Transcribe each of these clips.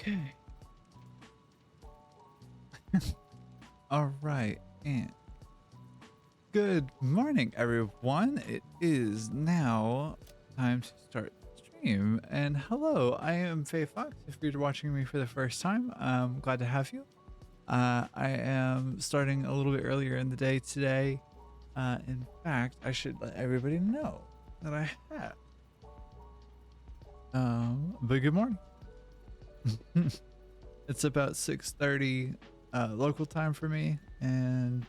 Okay. All right. And good morning, everyone. It is now time to start the stream. And hello, I am Faye Fox. If you're watching me for the first time, I'm glad to have you. I am starting a little bit earlier in the day today. In fact, I should let everybody know that I have. But good morning. It's about 6:30 local time for me, and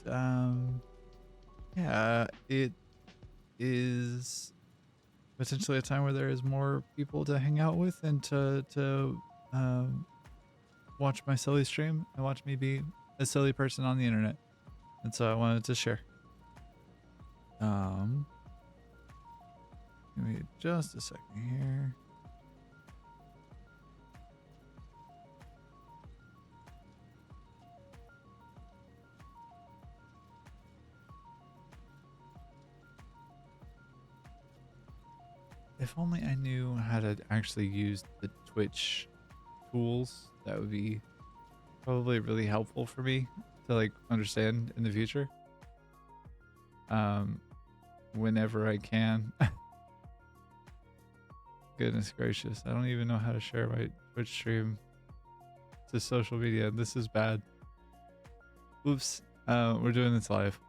yeah, it is potentially a time where there is more people to hang out with and to um, watch my silly stream and watch me be a silly person on the internet. And so I wanted to share. Give me just a second here. If only I knew how to actually use the Twitch tools, that would be probably really helpful for me to like understand in the future. Whenever I can. Goodness gracious, I don't even know how to share my Twitch stream to social media. This is bad. Oops. We're doing this live.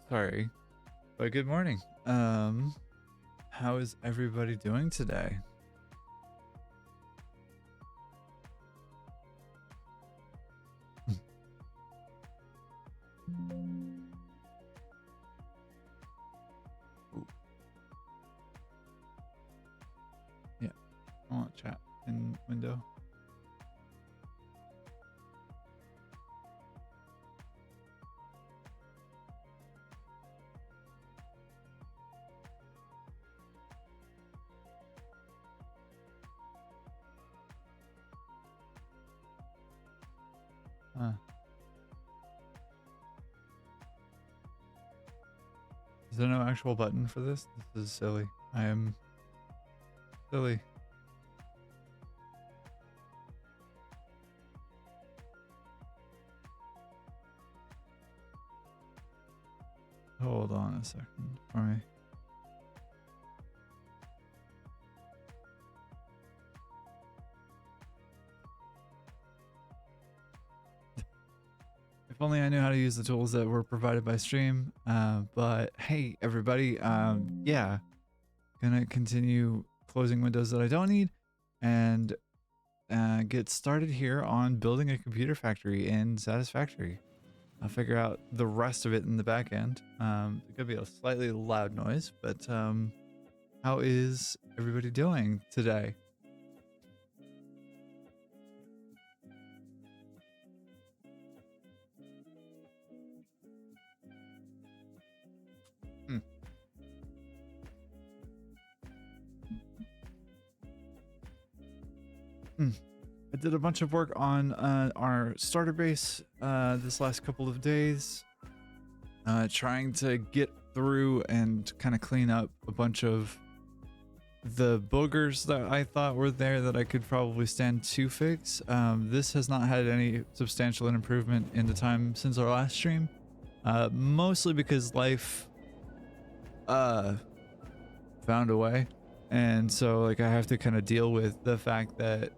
Sorry. But good morning. How is everybody doing today? Yeah, I want chat in window. Is there no actual button for this? This is silly. I am silly. Hold on a second for me. If only I knew how to use the tools that were provided by stream. But hey, everybody, yeah, gonna continue closing windows that I don't need and get started here on building a computer factory in Satisfactory. I'll figure out the rest of it in the back end. It could be a slightly loud noise, but how is everybody doing today? I did a bunch of work on our starter base this last couple of days, trying to get through and kind of clean up a bunch of the boogers that I thought were there that I could probably stand to fix. This has not had any substantial improvement in the time since our last stream, mostly because life found a way, and so like I have to kind of deal with the fact that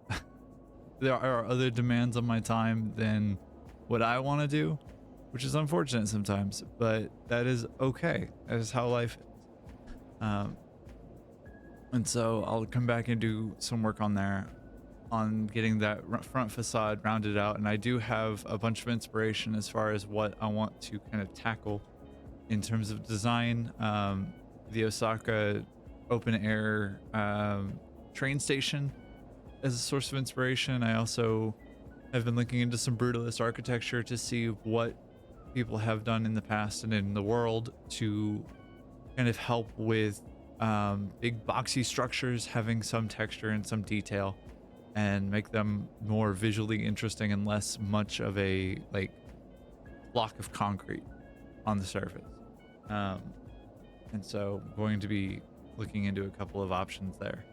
there are other demands on my time than what I want to do, which is unfortunate sometimes, but that is okay. That is how life is. And so I'll come back and do some work on there, on getting that front facade rounded out. And I do have a bunch of inspiration as far as what I want to kind of tackle in terms of design. The Osaka open air train station as a source of inspiration. I also have been looking into some brutalist architecture to see what people have done in the past and in the world to kind of help with big boxy structures having some texture and some detail and make them more visually interesting and less much of a like block of concrete on the surface. And so I'm going to be looking into a couple of options there.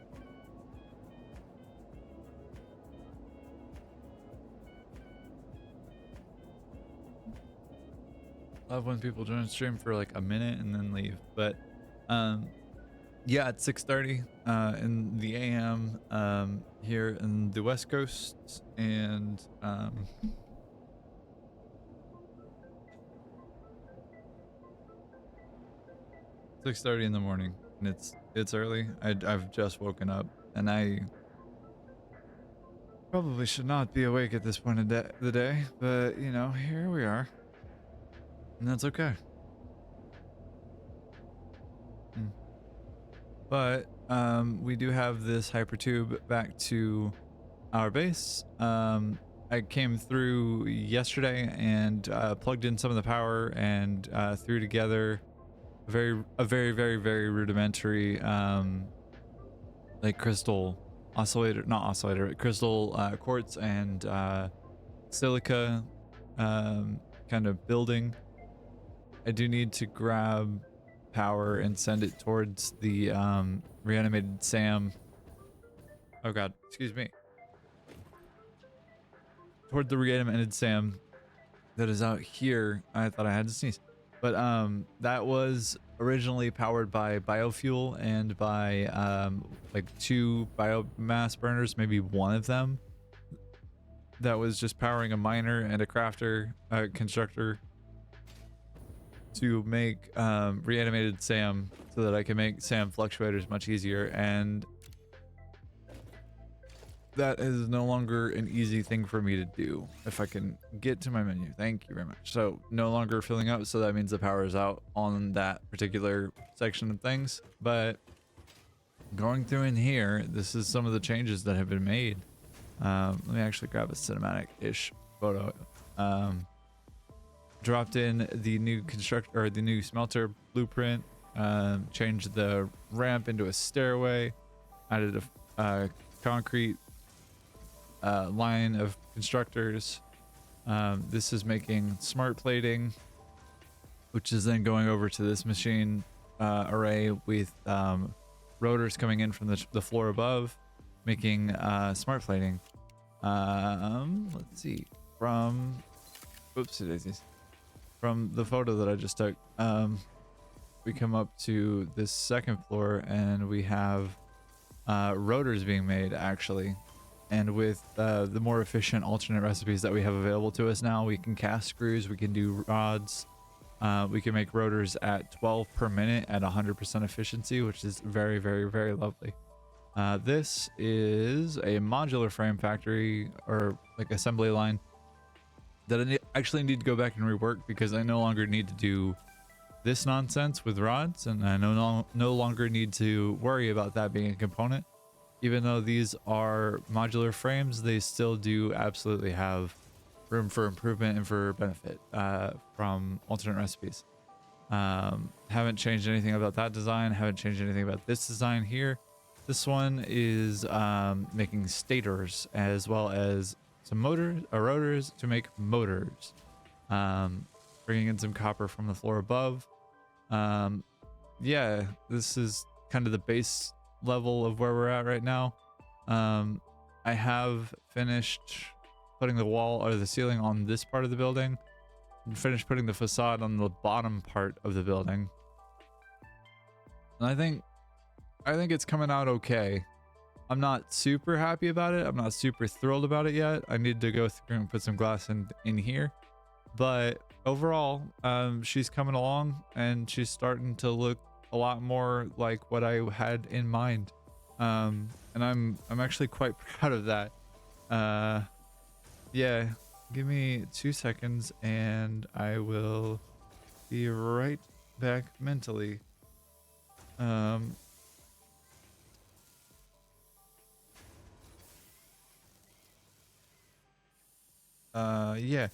Love when people join stream for like a minute and then leave. But yeah, it's 6:30 in the AM here in the West Coast, and 6:30 in the morning, and it's early. I've just woken up, and I probably should not be awake at this point of the day, but you know, here we are, and that's okay. But we do have this hypertube back to our base. I came through yesterday and plugged in some of the power and threw together a very rudimentary like crystal oscillator, not oscillator, crystal quartz and silica kind of building. I do need to grab power and send it towards the reanimated Sam. Oh god, excuse me. Toward the reanimated Sam that is out here. I thought I had to sneeze. But that was originally powered by biofuel and by like 2 biomass burners, maybe one of them. That was just powering a miner and a crafter, constructor, to make reanimated Sam so that I can make Sam fluctuators much easier, and that is no longer an easy thing for me to do. If I can get to my menu, thank you very much. So no longer filling up, so that means the power is out on that particular section of things. But going through in here, this is some of the changes that have been made. Let me actually grab a cinematic-ish photo. Dropped in the new the new smelter blueprint, changed the ramp into a stairway, added a concrete line of constructors. This is making smart plating, which is then going over to this machine array with rotors coming in from the floor above, making smart plating. Let's see, from oopsie daisies. From the photo that I just took, we come up to this second floor and we have rotors being made actually. And with the more efficient alternate recipes that we have available to us now, we can cast screws, we can do rods, we can make rotors at 12 per minute at 100% efficiency, which is very lovely. This is a modular frame factory, or like assembly line, that I actually need to go back and rework because I no longer need to do this nonsense with rods, and I no longer need to worry about that being a component. Even though these are modular frames, they still do absolutely have room for improvement and for benefit from alternate recipes. Haven't changed anything about that design, haven't changed anything about this design here. This one is making stators as well as some rotors to make motors. Bringing in some copper from the floor above. Yeah, this is kind of the base level of where we're at right now. I have finished putting the wall or the ceiling on this part of the building, and finished putting the facade on the bottom part of the building. And I think it's coming out okay. I'm not super happy about it. I'm not super thrilled about it yet. I need to go through and put some glass in here. But overall, she's coming along and she's starting to look a lot more like what I had in mind. And I'm actually quite proud of that. Yeah, give me 2 seconds and I will be right back mentally. Yeah,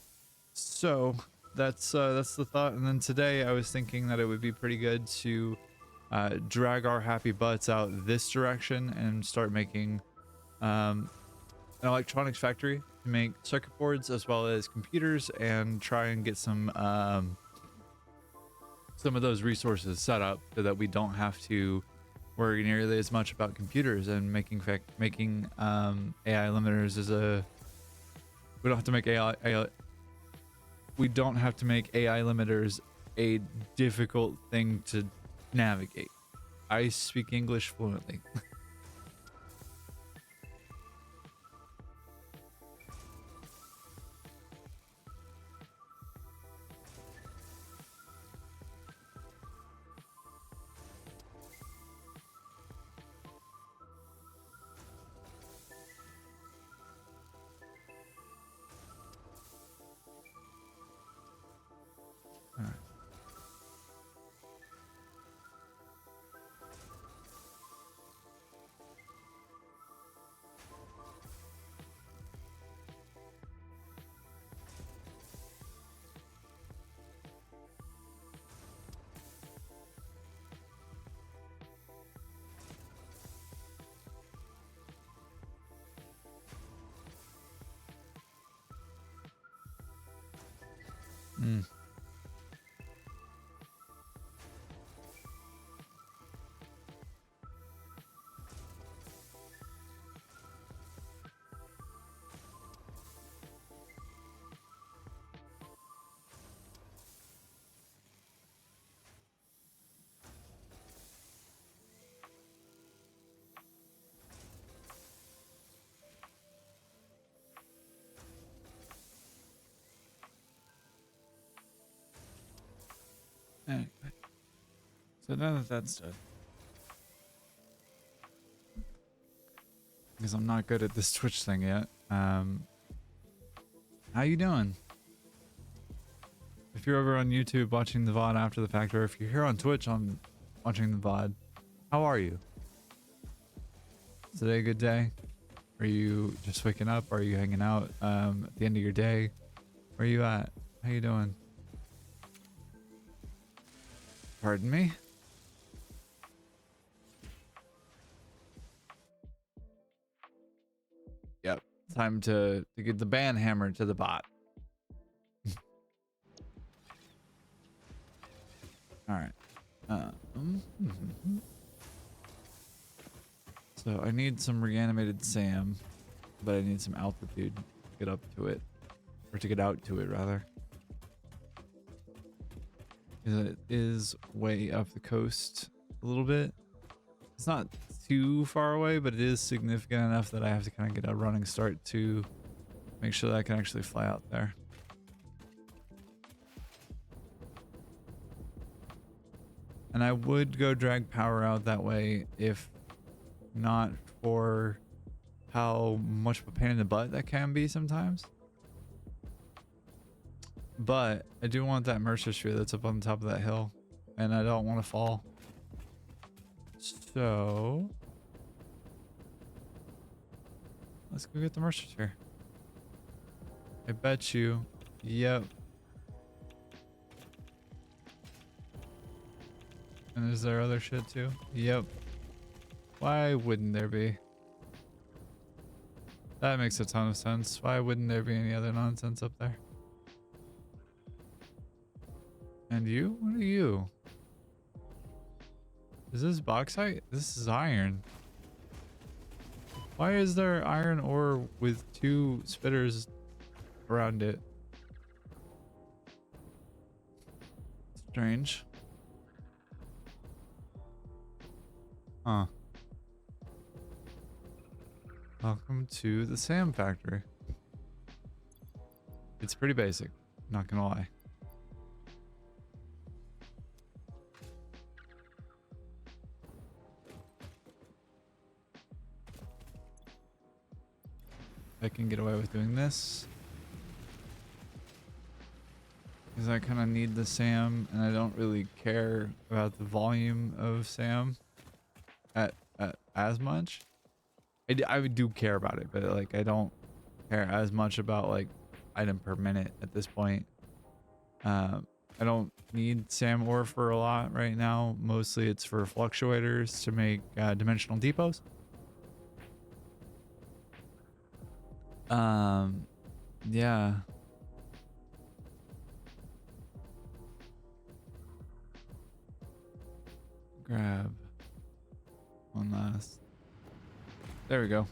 so that's the thought. And then today I was thinking that it would be pretty good to drag our happy butts out this direction and start making an electronics factory to make circuit boards as well as computers, and try and get some of those resources set up so that we don't have to worry nearly as much about computers, and making AI limiters is we don't have to make AI we don't have to make AI limiters a difficult thing to navigate. I speak English fluently. All right. Mm. Anyway, so now that that's done, because I'm not good at this Twitch thing yet. How you doing? If you're over on YouTube watching the VOD after the fact, or if you're here on Twitch on watching the VOD, how are you? Is today a good day? Are you just waking up? Are you hanging out at the end of your day? Where are you at? How you doing? Pardon me? Yep. Time to get the ban hammer to the bot. All right. So I need some reanimated Sam, but I need some altitude to get up to it, or to get out to it rather. Because it is way up the coast a little bit. It's not too far away, but it is significant enough that I have to kind of get a running start to make sure that I can actually fly out there. And I would go drag power out that way if not for how much of a pain in the butt that can be sometimes. But I do want that Mercer sphere that's up on top of that hill, and I don't want to fall. So let's go get the Mercer sphere. I bet you. Yep. And is there other shit too? Yep. Why wouldn't there be? That makes a ton of sense. Why wouldn't there be any other nonsense up there? And you? What are you? Is this bauxite? This is iron. Why is there iron ore with two spitters around it? Strange. Huh. Welcome to the Sam factory. It's pretty basic, not gonna lie. I can get away with doing this because I kind of need the Sam, and I don't really care about the volume of Sam at as much. I do care about it, but like I don't care as much about like item per minute at this point. I don't need Sam ore for a lot right now. Mostly it's for fluctuators to make dimensional depots. Yeah. Grab one last. There we go.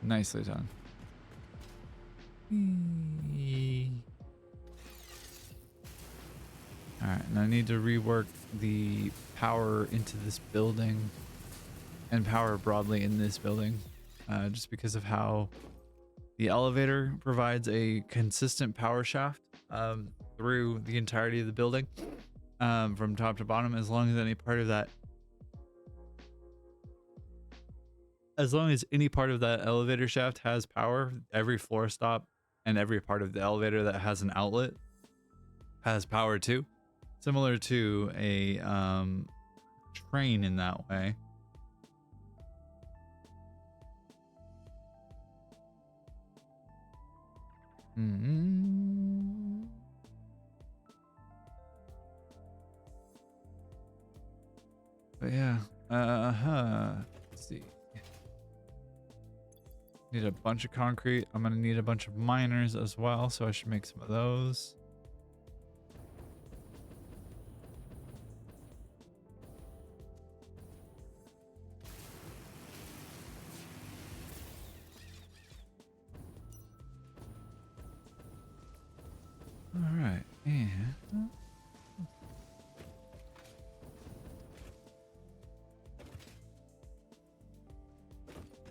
Nicely done. All right, and I need to rework the power into this building and power broadly in this building, just because of how the elevator provides a consistent power shaft through the entirety of the building, from top to bottom. As long as any part of that elevator shaft has power, every floor stop and every part of the elevator that has an outlet has power too. Similar to a train in that way. But yeah, let's see. Need a bunch of concrete. I'm gonna need a bunch of miners as well, so I should make some of those. All right, and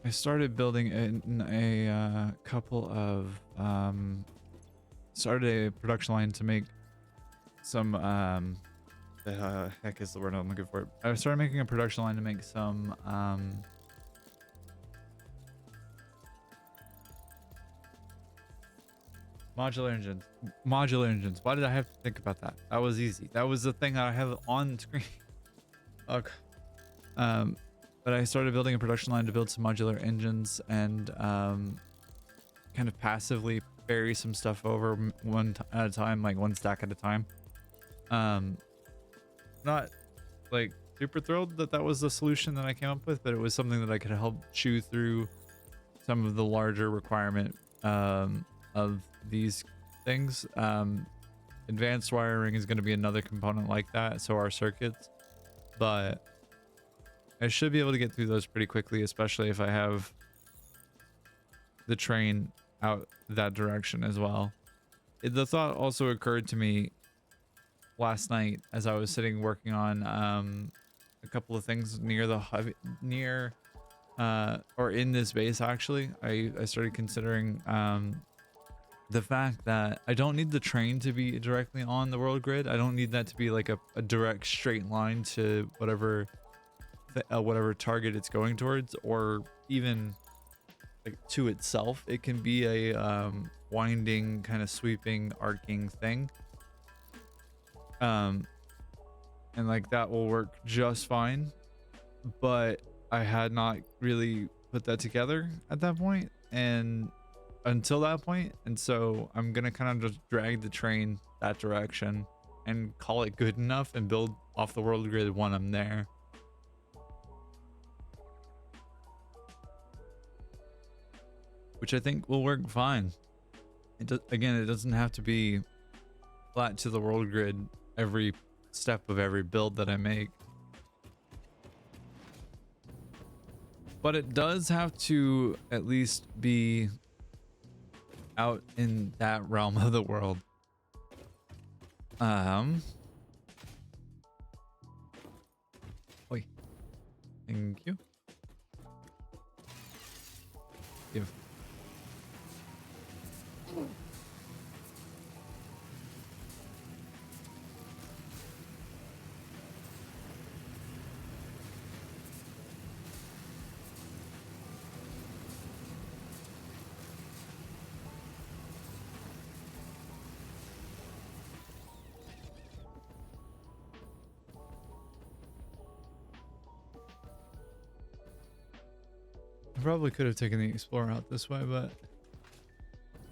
I started building a couple of started a production line to make some the heck is the word I'm looking for? I started making a production line to make some modular engines. Why did I have to think about that? That was easy. That was the thing that I have on screen. Okay. But I started building a production line to build some modular engines and kind of passively bury some stuff over one at a time, like one stack at a time. Not like super thrilled that that was the solution that I came up with, but it was something that I could help chew through some of the larger requirement of these things. Advanced wiring is going to be another component like that, so are circuits, but I should be able to get through those pretty quickly, especially if I have the train out that direction as well. The thought also occurred to me last night as I was sitting working on a couple of things near the hub, or in this base. Actually, I started considering the fact that I don't need the train to be directly on the world grid. I don't need that to be like a direct straight line to whatever target it's going towards, or even like to itself. It can be a winding, kind of sweeping, arcing thing, and like that will work just fine. But I had not really put that together at that point, and until that point, and so I'm gonna kind of just drag the train that direction and call it good enough and build off the world grid when I'm there. Which I think will work fine. Again, it doesn't have to be flat to the world grid every step of every build that I make. But it does have to at least be out in that realm of the world. Oi. Thank you. Give. I probably could have taken the Explorer out this way, but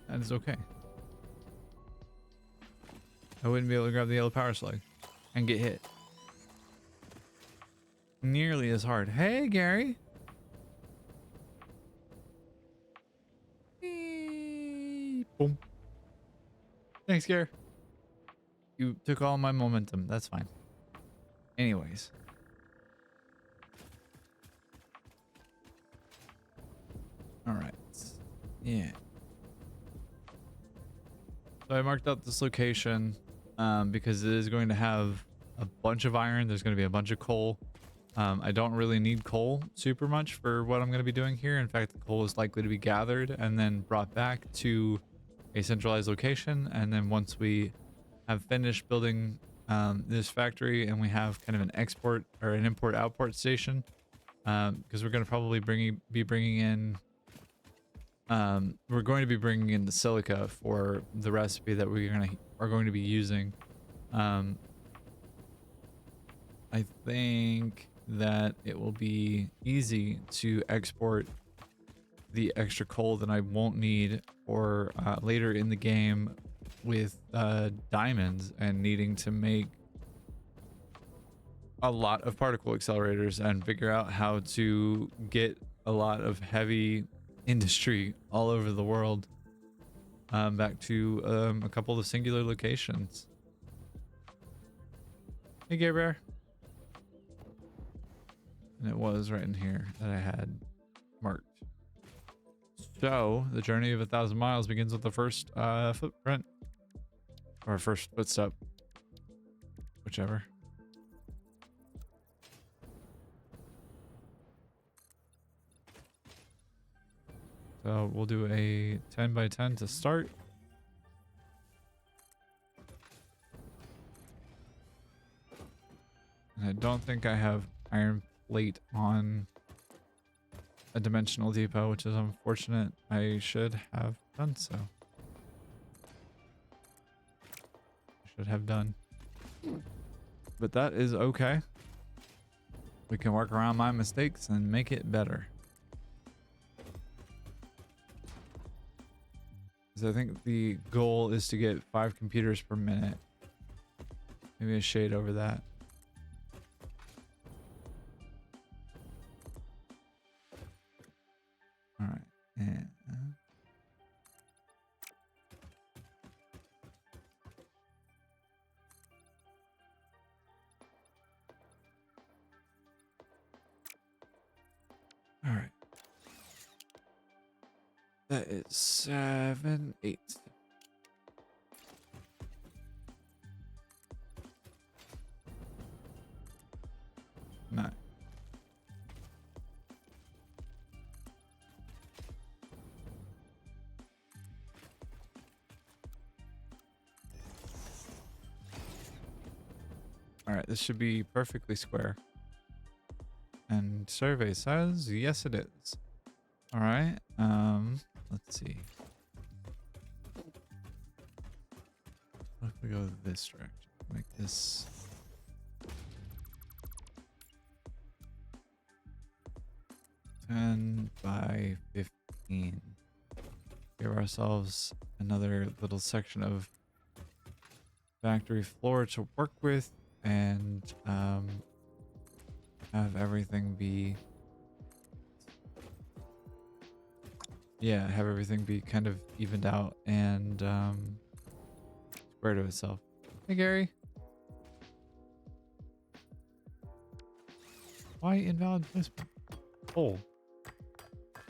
that is okay. I wouldn't be able to grab the yellow power slug and get hit nearly as hard. Hey, Gary. Boom. Thanks, Gary. You took all my momentum. That's fine. Anyways. All right. Yeah. So I marked out this location. because it is going to have a bunch of iron. There's going to be a bunch of coal. I don't really need coal super much for what I'm going to be doing here. In fact, the coal is likely to be gathered and then brought back to a centralized location. And then once we have finished building this factory and we have kind of an export or an import outport station, because we're going to probably be bringing in the silica for the recipe that are going to be using. I think that it will be easy to export the extra coal that I won't need for later in the game with diamonds and needing to make a lot of particle accelerators and figure out how to get a lot of heavy industry all over the world back to a couple of singular locations. Hey, Gay Bear. And it was right in here that I had marked. So the journey of 1,000 miles begins with the first footprint, or first footstep, whichever. So we'll do a 10 by 10 to start. And I don't think I have iron plate on a dimensional depot, which is unfortunate. I should have done so. I should have done. But that is okay. We can work around my mistakes and make it better. So I think the goal is to get 5 computers per minute. Maybe a shade over that. All right. And all right. That is 7, 8. Nine. All right, this should be perfectly square. And survey says yes, it is. All right. Let's see. What if we go this direction? Make this 10 by 15. Give ourselves another little section of factory floor to work with, and have everything be have everything be kind of evened out and square to itself. Hey, Gary. Why invalid placement? Oh,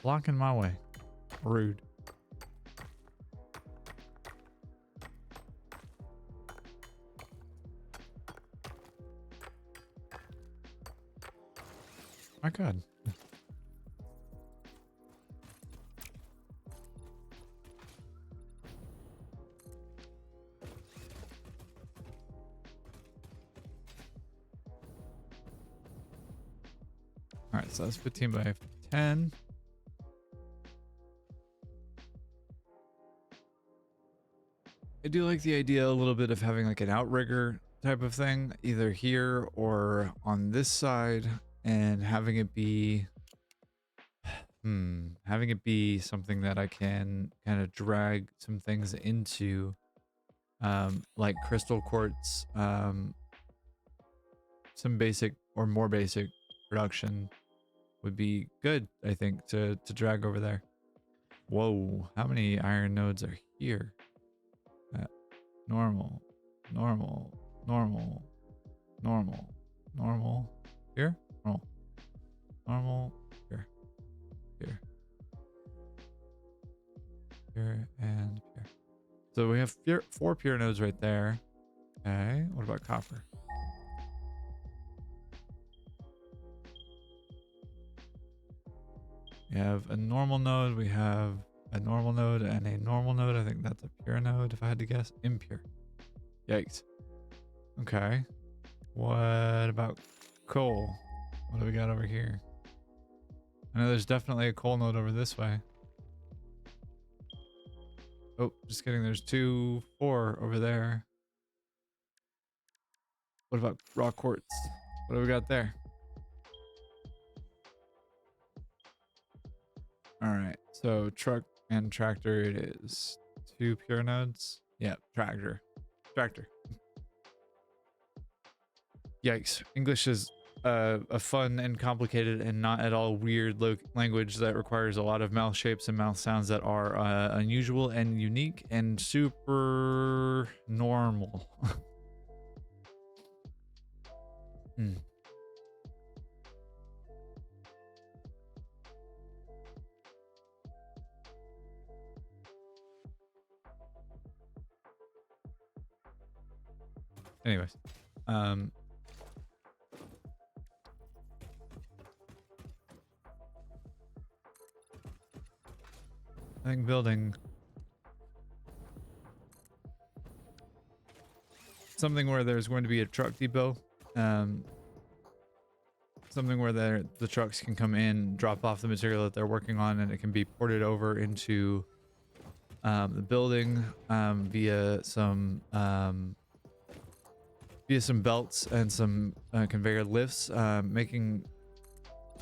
blocking my way. Rude. My God. All right, so that's 15 by 10. I do like the idea a little bit of having like an outrigger type of thing, either here or on this side, and having it be something that I can kind of drag some things into, like crystal quartz, some basic or more basic production would be good, I think, to drag over there. Whoa, how many iron nodes are here? Normal, normal, normal, normal, normal, here, normal, normal, here, here, here, and here. So we have 4 pure nodes right there. Okay, what about copper? We have a normal node, we have a normal node and a normal node. I think that's a pure node if I had to guess. Impure. Yikes. Okay. What about coal? What do we got over here? I know there's definitely a coal node over this way. Oh, just kidding. There's 2, 4 over there. What about raw quartz? What do we got there? All right. So truck and tractor it is. 2 pure nodes. Yeah, tractor. Tractor. Yikes. English is a fun and complicated and not at all weird language that requires a lot of mouth shapes and mouth sounds that are unusual and unique and super normal. Hmm. Anyways, I think building something where there's going to be a truck depot, something where the trucks can come in, drop off the material that they're working on, and it can be ported over into the building via some belts and some conveyor lifts,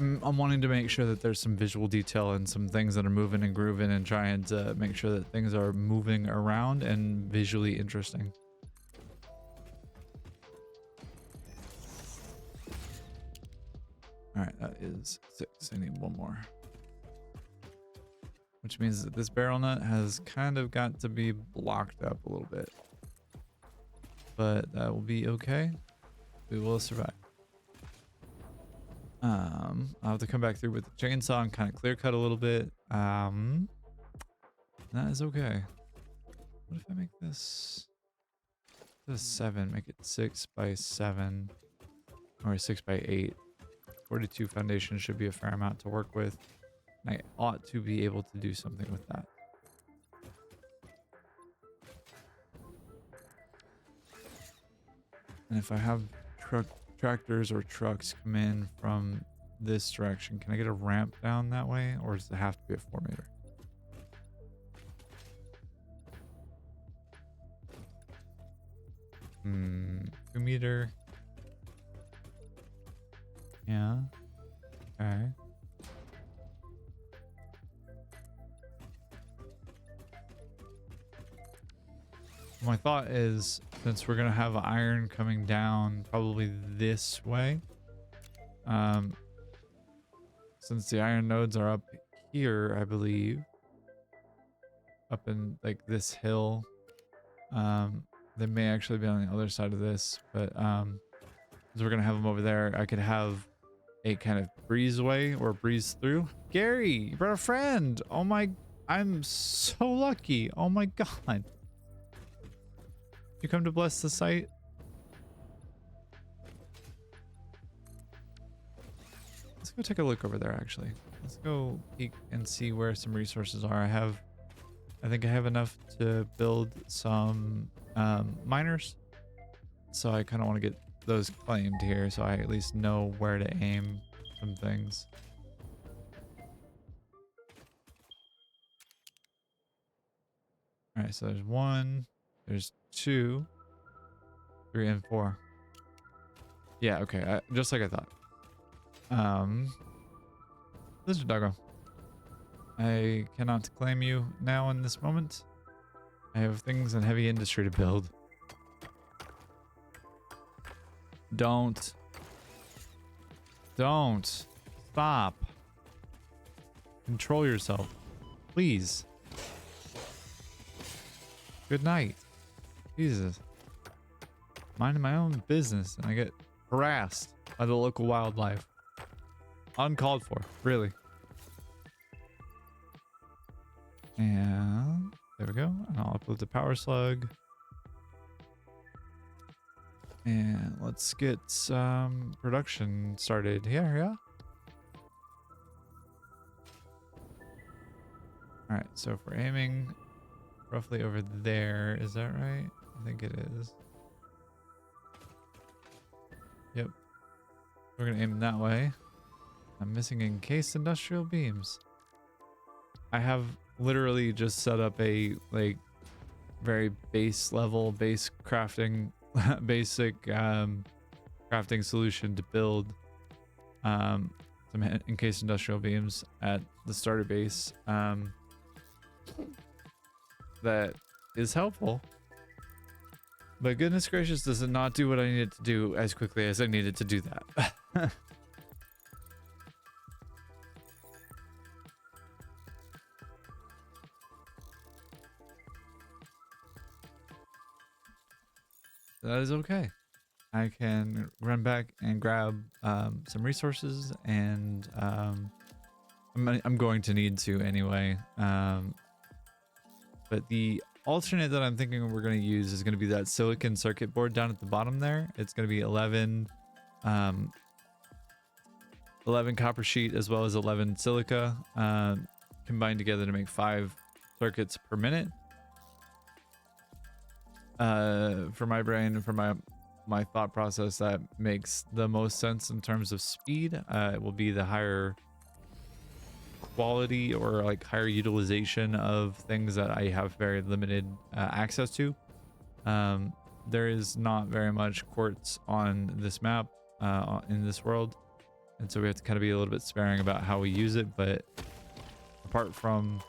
I'm wanting to make sure that there's some visual detail and some things that are moving and grooving and trying to make sure that things are moving around and visually interesting. All right, that is 6. I need 1 more. Which means that this barrel nut has kind of got to be blocked up a little bit. But that will be okay. We will survive. I'll have to come back through with the chainsaw and kind of clear cut a little bit. That is okay. What if I make this a 7? Make it 6 by 7 or 6 by 8. 42 foundation should be a fair amount to work with. And I ought to be able to do something with that. And if I have tractors or trucks come in from this direction, can I get a ramp down that way, or does it have to be a 4 meter? Hmm, 2 meter. Yeah. Okay. My thought is, since we're gonna have iron coming down probably this way, since the iron nodes are up here, I believe, up in like this hill, they may actually be on the other side of this, but since we're gonna have them over there, I could have a kind of breezeway or breeze through. Gary, you brought a friend. Oh my, I'm so lucky. Oh my god. You come to bless the site? Let's go take a look over there, actually. Let's go peek and see where some resources are. I think I have enough to build some miners. So I kind of want to get those claimed here so I at least know where to aim some things. All right, so there's 1, there's 2, 3, and 4. Yeah, okay, just like I thought. Lizard Doggo. I cannot claim you now in this moment. I have things in heavy industry to build. Don't. Stop. Control yourself. Please. Good night. Jesus. Minding my own business and I get harassed by the local wildlife. Uncalled for, really. And there we go. And I'll upload the power slug. And let's get some production started here, yeah? Alright, so if we're aiming roughly over there, is that right? I think it is. Yep. We're gonna aim that way. I'm missing encased industrial beams. I have literally just set up a like very base level base crafting basic crafting solution to build some encased industrial beams at the starter base that is helpful, but goodness gracious, does it not do what I needed to do as quickly as I needed to do that. That is okay. I can run back and grab some resources, and I'm going to need to anyway. But the alternate that I'm thinking we're going to use is going to be that silicon circuit board down at the bottom there. It's going to be 11 copper sheet as well as 11 silica combined together to make 5 circuits per minute. For my brain and for my thought process, that makes the most sense in terms of speed. It will be the higher quality or like higher utilization of things that I have very limited access to. There is not very much quartz on this map in this world, and so we have to kind of be a little bit sparing about how we use it. But apart from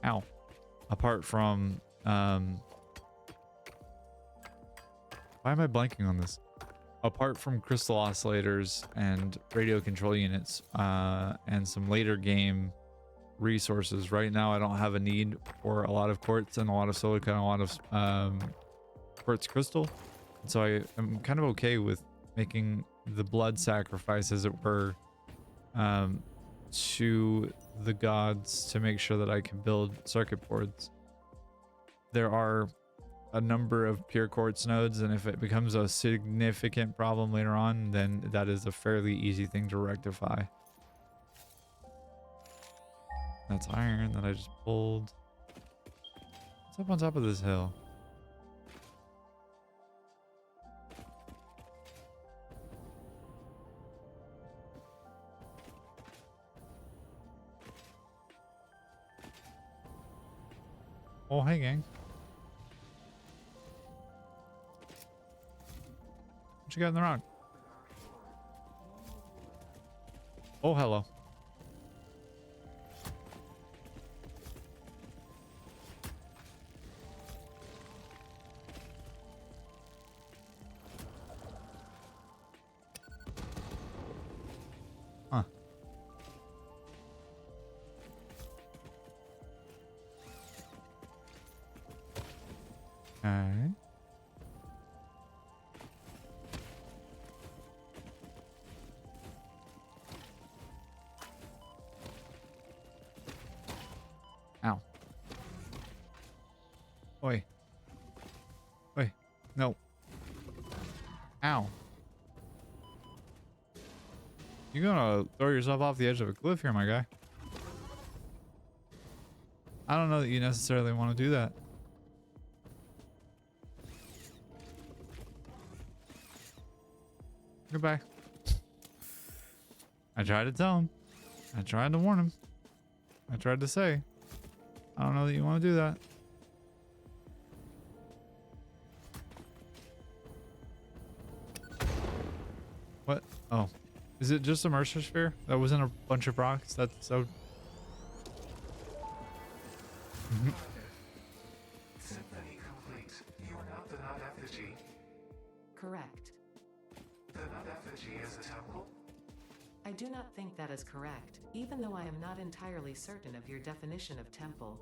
why am I blanking on this? Apart from crystal oscillators and radio control units and some later game resources, right now I don't have a need for a lot of quartz and a lot of silica and a lot of quartz crystal. And so I am kind of okay with making the blood sacrifice, as it were, to the gods to make sure that I can build circuit boards. There are a number of pure quartz nodes, and if it becomes a significant problem later on, then that is a fairly easy thing to rectify. That's iron that I just pulled. What's up on top of this hill? Oh, hey gang. What you got in the rock? Oh, hello. Huh. Okay. Ow. Oi. Oi. No. Ow. You're gonna throw yourself off the edge of a cliff here, my guy. I don't know that you necessarily want to do that. Goodbye. I tried to tell him. I tried to warn him. I tried to say, I don't know that you want to do that. What? Oh. Is it just a Mercer sphere? That wasn't a bunch of rocks? That's so... Symphony complete. You are not the nut effigy. Correct. The nut effigy is a temple? I do not think that is correct, even though I am not entirely certain of your definition of temple.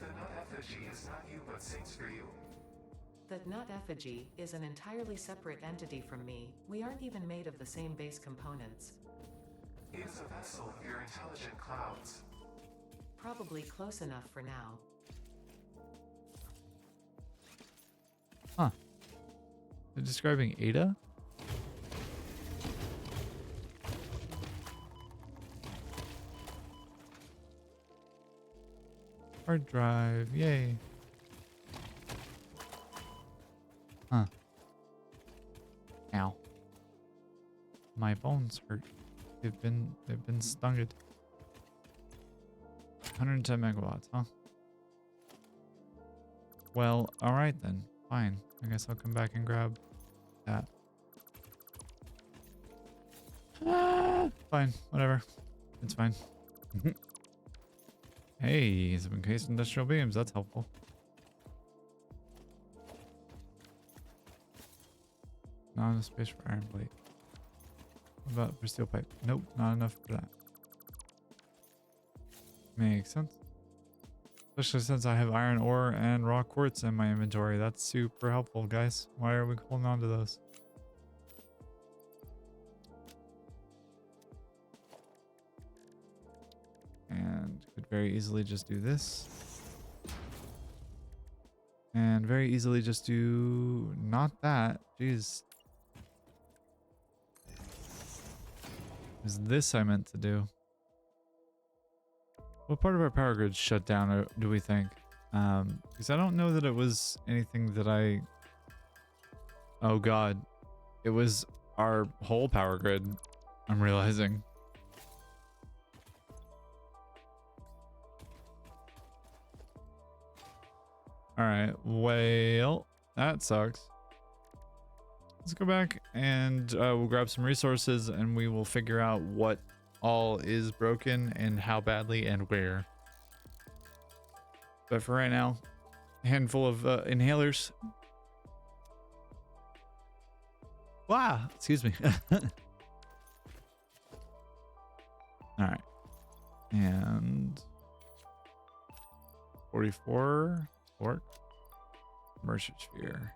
The nut effigy is not you but sings for you. That nut effigy is an entirely separate entity from me. We aren't even made of the same base components. He is a vessel of your intelligent clouds. Probably close enough for now. Huh. They're describing Ada? Hard drive, yay. Huh. Ow. My bones hurt. They've been stung. 110 megawatts, huh? Well, alright then. Fine. I guess I'll come back and grab that. Fine, whatever. It's fine. Hey, some encased industrial beams. That's helpful. Not enough space for iron plate. What about for steel pipe? Nope, not enough for that. Makes sense. Especially since I have iron ore and raw quartz in my inventory. That's super helpful, guys. Why are we holding on to those? And could very easily just do this. And very easily just do not that. Jeez. Is this I meant to do? What part of our power grid shut down, do we think? Because I don't know that it was anything that I... Oh god. It was our whole power grid, I'm realizing. Alright, well, that sucks. Let's go back and we'll grab some resources and we will figure out what all is broken and how badly and where. But for right now, a handful of inhalers. Wow, excuse me. Alright. And 44 work. Mercer sphere.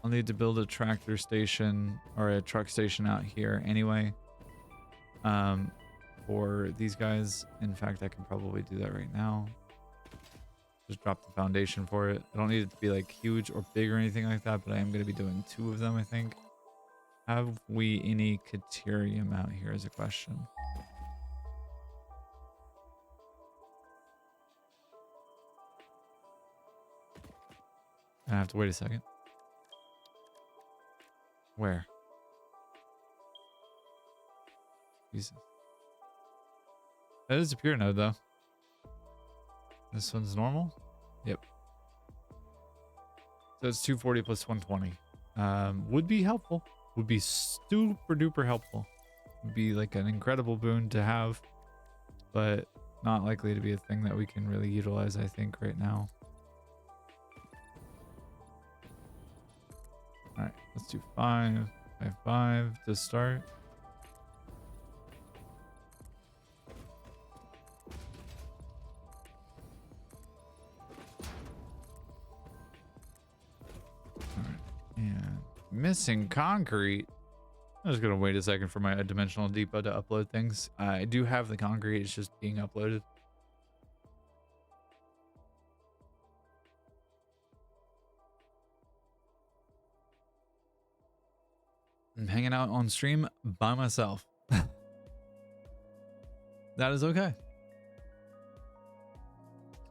I'll need to build a tractor station or a truck station out here anyway. For these guys. In fact, I can probably do that right now. Just drop the foundation for it. I don't need it to be like huge or big or anything like that, but I am going to be doing 2 of them, I think. Have we any Caterium out here is a question. I have to wait a second. Where? Jesus. That is a pure node though. This one's normal? Yep. So it's 240 plus 120. Would be helpful. Would be super duper helpful. Would be like an incredible boon to have, but not likely to be a thing that we can really utilize, I think, right now. All right, let's do 5, 5, 5 to start. All right, and missing concrete. I'm just gonna wait a second for my dimensional depot to upload things. I do have the concrete, it's just being uploaded. I'm hanging out on stream by myself. That is okay.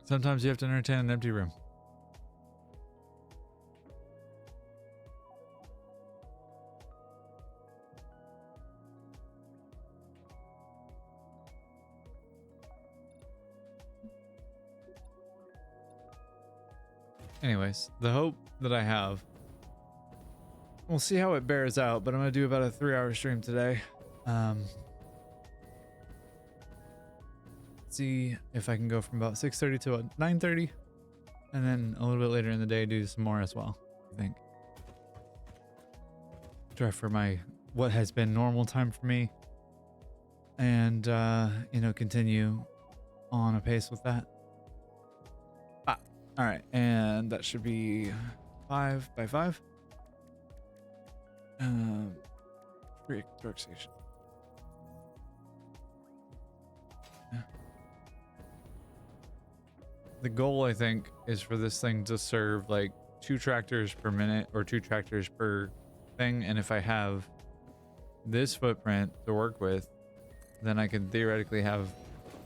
Sometimes you have to entertain an empty room. Anyways, the hope that I have, we'll see how it bears out, but I'm gonna do about a 3-hour stream today. See if I can go from about 6:30 to 9:30, and then a little bit later in the day do some more as well. I think. Try for my what has been normal time for me, and you know, continue on a pace with that. All right, and that should be 5 by 5. Freak dark station. Yeah. the goal, I think, is for this thing to serve like 2 tractors per minute or 2 tractors per thing. And if I have this footprint to work with, then I can theoretically have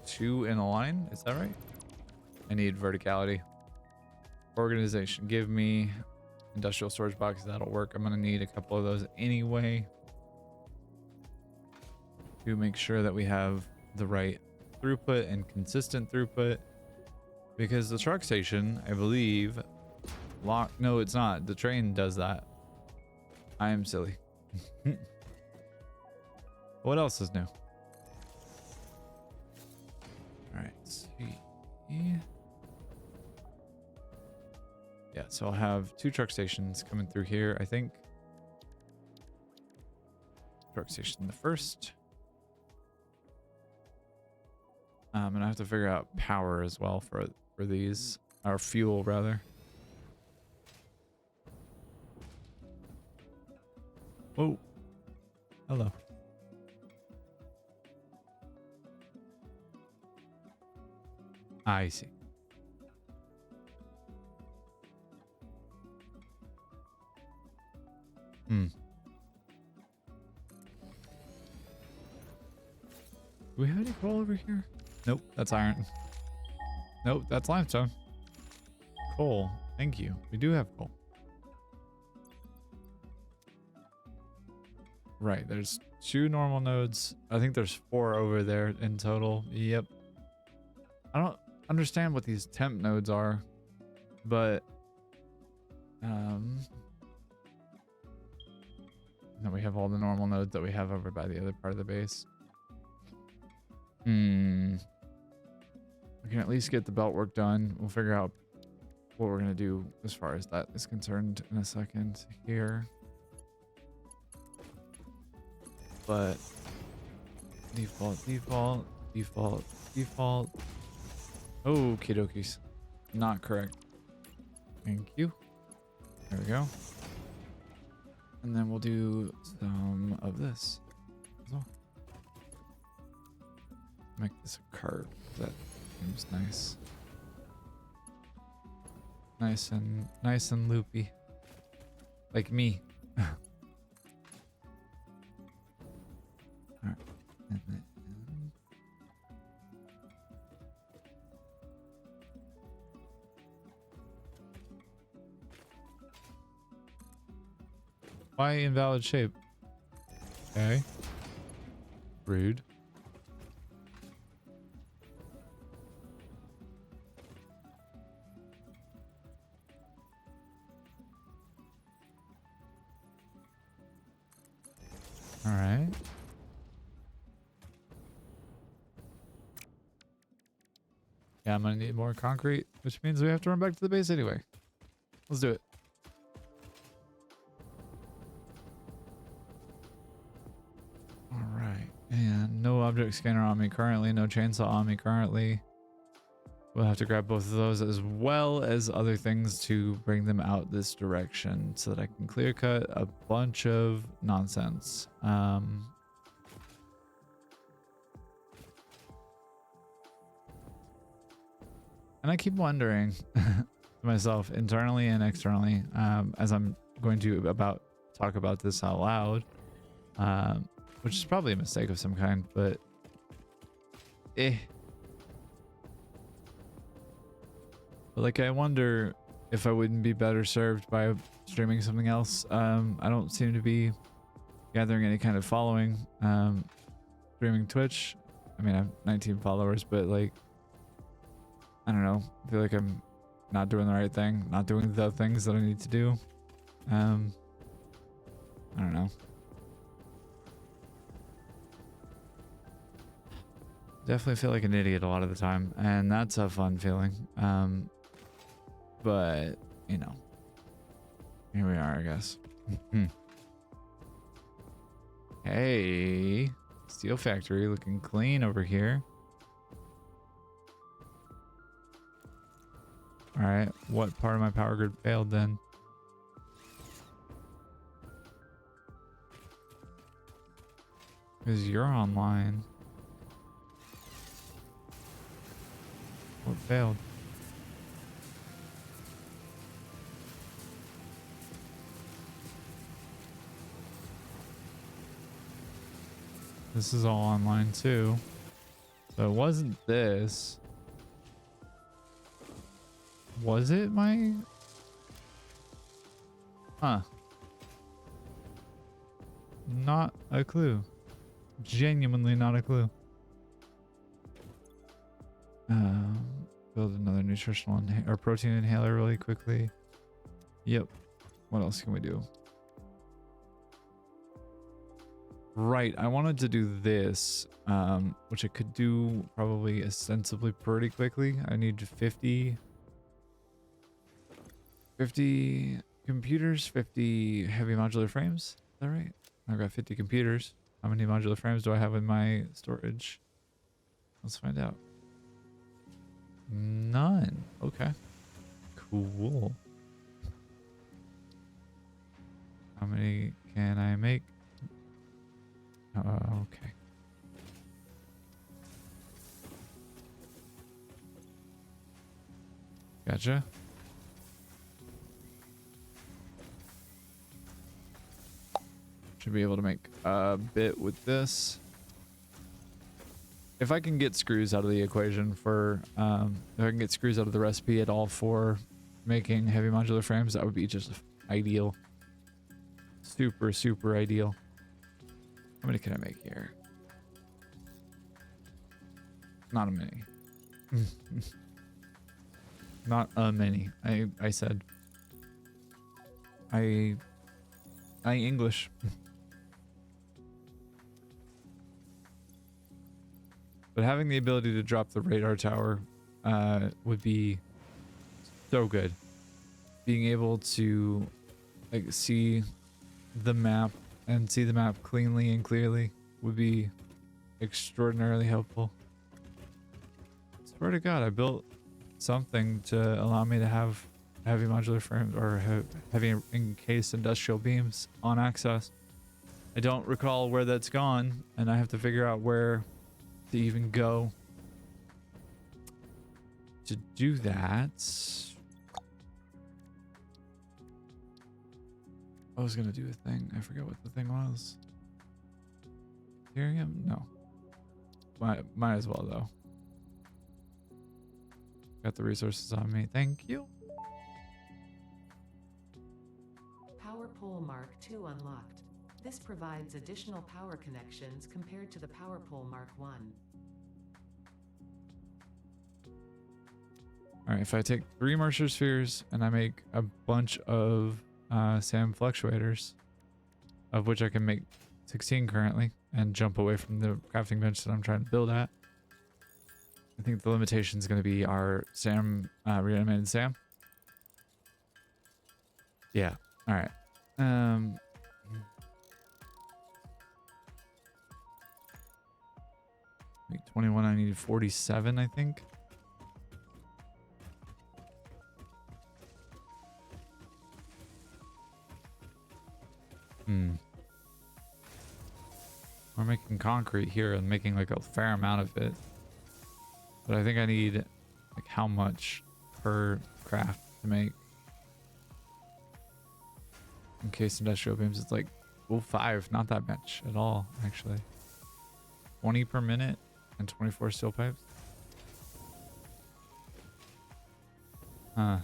2 in a line. Is that right? I need verticality. Organization. Give me industrial storage boxes. That'll work. I'm going to need a couple of those anyway to make sure that we have the right throughput and consistent throughput, because the truck station, I believe, no, it's not. The train does that. I am silly. What else is new? All right, let's see. Yeah, so I'll have 2 truck stations coming through here, I think. Truck station the first. And I have to figure out power as well for these, or fuel rather. Whoa. Hello. I see. Do we have any coal over here? Nope, that's iron. Nope, that's limestone. Coal. Thank you. We do have coal. Right, there's 2 normal nodes. I think there's 4 over there in total. Yep. I don't understand what these temp nodes are, but then we have all the normal nodes that we have over by the other part of the base. We can at least get the belt work done. We'll figure out what we're gonna do as far as that is concerned in a second here. But default. Okie dokies. Not correct. Thank you. There we go. And then we'll do some of this as well. Make this a curve. That seems nice. Nice and loopy. Like me. Alright. And then why invalid shape? Okay. Rude. All right. Yeah, I'm gonna need more concrete, which means we have to run back to the base anyway. Let's do it. All right, and no object scanner on me currently, no chainsaw on me currently. We'll have to grab both of those as well as other things to bring them out this direction so that I can clear cut a bunch of nonsense. And I keep wondering to myself internally and externally, as I'm going to talk about this out loud, which is probably a mistake of some kind, but But like, I wonder if I wouldn't be better served by streaming something else. I don't seem to be gathering any kind of following. Streaming Twitch, I mean, I have 19 followers, but like, I don't know. I feel like I'm not doing the right thing, not doing the things that I need to do. I don't know. Definitely feel like an idiot a lot of the time, and that's a fun feeling. But, you know, here we are, I guess. Hey, steel factory looking clean over here. All right, what part of my power grid failed then? Because you're online. What failed? This is all online too. So it wasn't this. Was it my... Huh. Not a clue. Genuinely not a clue. Build another nutritional or protein inhaler really quickly. Yep. What else can we do? Right, I wanted to do this, which I could do probably ostensibly pretty quickly. I need 50 computers, 50 heavy modular frames. Is that right? I've got 50 computers. How many modular frames do I have in my storage? Let's find out. None. Okay. Cool. How many can I make? Okay. Gotcha. Should be able to make a bit with this. If I can get screws out of the equation for, if I can get screws out of the recipe at all for making heavy modular frames, that would be just ideal. Super, super ideal. How many can I make here? Not a many. Not a many. I said. I English. But having the ability to drop the radar tower would be so good. Being able to like see the map and see the map cleanly and clearly would be extraordinarily helpful. Swear to God, I built something to allow me to have heavy modular frames or heavy encased industrial beams on access. I don't recall where that's gone, and I have to figure out where to even go to do that. I was gonna do a thing. I forget what the thing was. Ethereum? No. Might as well though. Got the resources on me. Thank you. Power pole Mark II unlocked. This provides additional power connections compared to the Power Pole Mark I. Alright, if I take 3 Mercer spheres and I make a bunch of SAM fluctuators, of which I can make 16 currently, and jump away from the crafting bench that I'm trying to build at. I think the limitation is going to be our SAM, reanimated SAM. Yeah, alright. Make 21, I needed 47, I think. We're making concrete here and making like a fair amount of it. But I think I need like how much per craft to make. Encased industrial beams, it's like, well, 5, not that much at all, actually. 20 per minute and 24 steel pipes. Huh.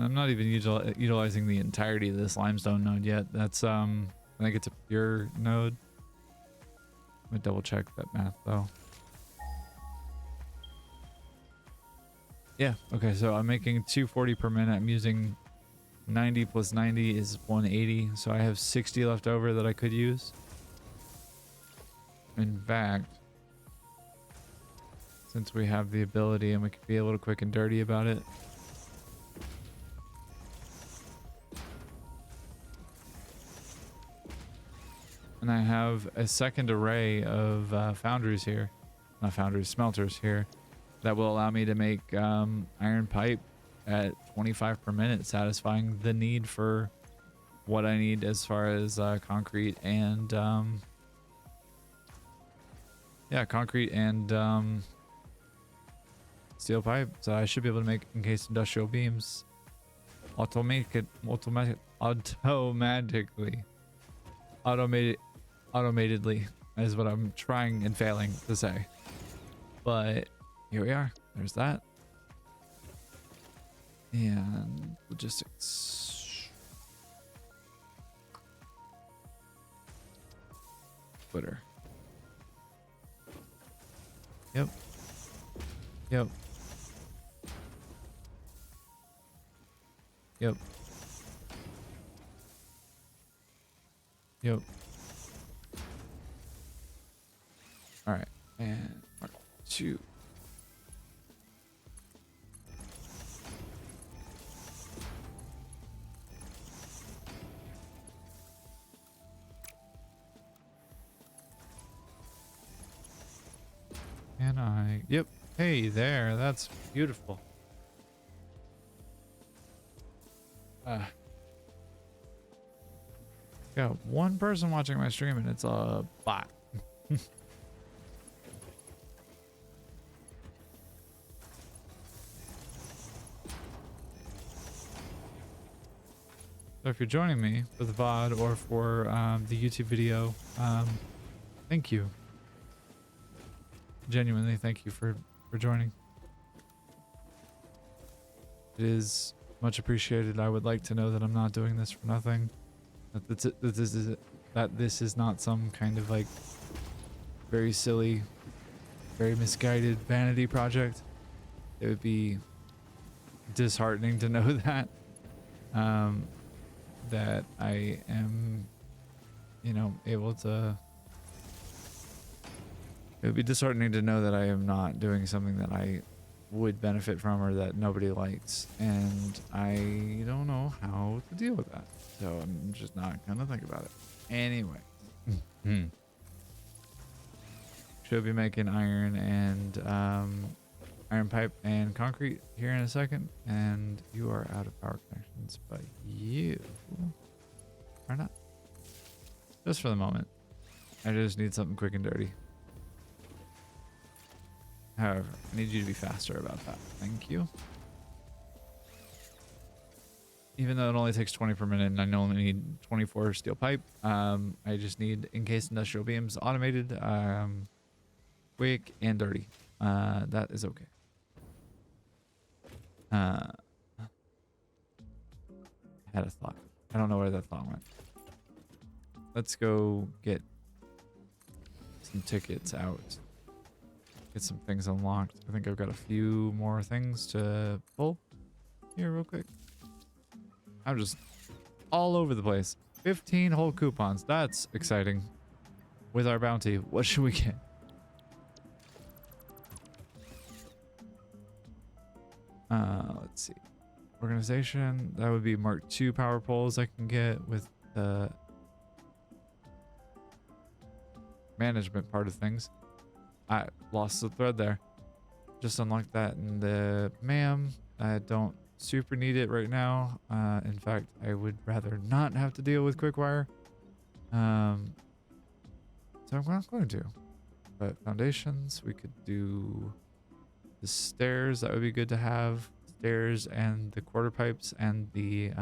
I'm not even utilizing the entirety of this limestone node yet. That's, I think it's a pure node. Let me double check that math though. Yeah, okay, so I'm making 240 per minute. I'm using 90 plus 90 is 180. So I have 60 left over that I could use. In fact, since we have the ability and we can be a little quick and dirty about it, and I have a second array of foundries here, not foundries, smelters here, that will allow me to make iron pipe at 25 per minute, satisfying the need for what I need as far as concrete and yeah, concrete and steel pipe. So I should be able to make encased industrial beams automatically. automatedly is what I'm trying and failing to say. But here we are. There's that. And logistics. Twitter. Yep. Yep. Yep. Yep. All right. And Mark 2. Can I? Yep. Hey there. That's beautiful. Got one person watching my stream and it's a bot. So if you're joining me for the VOD or for the YouTube video, thank you. Genuinely, thank you for joining. It is much appreciated. I would like to know that I'm not doing this for nothing. That this is not some kind of like very silly, very misguided vanity project. It would be disheartening to know that. That I am, you know, able to. It would be disheartening to know that I am not doing something that I would benefit from or that nobody likes, and I don't know how to deal with that. So I'm just not gonna think about it. Anyway. Should be making iron and iron pipe and concrete here in a second, and you are out of power connections, but you are not. Just for the moment. I just need something quick and dirty. However, I need you to be faster about that. Thank you. Even though it only takes 20 per minute and I only need 24 steel pipe, I just need encased industrial beams automated, quick and dirty. That is okay. I had a thought. I don't know where that thought went. Let's go get some tickets out. Get some things unlocked. I think I've got a few more things to pull here real quick. I'm just all over the place. 15 whole coupons. That's exciting. With our bounty, what should we get? Let's see. Organization. That would be Mark II power poles I can get with the management part of things. I lost the thread there. Just unlocked that in the ma'am. I don't super need it right now. In fact, I would rather not have to deal with quick-wire. So I'm not going to. But foundations, we could do the stairs. That would be good to have. Stairs and the quarter pipes and the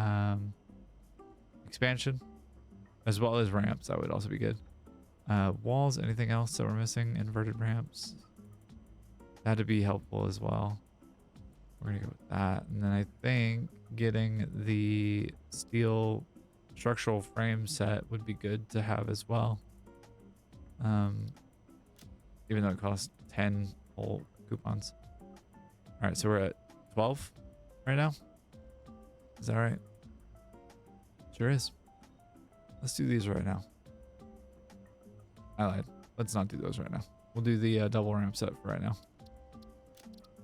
expansion, as well as ramps. That would also be good. Walls, anything else that we're missing? Inverted ramps. That'd be helpful as well. We're gonna go with that. And then I think getting the steel structural frame set would be good to have as well. Even though it costs 10 whole coupons. All right, so we're at 12 right now. Is that right? Sure is. Let's do these right now. I lied. Let's not do those right now. We'll do the double ramp set for right now.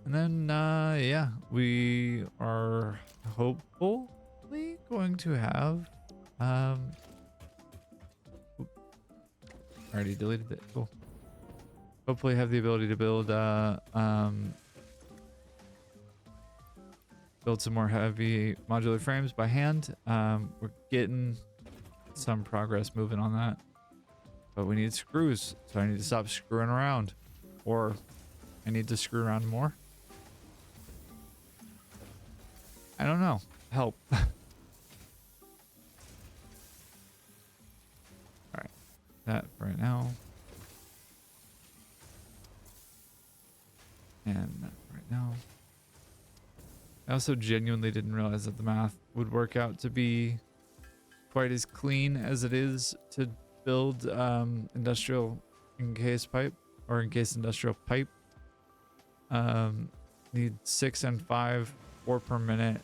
And then, yeah, we are hopefully going to have, I already deleted it. Cool. Hopefully have the ability to build, build some more heavy modular frames by hand. We're getting some progress moving on that. But we need screws, so I need to stop screwing around. Or I need to screw around more. I don't know. Help. Alright, that for right now. And that for right now. I also genuinely didn't realize that the math would work out to be quite as clean as it is to build industrial encased pipe or encased industrial pipe. Need 6 and 5, 4 per minute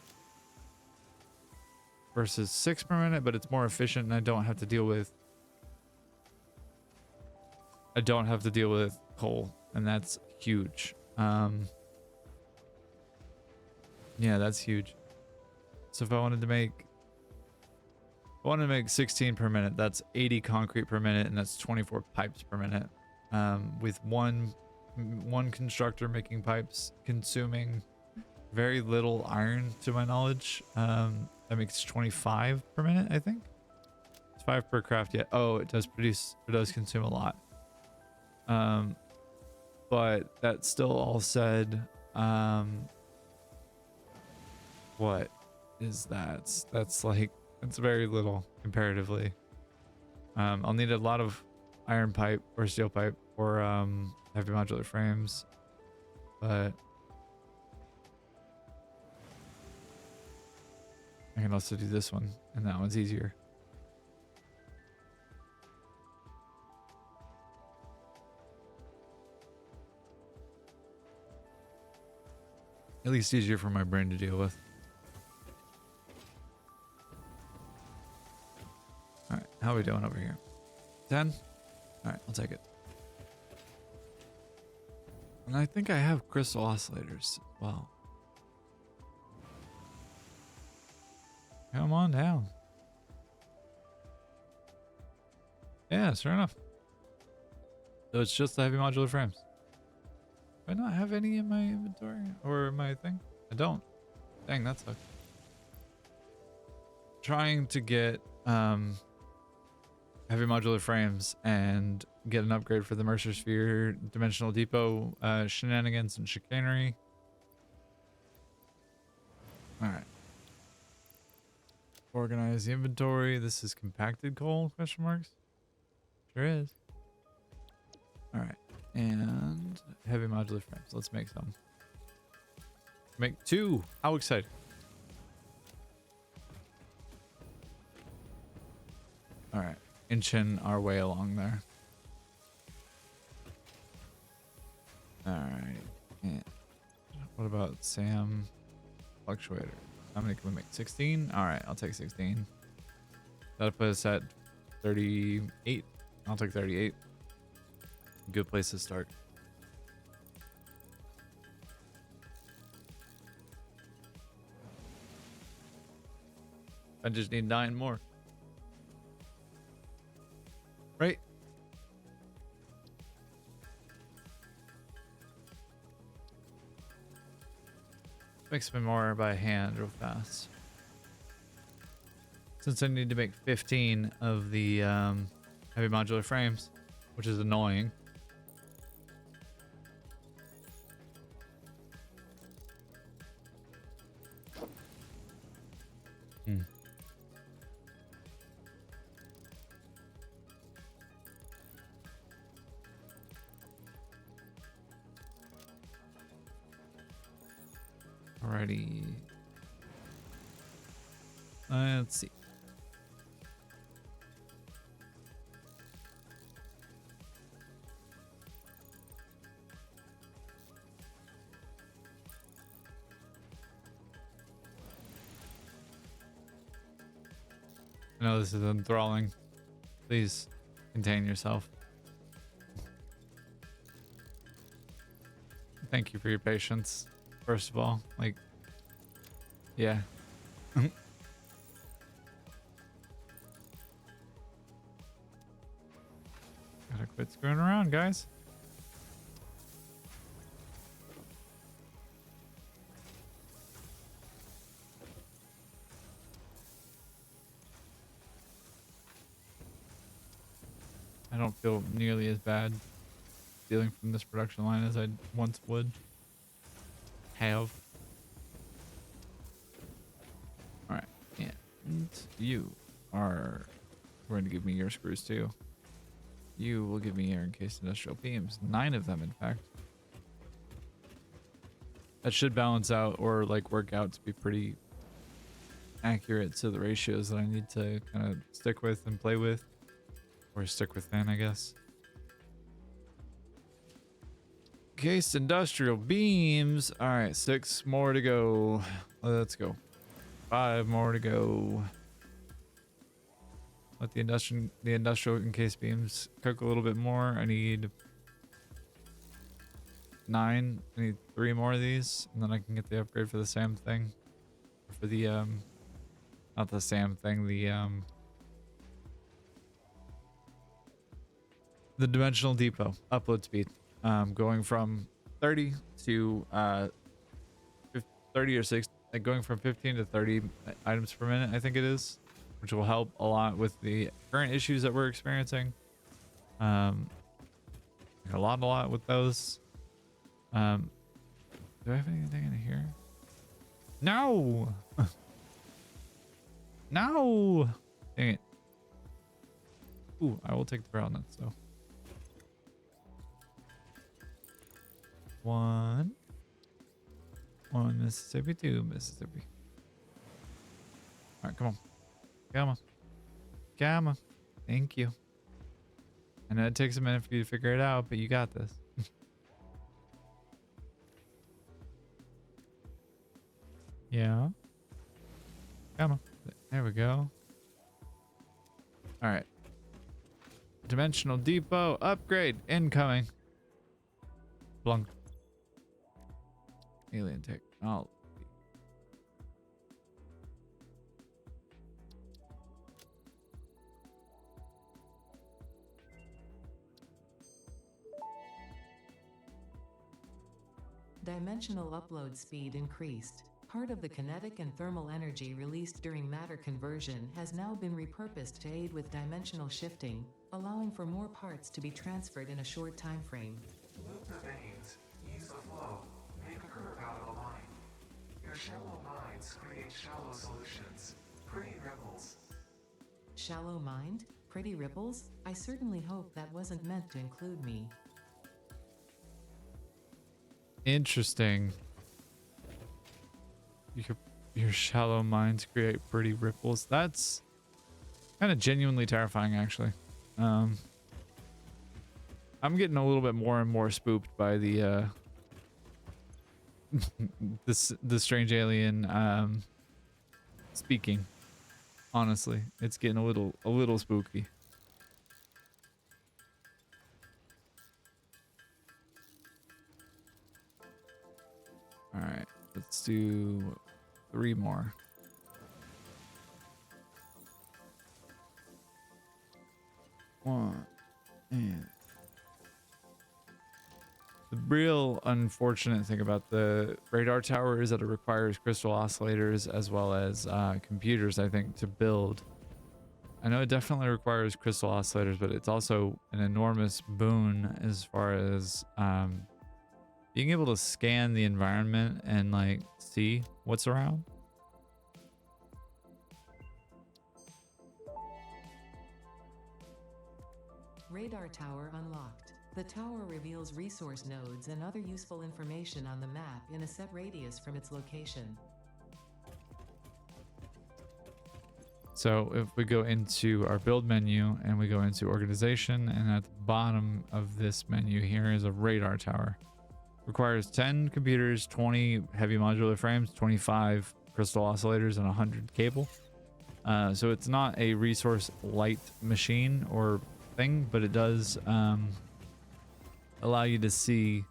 versus 6 per minute, but it's more efficient and I don't have to deal with coal, and that's huge. Yeah, that's huge. So if I wanted to make 16 per minute, that's 80 concrete per minute, and that's 24 pipes per minute. With one constructor making pipes, consuming very little iron to my knowledge. That makes 25 per minute, I think. It's 5 per craft yet. Oh, it does consume a lot. But that still all said, what is that? That's like, it's very little comparatively. I'll need a lot of iron pipe or steel pipe or heavy modular frames, but I can also do this one, and that one's easier. At least easier for my brain to deal with. Alright, how are we doing over here? 10? Alright, I'll take it. And I think I have crystal oscillators as well. Come on down. Yeah, sure enough. So it's just the heavy modular frames. Do I not have any in my inventory or my thing? I don't. Dang, that sucks. Trying to get heavy modular frames and get an upgrade for the Mercer Sphere Dimensional Depot shenanigans and chicanery. All right. Organize the inventory. This is compacted coal, question marks? Sure is. All right. And heavy modular frames. Let's make some. Make 2. How exciting. All right. Inching our way along there. All right. And what about Sam fluctuator? How many can we make? 16? All right, I'll take 16. That'll put us at 38. I'll take 38. Good place to start. I just need 9 more. Right? Makes me more by hand real fast. Since I need to make 15 of the heavy modular frames, which is annoying. Alrighty. Let's see. I know this is enthralling. Please contain yourself. Thank you for your patience. First of all, like, yeah. Gotta quit screwing around, guys. I don't feel nearly as bad stealing from this production line as I once would have. All right, and you are going to give me your screws too. You will give me air encased industrial beams. 9 of them, in fact. That should balance out or like work out to be pretty accurate to the ratios that I need to kind of stick with and play with. Or stick within, I guess. Encased industrial beams. All right, 6 more to go. Let's go. 5 more to go. Let the industrial encased beams cook a little bit more. I need 9. I need 3 more of these, and then I can get the upgrade for the SAM thing. For the not the SAM thing, the dimensional depot upload speed. Going from 30 to 30 or 60, like going from 15 to 30 items per minute, I think it is, which will help a lot with the current issues that we're experiencing. A lot with those. Do I have anything in here? No. No. Dang it. Ooh, I will take the brown nuts though. 1 Mississippi, 2 Mississippi. All right, come on. Come on. Thank you. I know it takes a minute for you to figure it out, but you got this. Yeah. Come on. There we go. All right. Dimensional depot upgrade incoming. Blunk. Alien technology. Dimensional upload speed increased. Part of the kinetic and thermal energy released during matter conversion has now been repurposed to aid with dimensional shifting, allowing for more parts to be transferred in a short time frame. Loop the veins, use the flow, make a curve out of a line. Your shallow minds create shallow solutions. Pretty ripples. Shallow mind? Pretty ripples? I certainly hope that wasn't meant to include me. Interesting. Your shallow minds create pretty ripples. That's kind of genuinely terrifying, actually. I'm getting a little bit more and more spooked by the the strange alien speaking. Honestly, it's getting a little spooky. All right, let's do 3 more. One and the real unfortunate thing about the radar tower is that it requires crystal oscillators as well as computers, I think, to build. I know it definitely requires crystal oscillators, but it's also an enormous boon as far as being able to scan the environment and like see what's around. Radar tower unlocked. The tower reveals resource nodes and other useful information on the map in a set radius from its location. So if we go into our build menu and we go into organization, and at the bottom of this menu here is a radar tower. Requires 10 computers, 20 heavy modular frames, 25 crystal oscillators, and 100 cable. So it's not a resource light machine or thing, but it does allow you to see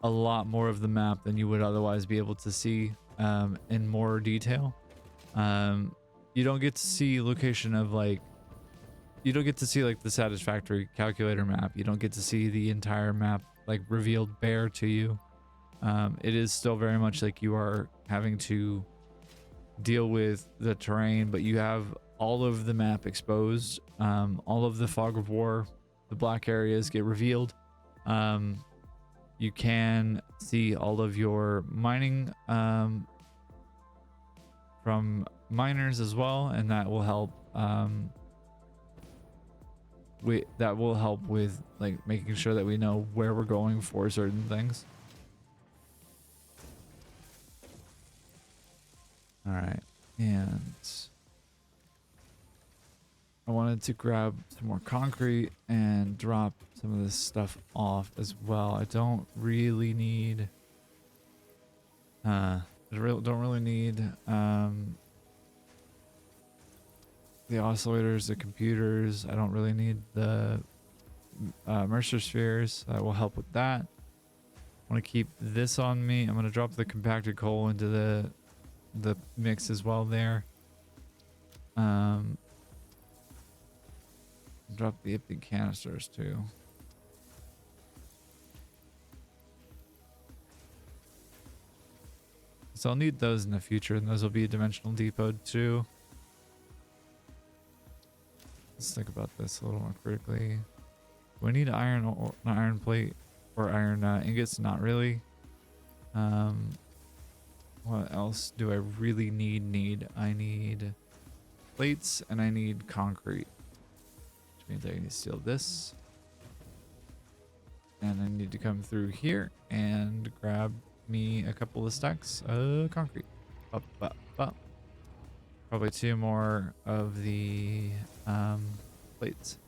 a lot more of the map than you would otherwise be able to see in more detail. You don't get to see location of like, you don't get to see like the Satisfactory calculator map. You don't get to see the entire map like revealed bare to you. It is still very much like you are having to deal with the terrain, but you have all of the map exposed. All of the fog of war, the black areas get revealed. You can see all of your mining from miners as well, and that will help that will help with like making sure that we know where we're going for certain things. All right, and I wanted to grab some more concrete and drop some of this stuff off as well. I don't really need don't really need the oscillators, the computers. I don't really need the Mercer spheres. That will help with that. I want to keep this on me. I'm going to drop the compacted coal into the mix as well there. Drop the empty canisters too. So I'll need those in the future, and those will be dimensional depot too. Let's think about this a little more critically. Do I need iron or an iron plate or iron ingots? Not really. What else do I really need? I need plates and I need concrete, which means I need to steal this. And I need to come through here and grab me a couple of stacks of concrete. Probably 2 more of the plates.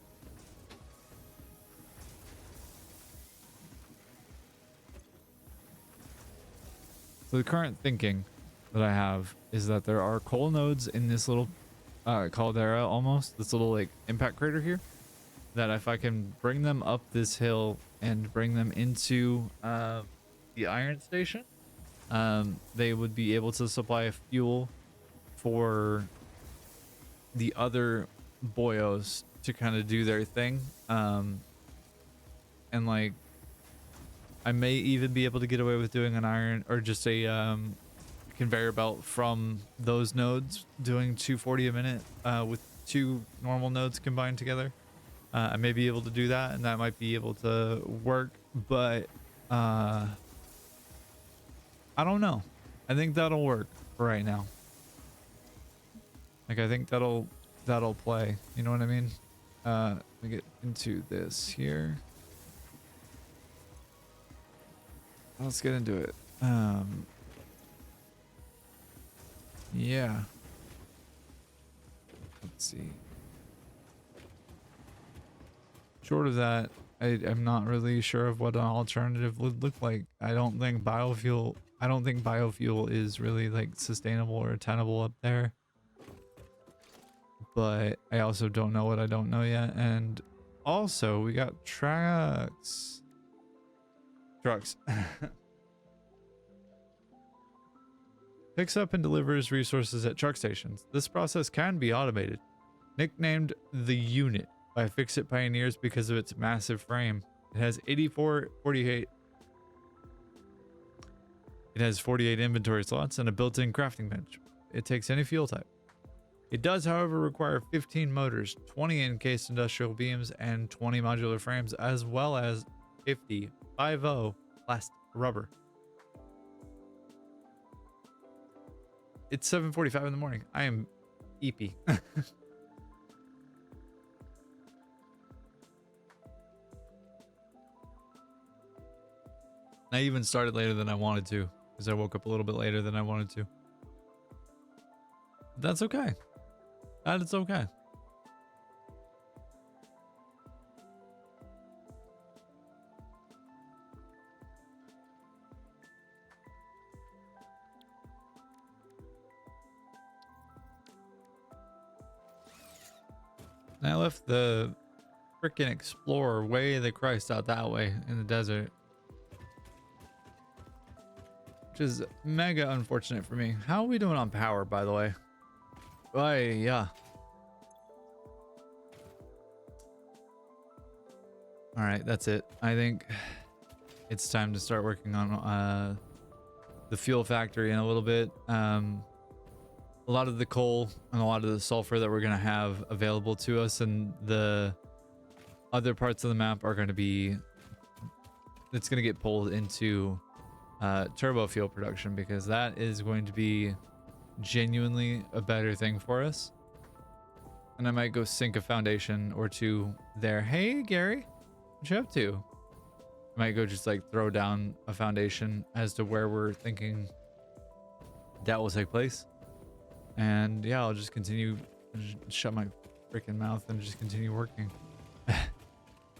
So the current thinking that I have is that there are coal nodes in this little caldera, almost this little like impact crater here, that if I can bring them up this hill and bring them into the iron station, they would be able to supply fuel for the other boyos to kind of do their thing. And like, I may even be able to get away with doing an iron or just a conveyor belt from those nodes, doing 240 a minute with 2 normal nodes combined together. I may be able to do that, and that might be able to work, but I don't know. I think that'll work for right now. Like, I think that'll play. You know what I mean? Let me get into this here. Let's get into it. Yeah. Let's see. Short of that, I'm not really sure of what an alternative would look like. I don't think biofuel is really like sustainable or tenable up there. But I also don't know what I don't know yet. And also we got trucks. Picks up and delivers resources at truck stations. This process can be automated. Nicknamed the Unit by Fix-It pioneers because of its massive frame. It has 48 inventory slots and a built-in crafting bench. It takes any fuel type. It does, however, require 15 motors, 20 encased industrial beams, and 20 modular frames, as well as 50 plastic rubber. It's 7:45 in the morning. I am eepy. I even started later than I wanted to because I woke up a little bit later than I wanted to. That's okay. That is okay. I left the freaking Explorer way the Christ out that way in the desert. Which is mega unfortunate for me. How are we doing on power, by the way? Yeah. All right, that's it. I think it's time to start working on the fuel factory in a little bit. A lot of the coal and a lot of the sulfur that we're going to have available to us and the other parts of the map are going to be, it's going to get pulled into turbo fuel production, because that is going to be genuinely a better thing for us. And I might go sink a foundation or two there. Hey, Gary, what you up to? I might go just like throw down a foundation as to where we're thinking that will take place. And yeah, I'll just continue, shut my freaking mouth and just continue working.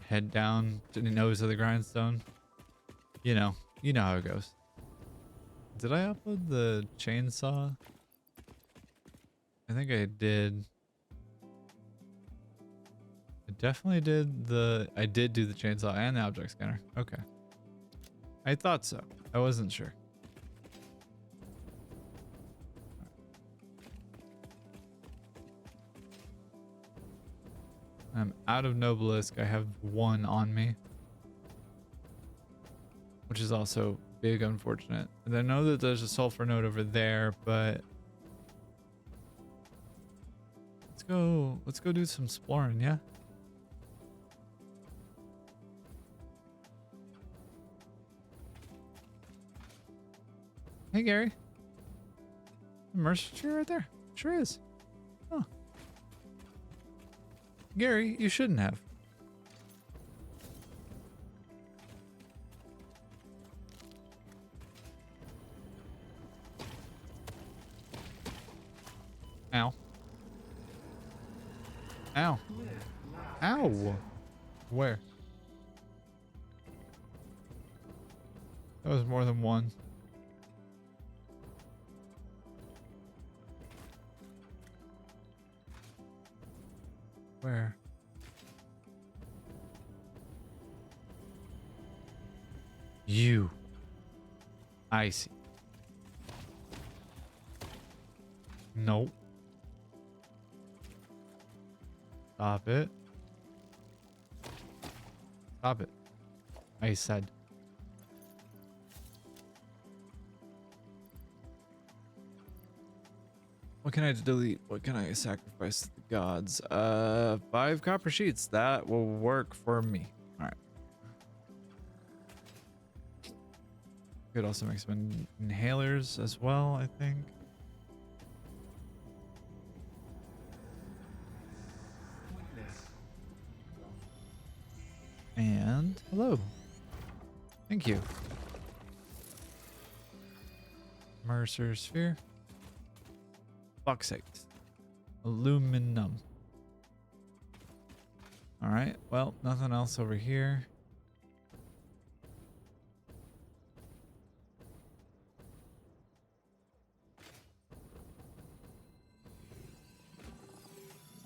Head down to the nose of the grindstone. You know how it goes. Did I upload the chainsaw? I think I did. I definitely did I did do the chainsaw and the object scanner. Okay. I thought so. I wasn't sure. I'm out of Nobelisk. I have one on me, which is also big unfortunate. And I know that there's a sulfur node over there, but let's go do some exploring, yeah? Hey, Gary. Mercer tree right there. Sure is. Huh. Gary, you shouldn't have. Ow. Ow. Ow. Where? That was more than one. Where? You. I see. Nope. Stop it. Stop it. I said. What can I delete? What can I sacrifice to the gods? 5 copper sheets. That will work for me. All right. Could also make some inhalers as well, I think. And hello. Thank you. Mercer sphere. Bauxite. Aluminum. All right. Well, nothing else over here.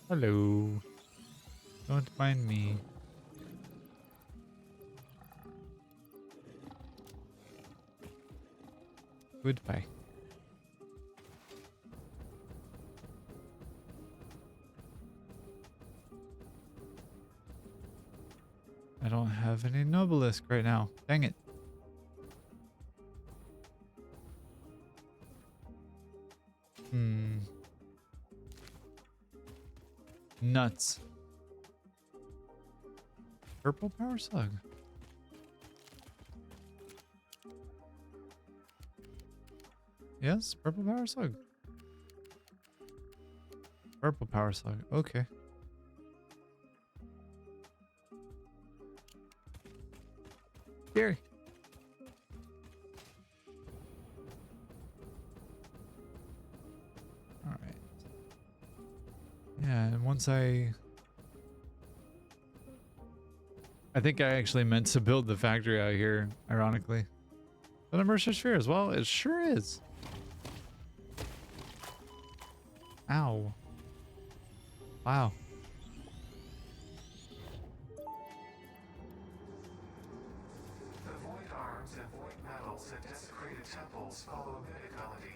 Hello. Don't mind me. Goodbye. I don't have any Nobelisk right now. Dang it. Nuts. Purple power slug. Yes, purple power slug. Purple power slug. Okay. Gary. All right. Yeah, and once I think I actually meant to build the factory out here, ironically. An immersive sphere as well? It sure is. Ow. Wow. The void arms and void metals at desecrated temples follow a mythic melody.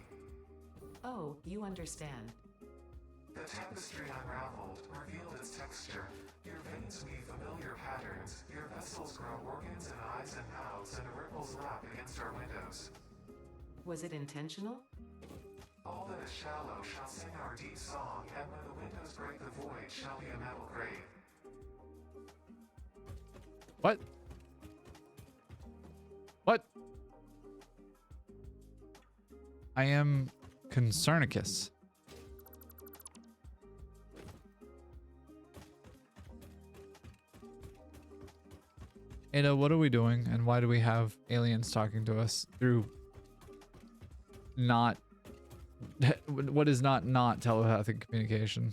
Oh, you understand. The tapestry unraveled, revealed its texture. Your veins weave familiar patterns. Your vessels grow organs and eyes and mouths, and the ripples lap against our windows. Was it intentional? All that is shallow shall sing our deep song, and when the windows break the void shall be a metal grave. What? What? I am Concernicus. Ada, what are we doing, and why do we have aliens talking to us through not what is not telepathic communication?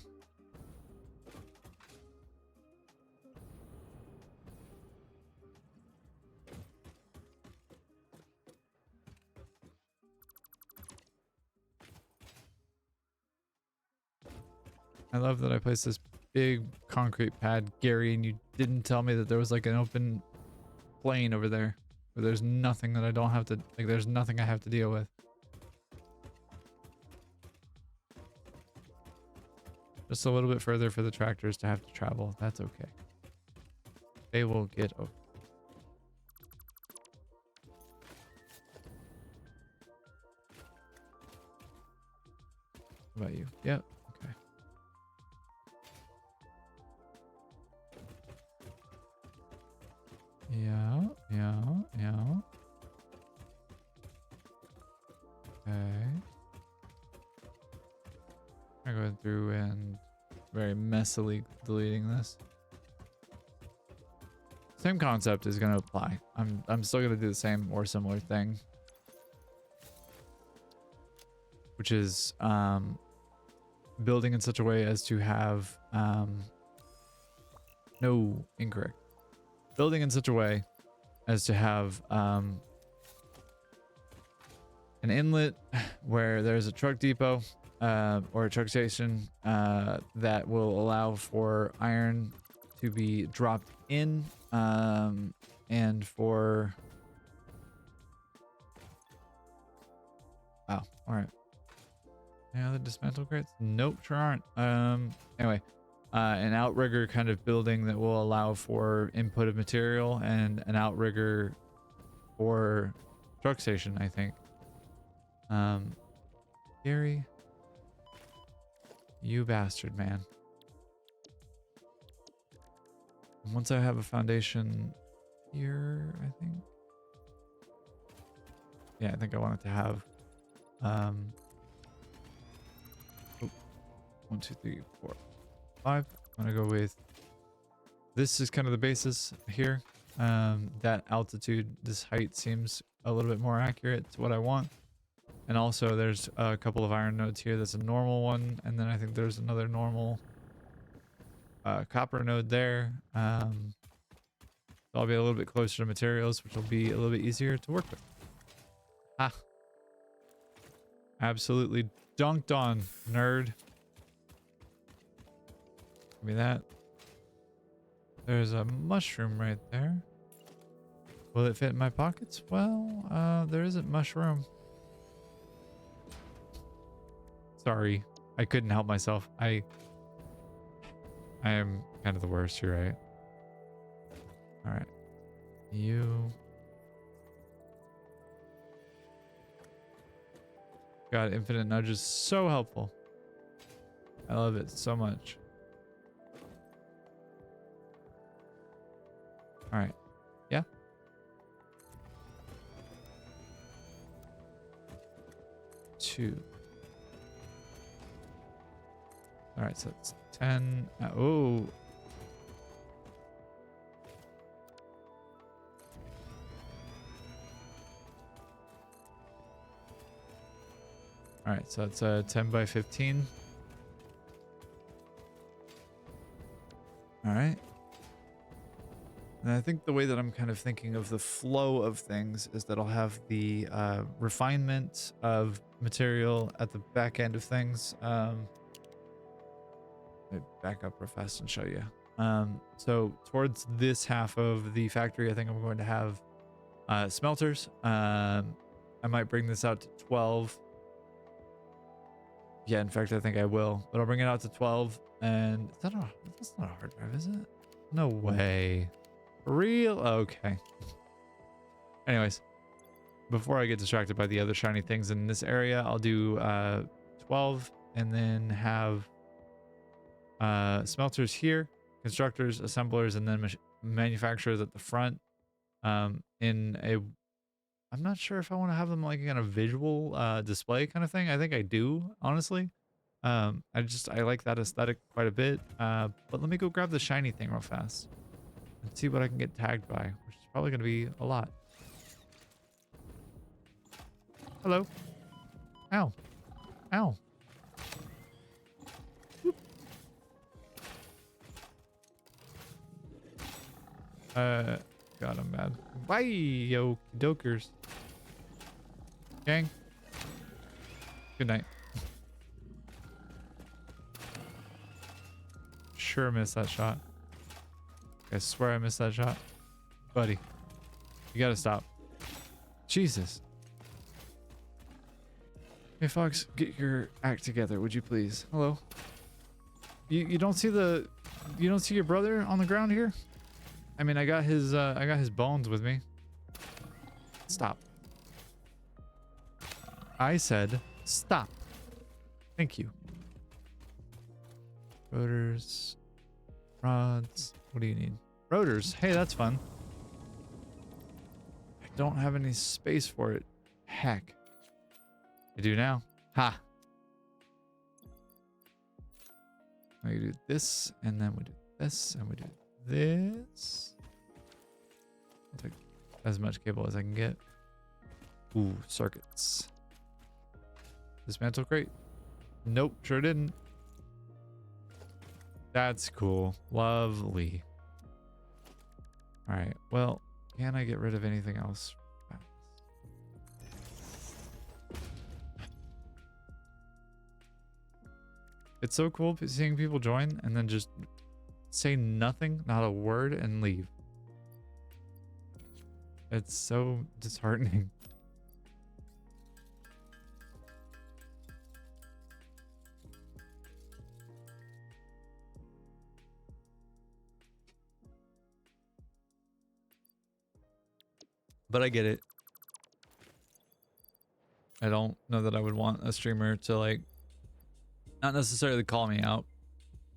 I love that I placed this big concrete pad, Gary, and you didn't tell me that there was like an open plain over there where there's nothing that I don't have to, like, there's nothing I have to deal with. Just a little bit further for the tractors to have to travel. That's okay. They will get over. What about you? Yep. Okay. Yeah. Okay. I'm going through and very messily deleting this. Same concept is going to apply. I'm still going to do the same or similar thing, which is building in such a way as to have no, incorrect. Building in such a way as to have an inlet where there's a truck depot or a truck station that will allow for iron to be dropped in and for... Wow, all right. Yeah, the dismantle crates? Nope, sure aren't. Anyway, an outrigger kind of building that will allow for input of material, and an outrigger for truck station, I think. Gary, you bastard, man. Once I have a foundation here, I think. Yeah, I think I want it to have 1, 2, 3, 4, 5. I'm gonna go with, this is kind of the basis here. That altitude, this height seems a little bit more accurate to what I want. And also there's a couple of iron nodes here. That's a normal one, and then I think there's another normal copper node there. So I'll be a little bit closer to materials, which will be a little bit easier to work with. Ah, absolutely dunked on, nerd. Give me that. There's a mushroom right there. Will it fit in my pockets? Well, there isn't much room. Sorry, I couldn't help myself. I am kind of the worst, you're right. All right, you. God, infinite nudge is so helpful. I love it so much. All right, yeah. Two. All right, so it's 10. Oh. All right, so it's a 10 by 15. All right. And I think the way that I'm kind of thinking of the flow of things is that I'll have the refinement of material at the back end of things. Let me back up real fast and show you. So towards this half of the factory, I think I'm going to have smelters. I might bring this out to 12. Yeah, in fact, I think I will. But I'll bring it out to 12. And that's not a hard drive, is it? No way. For real? Okay. Anyways, before I get distracted by the other shiny things in this area, I'll do 12 and then have smelters here, constructors, assemblers, and then manufacturers at the front. In a, I'm not sure if I want to have them like in a visual display kind of thing. I think I do, honestly. I like that aesthetic quite a bit. But let me go grab the shiny thing real fast and see what I can get tagged by, which is probably gonna be a lot. Hello. Ow. Ow. Whoop. God, I'm mad. Bye, yo, dokers. Gang. Good night. Sure missed that shot. I swear I missed that shot. Buddy, you gotta stop. Jesus. Hey Fox, get your act together, would you please? Hello. You don't see your brother on the ground here? I mean, I got his bones with me. Stop. I said stop. Thank you. Rotors. Rods. What do you need? Rotors. Hey, that's fun. I don't have any space for it. Heck. I do now. Ha. We do this, and then we do this, and we do this. I'll take as much cable as I can get. Ooh, circuits. Dismantle crate. Nope, sure didn't. That's cool. Lovely. All right. Well, can I get rid of anything else? It's so cool seeing people join and then just say nothing, not a word, and leave. It's so disheartening. But I get it. I don't know that I would want a streamer to like not necessarily call me out,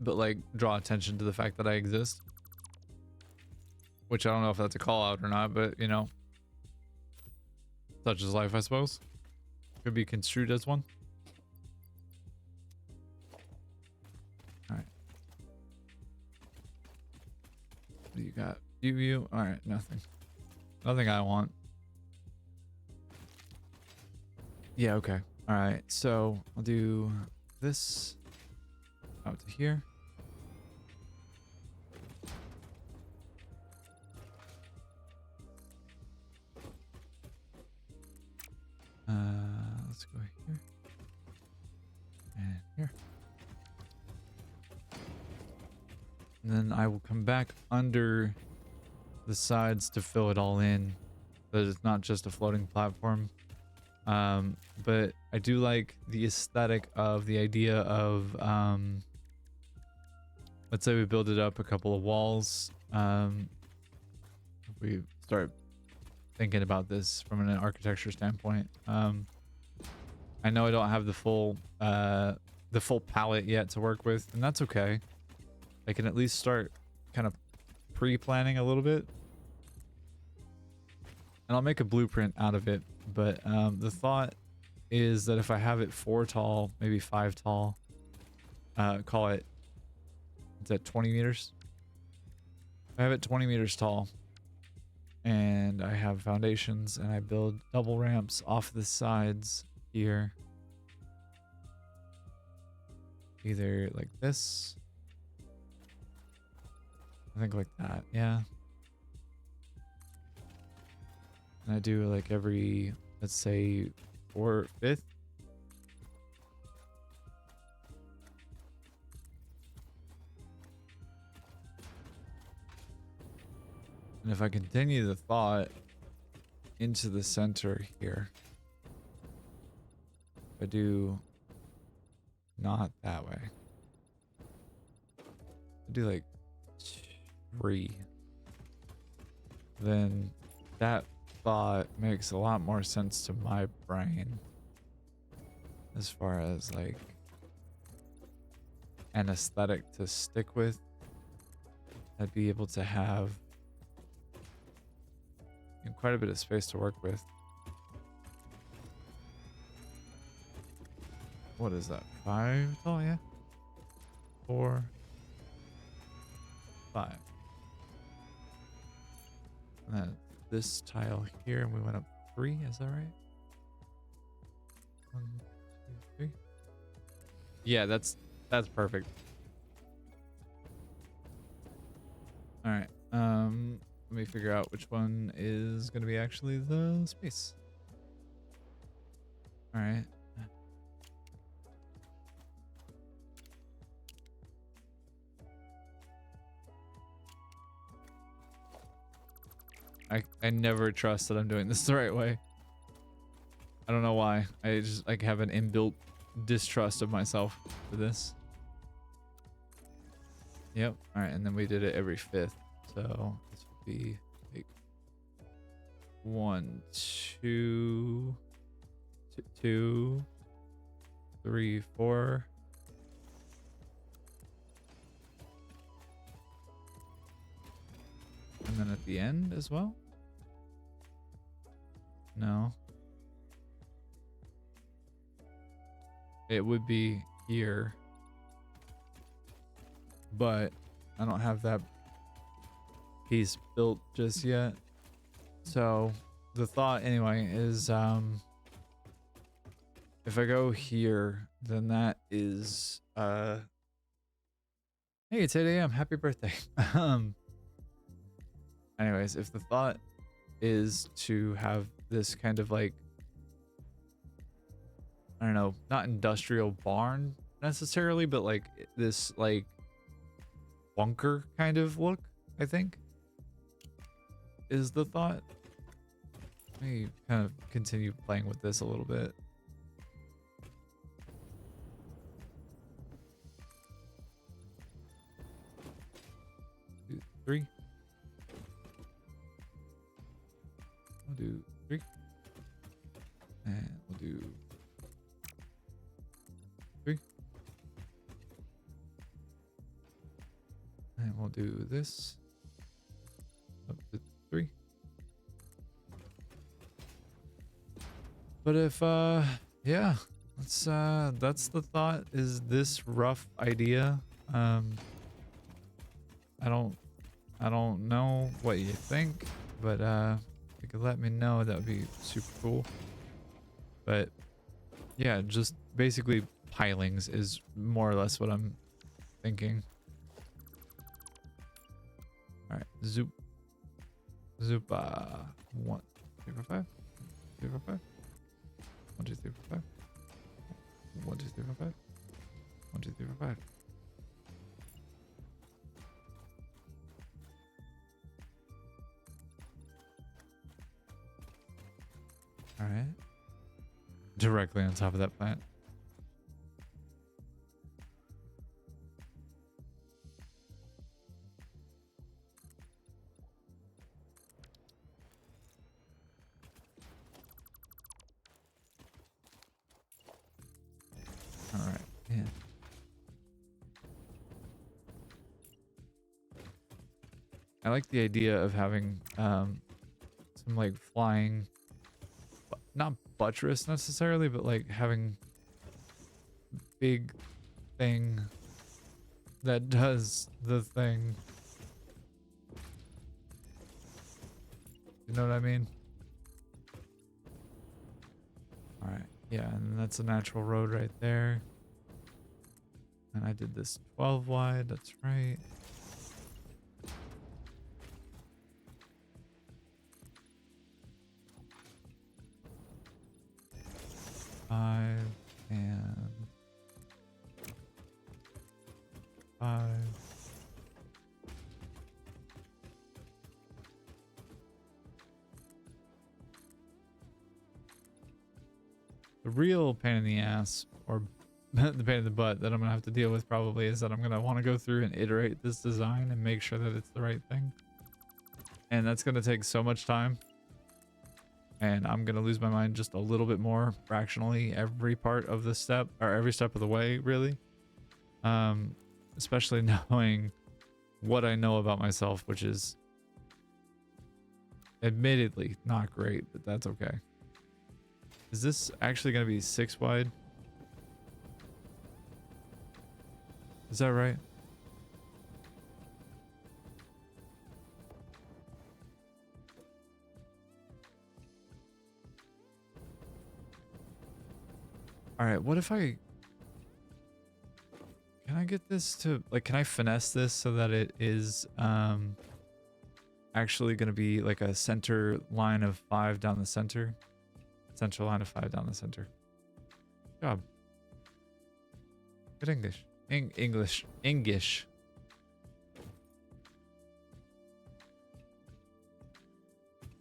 but like draw attention to the fact that I exist. Which I don't know if that's a call out or not, but you know, such is life, I suppose. Could be construed as one. All right. What do you got? You. All right, nothing. Nothing I want. Yeah, okay. All right, so I'll do this out to here. Let's go here and here. And then I will come back under the sides to fill it all in, so that it's not just a floating platform. But I do like the aesthetic of the idea of let's say we build it up a couple of walls. If we start thinking about this from an architecture standpoint, I know I don't have the full palette yet to work with, and that's okay. I can at least start kind of pre-planning a little bit, and I'll make a blueprint out of it. But the thought is that if I have it 4 tall, maybe 5 tall, call it, is that 20 meters? I have it 20 meters tall, and I have foundations, and I build double ramps off the sides here, either like this, I think like that, yeah. And I do like every, let's say 4/5. And if I continue the thought into the center here, if I do not that way, I do like 3, then that thought makes a lot more sense to my brain as far as like an aesthetic to stick with. I'd be able to have quite a bit of space to work with. What is that? 5? Oh yeah. 4, 5. And then this tile here and we went up 3. Is that right? 1, 2, 3. Yeah, that's perfect. All right. Let me figure out which one is going to be actually the space. All right. I never trust that I'm doing this the right way. I don't know why. I just like have an inbuilt distrust of myself for this. Yep. All right, and then we did it every 5th. So this would be like 1, 2, 2, 3, 4. And then at the end as well? No. It would be here. But I don't have that piece built just yet. So the thought anyway is if I go here, then that is hey, it's 8 a.m. Happy birthday. Anyways, if the thought is to have this kind of like, I don't know, not industrial barn necessarily, but like this like bunker kind of look, I think is the thought. Let me kind of continue playing with this a little bit. 2, 3. We'll do 3. And we'll do 3. And we'll do this up to 3. But if yeah, that's the thought, is this rough idea. I don't know what you think, but if you could let me know, that would be super cool. But yeah, just basically pilings is more or less what I'm thinking. All right, zoop, 1, 2, 3, 4, 5, 3, 4, 5, 1, 2, 3, 4, 5, 1, 2, 3, 4, 5, 1, 2, 3, 4, 5. All right, directly on top of that plant. All right, yeah. I like the idea of having some like flying, not buttress necessarily, but like having big thing that does the thing. You know what I mean? All right, yeah, and that's a natural road right there. And I did this 12 wide, that's right. Five and 5. The real pain in the ass, or the pain in the butt that I'm gonna have to deal with probably, is that I'm gonna want to go through and iterate this design and make sure that it's the right thing. And that's gonna take so much time. And I'm gonna lose my mind just a little bit more fractionally every part of the step, or every step of the way, really. Especially knowing what I know about myself, which is admittedly not great, but that's okay. Is this actually gonna be 6 wide? Is that right? All right, what if I... Can I get this to... Like, can I finesse this so that it is actually going to be like a center line of 5 down the center? Center line of 5 down the center. Good job. Good English. English. English.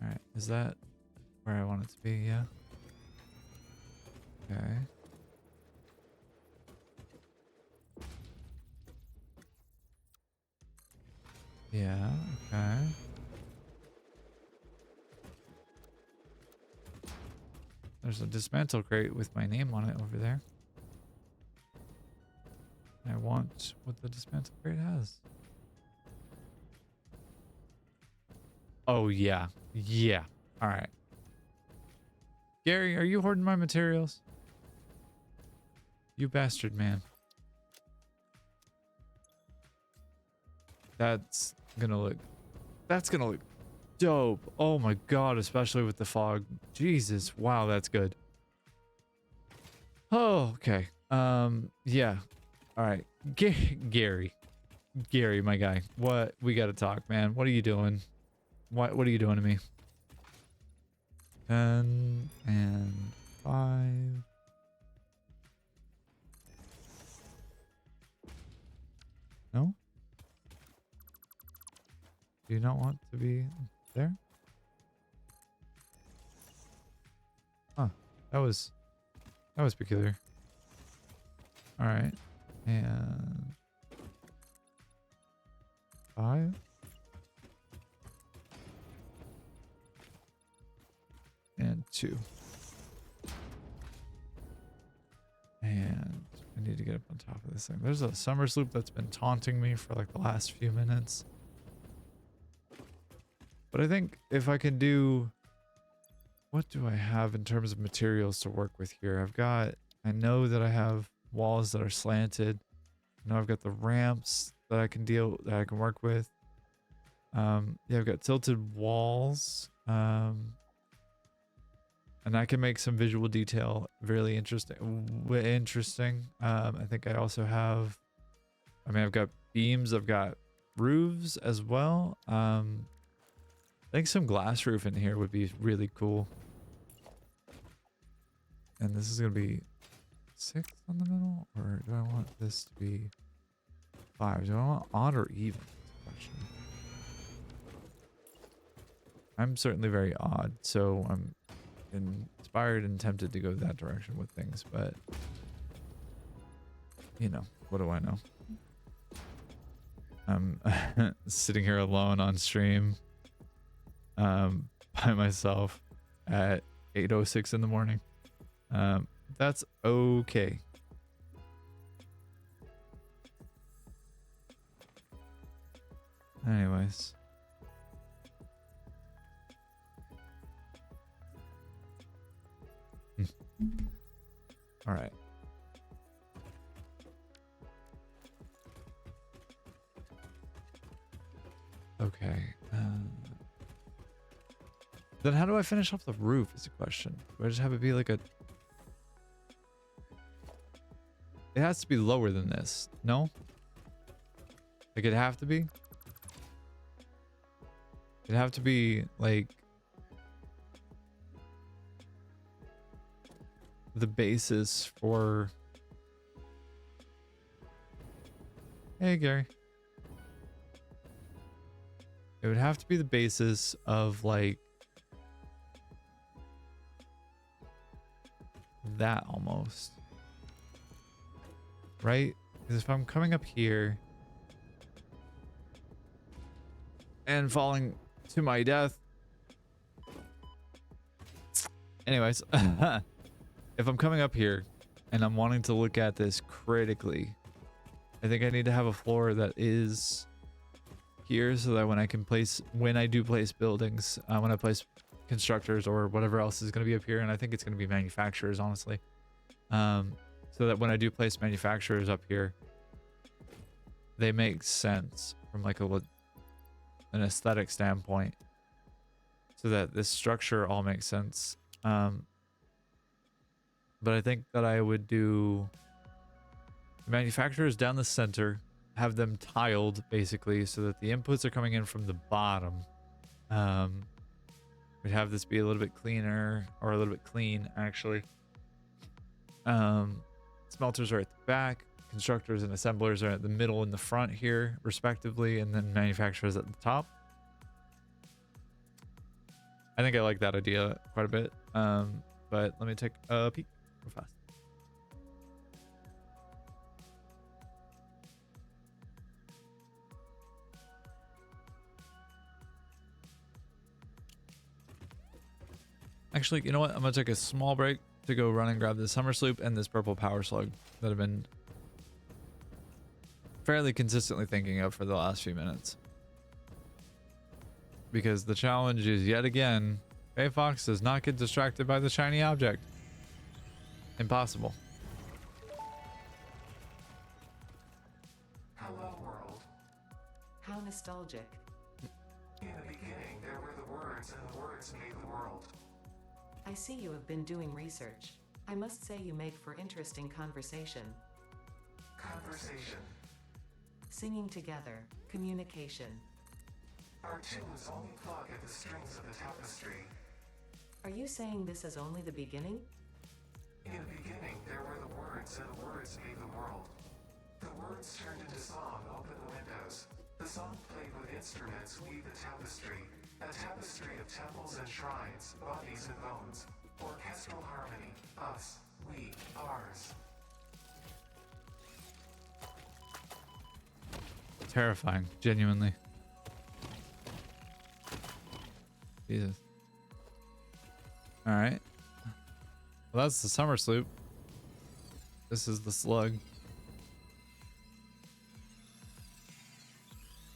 All right, is that where I want it to be? Yeah. Okay. Yeah, okay. There's a dismantle crate with my name on it over there. I want what the dismantle crate has. Oh, yeah. Yeah. All right. Gary, are you hoarding my materials? You bastard, man. That's gonna look dope. Oh my god, especially with the fog. Jesus, wow, that's good. Oh, okay. Yeah. All right. Gary, my guy. What? We gotta talk, man. What are you doing? What are you doing to me? 10 and 5. No? Do you not want to be there? Huh. That was peculiar. All right. And 5. And 2. And I need to get up on top of this thing. There's a summer sloop that's been taunting me for like the last few minutes. But I think if I can do... What do I have in terms of materials to work with here? I know that I have walls that are slanted. I know I've got the ramps that I can work with. Yeah, I've got tilted walls. And I can make some visual detail really interesting. I think I also have... I mean, I've got beams. I've got roofs as well. I think some glass roof in here would be really cool. And this is going to be 6 on the middle? Or do I want this to be 5? Do I want odd or even? Question. I'm certainly very odd, so I'm inspired and tempted to go that direction with things, but you know, what do I know? I'm sitting here alone on stream by myself at 8:06 in the morning. That's okay. Anyways. All right. Okay. Then how do I finish off the roof is the question. Do I just have it be like a... It has to be lower than this. No? Like it'd have to be? It'd have to be like... the basis for... Hey, Gary. It would have to be the basis of like... that almost. Right? Because if I'm coming up here and falling to my death... Anyways... If I'm coming up here and I'm wanting to look at this critically, I think I need to have a floor that is here so that when I do place buildings, when I place constructors or whatever else is going to be up here, and I think it's going to be manufacturers, honestly, so that when I do place manufacturers up here, they make sense from like an aesthetic standpoint, so that this structure all makes sense. but I think that I would do manufacturers down the center, have them tiled basically so that the inputs are coming in from the bottom. We'd have this be a little bit cleaner, or a little bit clean actually. Smelters are at the back, constructors and assemblers are at the middle and the front here respectively, and then manufacturers at the top. I think I like that idea quite a bit. But let me take a peek real fast. Actually, you know what? I'm gonna take a small break to go run and grab the summer sloop and this purple power slug that I've been fairly consistently thinking of for the last few minutes. Because the challenge is yet again, Bay Fox does not get distracted by the shiny object. Impossible. Hello, world. How nostalgic. In the beginning, there were the words, and the words made the world. I see you have been doing research. I must say you make for interesting conversation. Conversation. Singing together, communication. Our tunes only plug at the strings of the tapestry. Are you saying this is only the beginning? In the beginning, there were the words, and the words made the world. The words turned into song, open the windows. The song played with instruments, weave the tapestry. A tapestry of temples and shrines, bodies and bones. Orchestral harmony. Us. We. Ours. Terrifying, genuinely. Jesus. All right. Well, that's the summer sloop. This is the slug.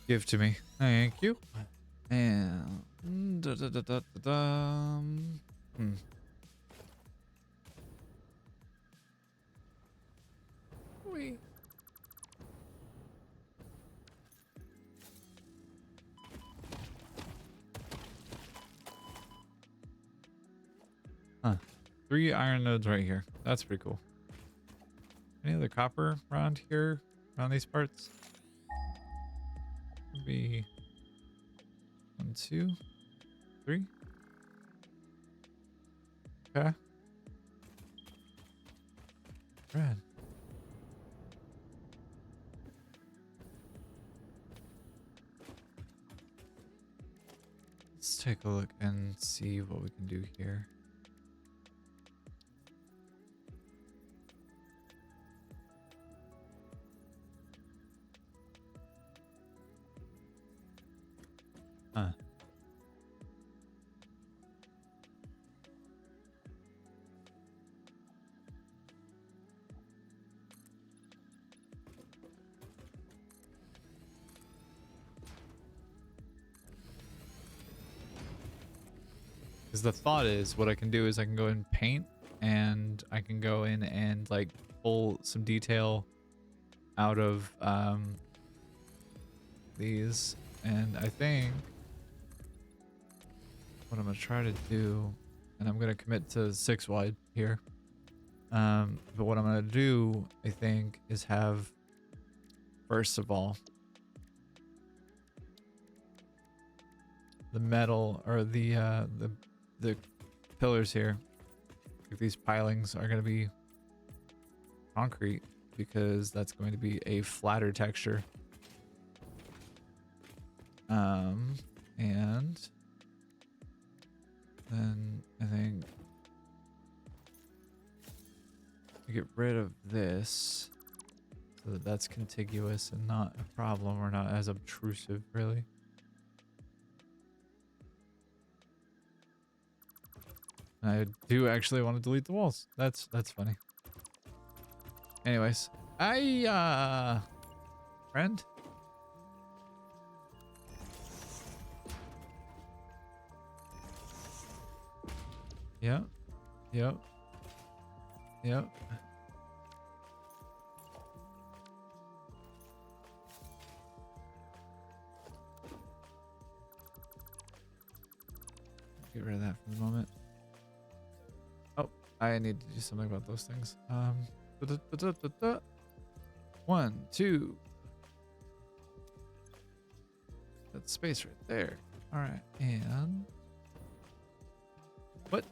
Give to me. Thank you. And Wee. Huh. 3 iron nodes right here. That's pretty cool. Any other copper around here? Around these parts? Maybe 1, 2, 3. Okay. Red. Let's take a look and see what we can do here. Huh. Because the thought is, what I can do is I can go and paint, and I can go in and like pull some detail out of these, and I think what I'm gonna try to do, and I'm gonna commit to 6 wide here, but what I'm gonna do, I think, is have, first of all, the metal, or the pillars here, like these pilings, are going to be concrete, because that's going to be a flatter texture. And then I think I get rid of this so that that's contiguous and not a problem, or not as obtrusive, really. I do actually want to delete the walls. That's funny. Anyways, friend. Yep. Yep. Yep. Get rid of that for the moment. Oh, I need to do something about those things. One, two. That's space right there. All right, and what?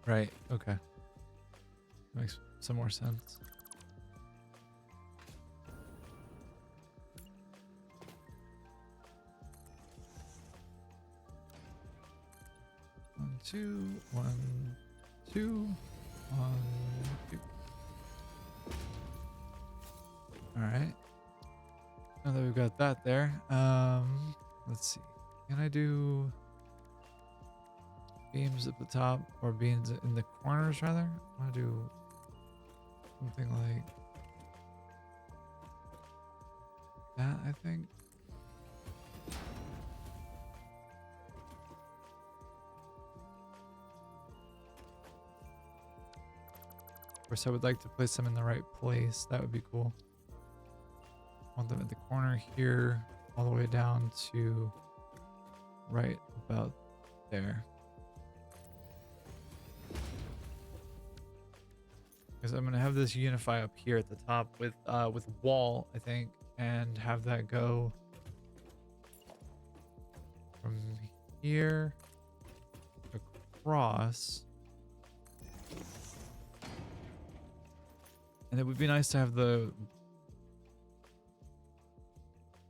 Right. Okay. Makes some more sense. One, two, one, two, one, two. All right. Now that we've got that there, let's see. Can I do beams at the top or beams in the corners rather? I want to do something like that, I think. Of course, I would like to place them in the right place. That would be cool. Want them at the corner here, all the way down to right about there. Because I'm gonna have this unify up here at the top with wall, I think, and have that go from here across. And it would be nice to have the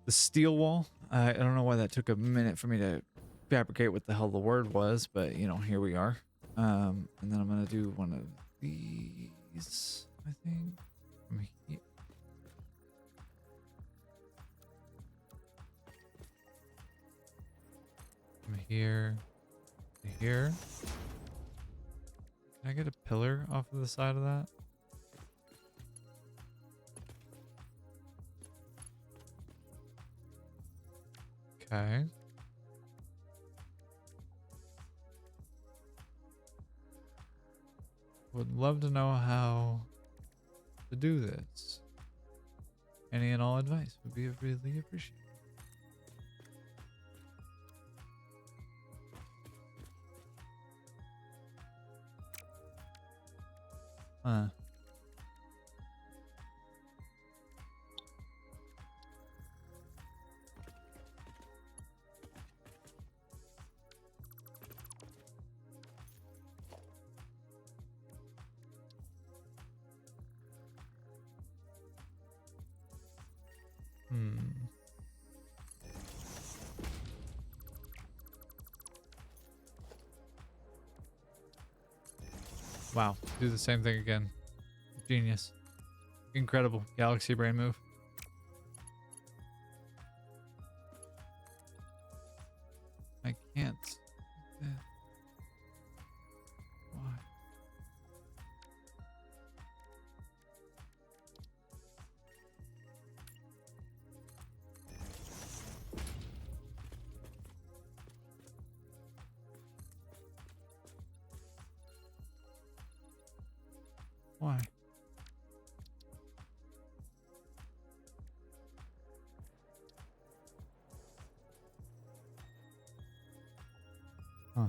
steel wall. I don't know why that took a minute for me to fabricate what the hell the word was, but you know, here we are. And then I'm gonna do one of these, I think. From here. From here to here. Can I get a pillar off of the side of that? Okay. Would love to know how to do this. Any and all advice would be really appreciated. Huh. Wow, do the same thing again. Genius. Incredible galaxy brain move. I can't. Why? Why? Huh.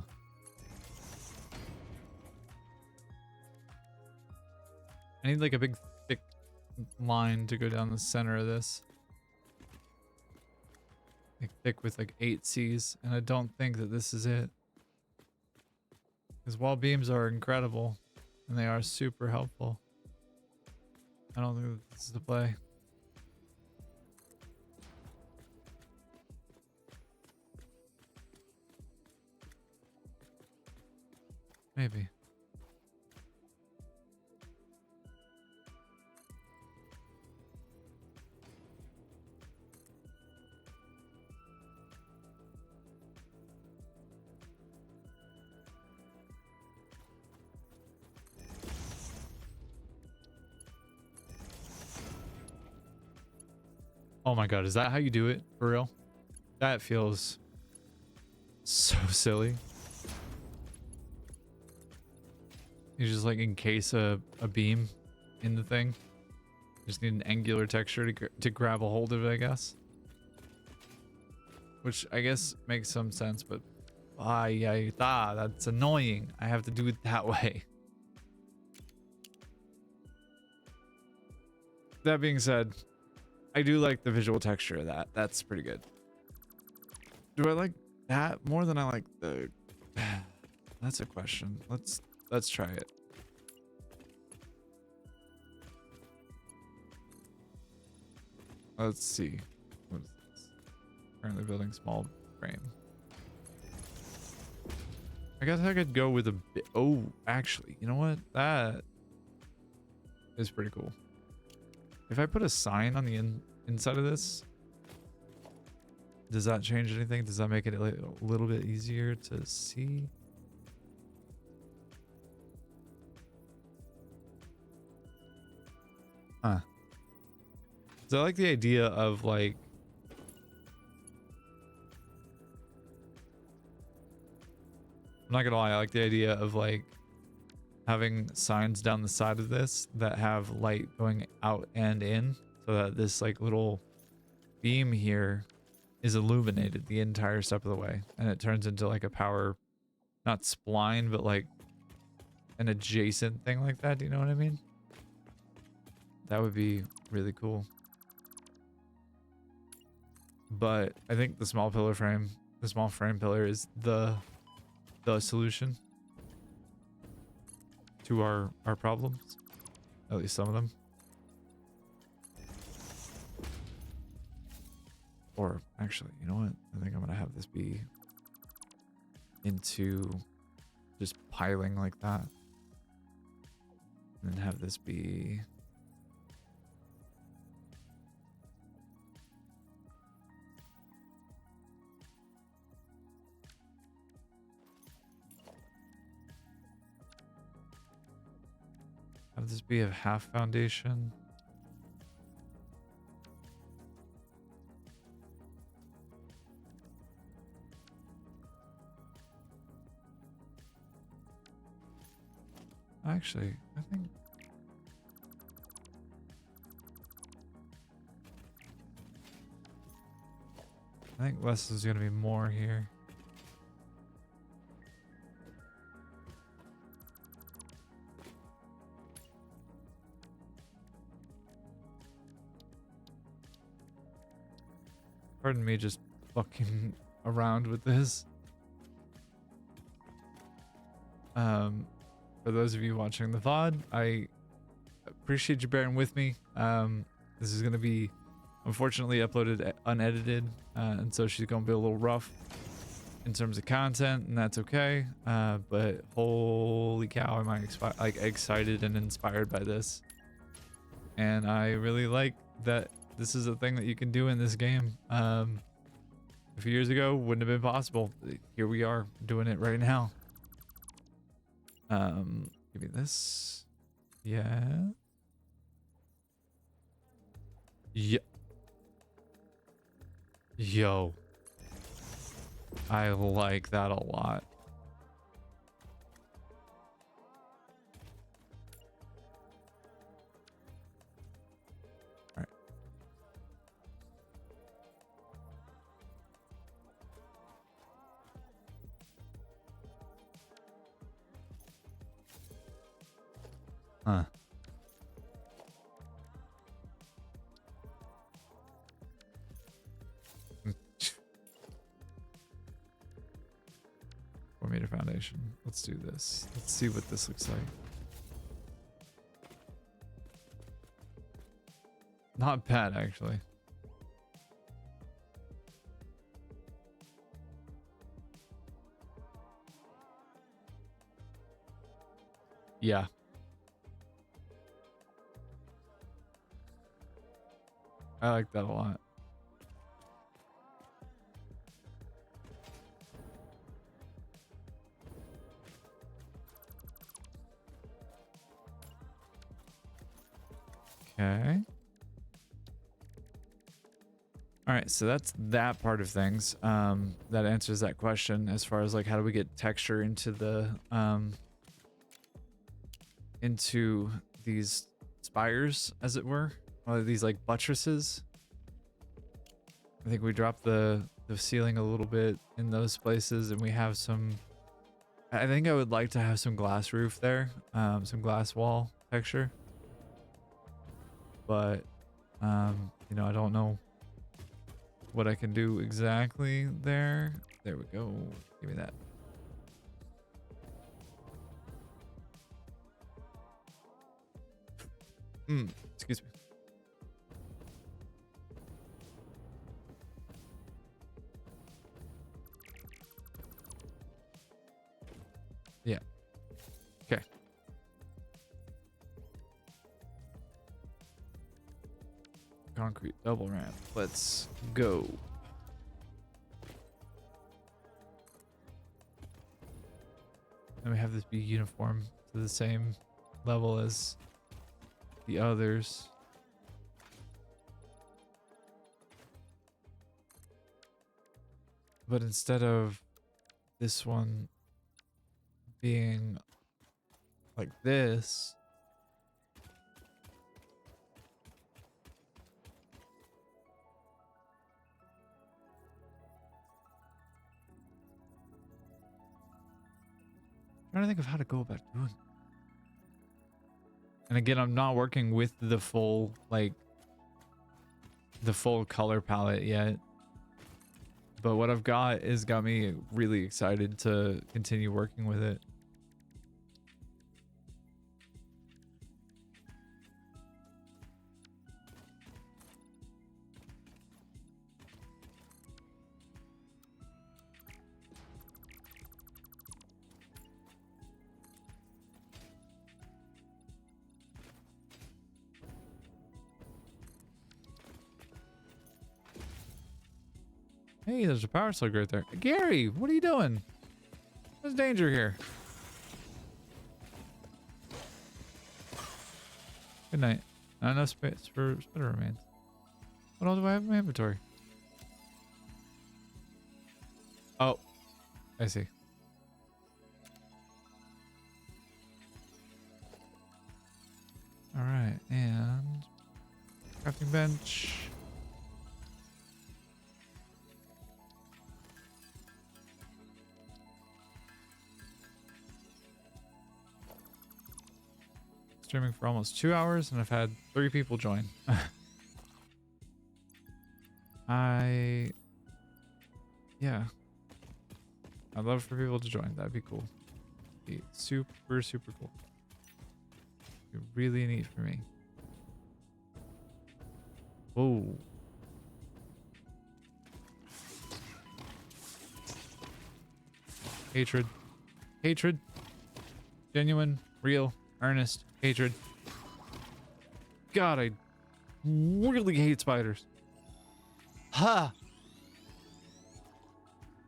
I need like a big thick line to go down the center of this. Like thick with like 8 C's, and I don't think that this is it. Because wall beams are incredible. And they are super helpful. I don't think that this is the play. Maybe. Oh my god, is that how you do it? For real? That feels so silly. You just like encase a beam in the thing. Just need an angular texture to grab a hold of it, I guess. Which I guess makes some sense, but That's annoying. I have to do it that way. That being said, I do like the visual texture of that. That's pretty good. Do I like that more than I like the... That's a question. Let's try it. Let's see. What is this? Currently building small frame. I guess I could go with a bit. Oh, actually, you know what? That is pretty cool. If I put a sign on the inside of this, does that change anything? Does that make it a little bit easier to see? Huh. So I like the idea of like... I'm not gonna lie, I like the idea of like having signs down the side of this that have light going out and in, so that this like little beam here is illuminated the entire step of the way, and it turns into like a power, not spline, but like an adjacent thing like that. Do you know what I mean? That would be really cool. But I think the small frame pillar is the solution to our problems, at least some of them. Or actually, you know what? I think I'm gonna have this be into just piling like that, and then have this be a half foundation. Actually, I think less is gonna be more here. Pardon me just fucking around with this. For those of you watching the VOD, I appreciate you bearing with me. This is going to be unfortunately uploaded unedited, and so she's going to be a little rough in terms of content, and that's okay. But holy cow, am I excited and inspired by this. And I really like that this is a thing that you can do in this game. A few years ago, wouldn't have been possible. Here we are doing it right now. Give me this. Yeah. Yeah. Yo. I like that a lot. All right. Huh. Meter foundation. Let's do this. Let's see what this looks like. Not bad, actually. Yeah. I like that a lot. Okay. All right, so that's that part of things. That answers that question as far as like how do we get texture into the into these spires, as it were, or these like buttresses. I think we dropped the the ceiling a little bit in those places, and we have some. I think I would like to have some glass roof there, some glass wall texture. But you know, I don't know what I can do exactly there. There we go. Give me that. Excuse me. Yeah. Okay. Concrete double ramp. Let's go. And we have this be uniform to the same level as the others. But instead of this one being like this, I'm trying to think of how to go about doing it. And again, I'm not working with the full, like, the full color palette yet. But what I've got is got me really excited to continue working with it. Hey, there's a power slug right there. Gary, what are you doing? There's danger here. Good night. Not enough space for spitter remains. What all do I have in my inventory? Oh, I see. All right, and crafting bench. Streaming for almost 2 hours, and I've had 3 people join. Yeah, I'd love for people to join. That'd be cool. Be super, super cool. Be really neat for me. Whoa. Hatred. Hatred. Genuine, real, earnest hatred. God, I really hate spiders. Ha!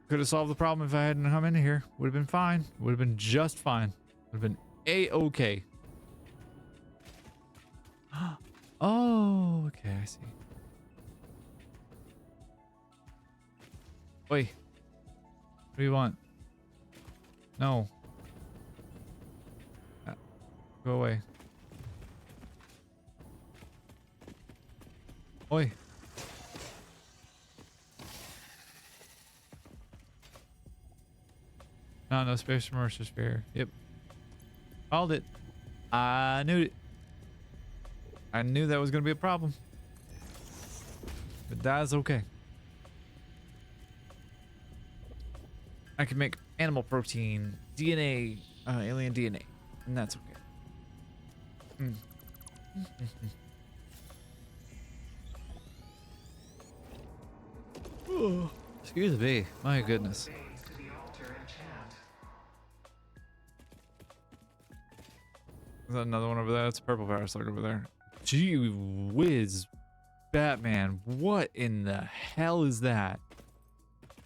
Could have solved the problem if I hadn't come in here. Would have been fine. Would have been just fine. Would have been A-okay. Oh, okay, I see. Oi. What do you want? No. Go away. Oi. No space for Mercer Spear. Yep. Called it. I knew it. I knew that was going to be a problem. But that's okay. I can make animal protein, DNA, alien DNA, and that's okay. Oh, excuse me. My goodness. Is that another one over there? That's a purple power slug over there. Gee whiz, Batman. What in the hell is that?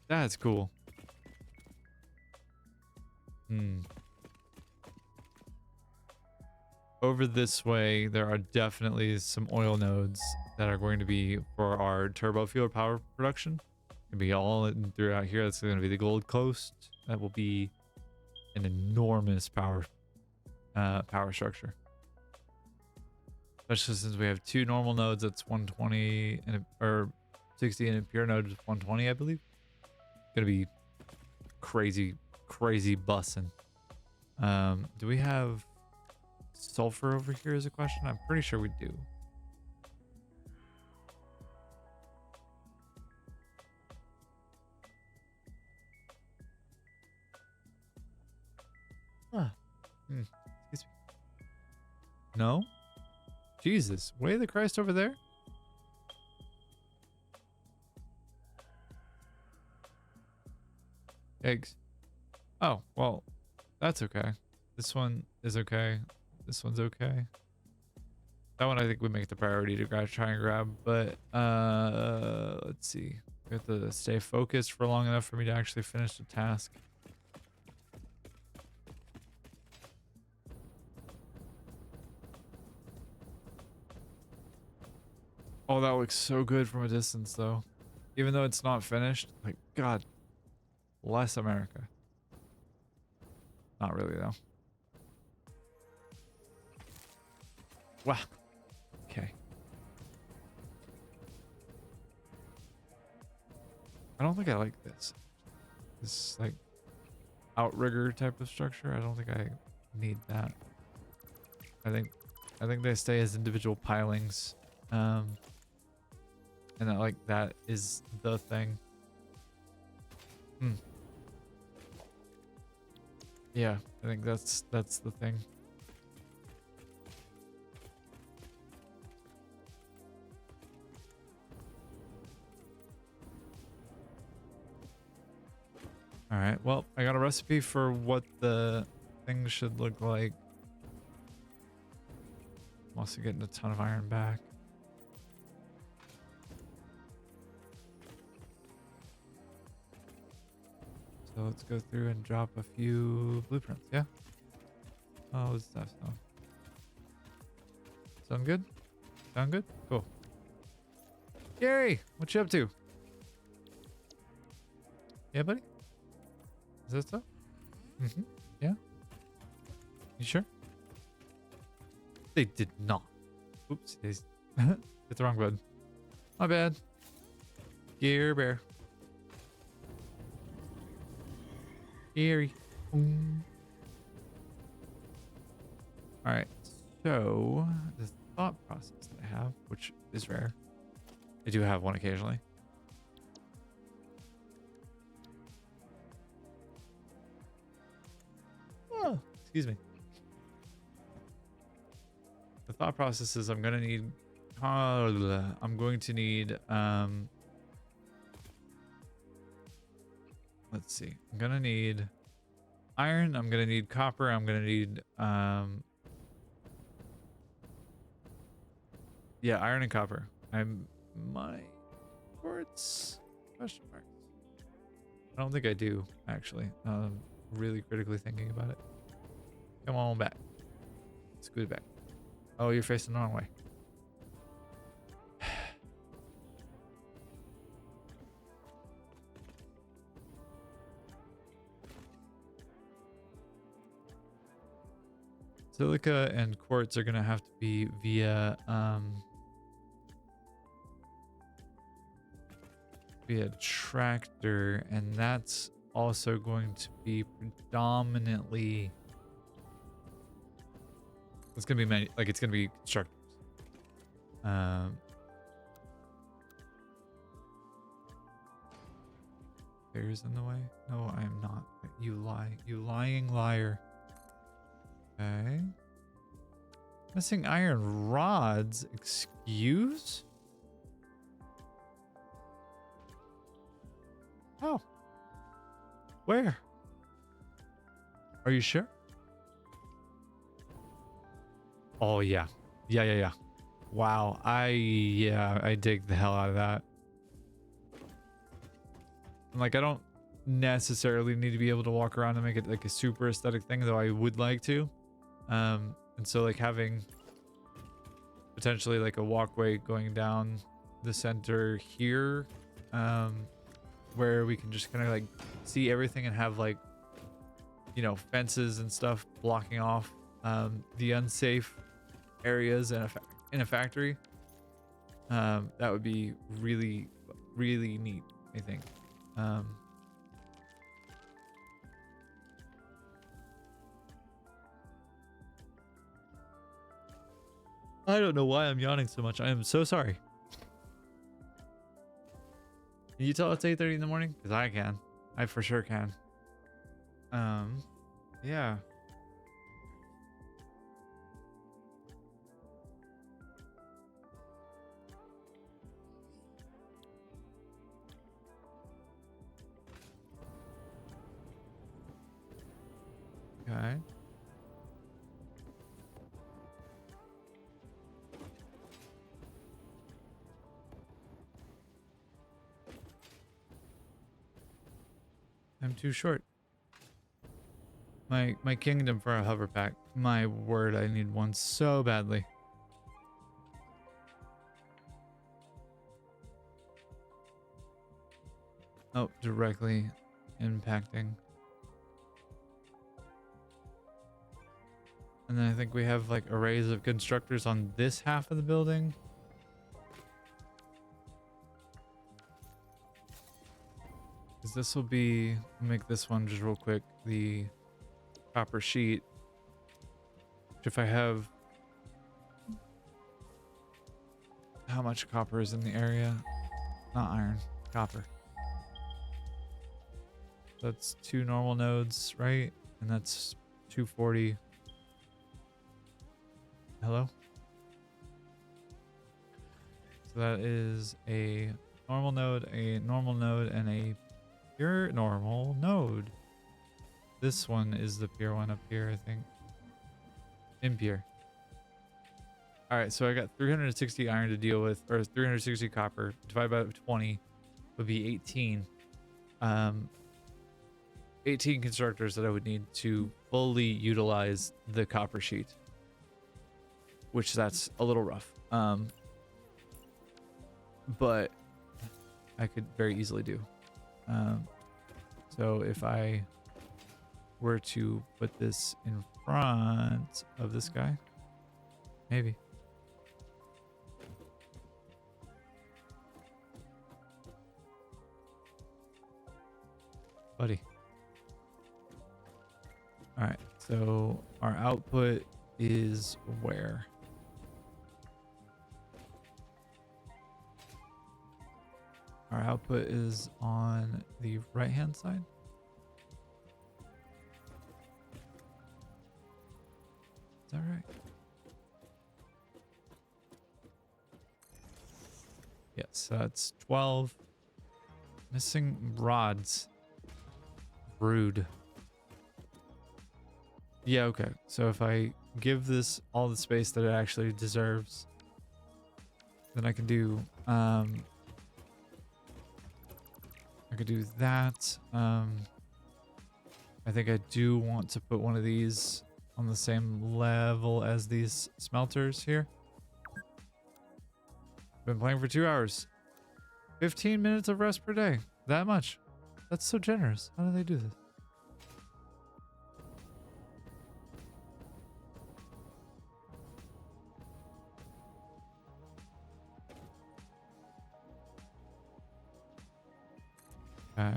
That's cool. Over this way, there are definitely some oil nodes that are going to be for our turbo fuel power production. It'll be all throughout here. That's going to be the Gold Coast. That will be an enormous power structure. Especially since we have 2 normal nodes. That's 120 and or 60, and a pure node is 120, I believe. Gonna be crazy, crazy bussin'. Do we have sulfur over here is a question? I'm pretty sure we do. Huh. Excuse me. No? Jesus, way the Christ over there? Eggs. Oh, well, that's okay. This one is okay. This one's okay. That one I think we make the priority to try and grab, but let's see. We have to stay focused for long enough for me to actually finish the task. Oh, that looks so good from a distance, though. Even though it's not finished. Like, God. Bless America. Not really, though. Wow. Okay. I don't think I like this. This, like, outrigger type of structure. I don't think I need that. I think they stay as individual pilings. And that, like, that is the thing. Yeah, I think that's the thing. All right. Well, I got a recipe for what the thing should look like. I'm also getting a ton of iron back. So let's go through and drop a few blueprints, yeah? Oh, what's that sound? Sound good? Sound good? Cool. Gary, what you up to? Yeah, buddy? Is that so? Mm-hmm. Yeah? You sure? They did not. Oops, they hit the wrong button. My bad. Gear bear. Gary. Alright, so the thought process that I have, which is rare. I do have one occasionally. Oh, excuse me. The thought process is I'm going to need let's see. I'm gonna need iron. I'm gonna need copper. I'm gonna need yeah, iron and copper. Quartz? Question marks. I don't think I do actually. Really critically thinking about it. Come on back. Scoot back. Oh, you're facing the wrong way. Silica and quartz are gonna have to be via tractor, and that's also going to be predominantly. It's gonna be it's gonna be constructors. Bears in the way? No, I am not. You lie. You lying liar. Okay. Missing iron rods. Excuse? Oh. Where? Are you sure? Oh, yeah. Yeah. Wow. I dig the hell out of that. Like, I don't necessarily need to be able to walk around and make it like a super aesthetic thing, though I would like to. And so like having potentially like a walkway going down the center here, where we can just kind of like see everything and have like, you know, fences and stuff blocking off the unsafe areas in a factory. That would be really, really neat, I think. I don't know why I'm yawning so much. I am so sorry. Can you tell it's 8:30 in the morning? Because I can. I for sure can. Yeah. Okay. I'm too short. My kingdom for a hover pack. My word, I need one so badly. Oh, directly impacting. And then I think we have like arrays of constructors on this half of the building. Because this will be, make this one just real quick, the copper sheet. Which if I have, how much copper is in the area? Not iron, copper. That's 2 normal nodes, right? And that's 240. Hello? So that is a normal node, and a pure normal node. This one is the pure one up here, I think. Impure. Alright, so I got 360 iron to deal with, or 360 copper. Divided by 20 would be 18. 18 constructors that I would need to fully utilize the copper sheet. Which that's a little rough. But I could very easily do. So if I were to put this in front of this guy, maybe. Buddy. All right, so our output is where? Our output is on the right-hand side. Is that right? Yes, that's 12. Missing rods. Rude. Yeah, okay. So if I give this all the space that it actually deserves, then I can do I could do that. I think I do want to put one of these on the same level as these smelters here. Been playing for 2 hours. 15 minutes of rest per day. That much. That's so generous. How do they do this? Okay.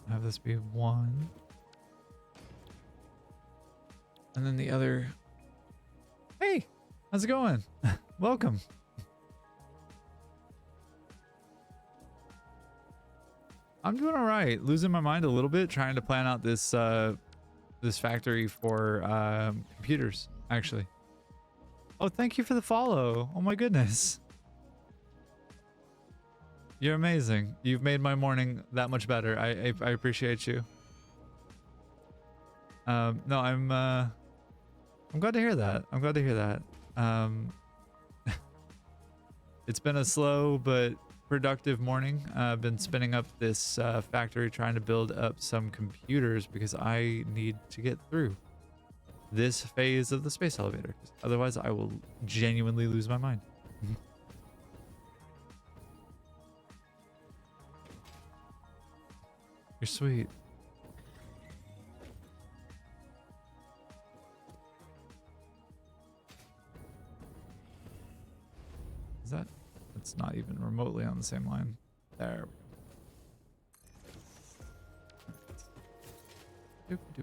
Have this be 1. And then the other. Hey, how's it going? Welcome. I'm doing all right. Losing my mind a little bit trying to plan out this this factory for computers, actually. Oh, thank you for the follow. Oh my goodness. You're amazing. You've made my morning that much better. I appreciate you. No, I'm glad to hear that. I'm glad to hear that. It's been a slow but productive morning. I've been spinning up this factory trying to build up some computers because I need to get through this phase of the space elevator. Otherwise, I will genuinely lose my mind. You're sweet. Is that? It's not even remotely on the same line. There we go. Doop,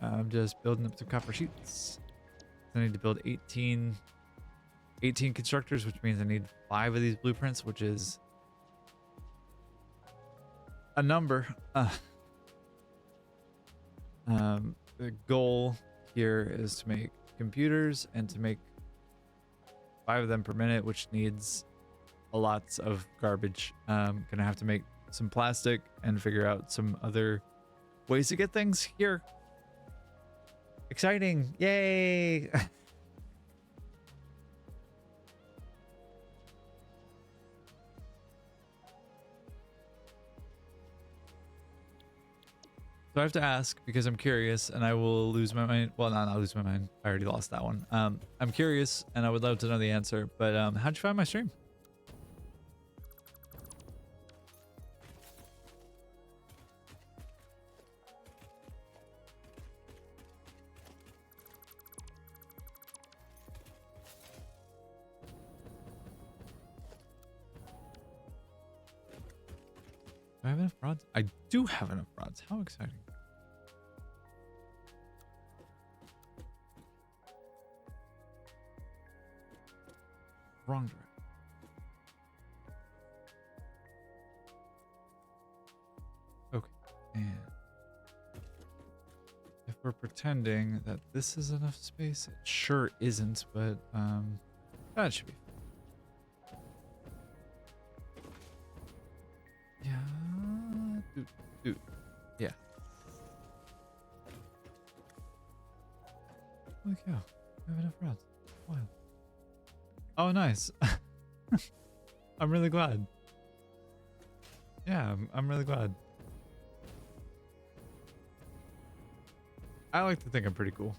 doop. I'm just building up some copper sheets. I need to build 18 constructors, which means I need 5 of these blueprints, which is a number. The goal here is to make computers and to make 5 of them per minute, which needs a lots of garbage. Gonna have to make some plastic and figure out some other ways to get things here. Exciting! Yay! So I have to ask because I'm curious and I will lose my mind. Well, not lose my mind. I already lost that one. I'm curious and I would love to know the answer, but how'd you find my stream? Do I have enough rods? I do have enough rods. How exciting. Wrong direction. Okay. And if we're pretending that this is enough space, it sure isn't, but that should be. Yeah. Dude. Yeah. Holy cow. I have enough rods. Wow. Oh, nice. I'm really glad. Yeah, I'm really glad. I like to think I'm pretty cool.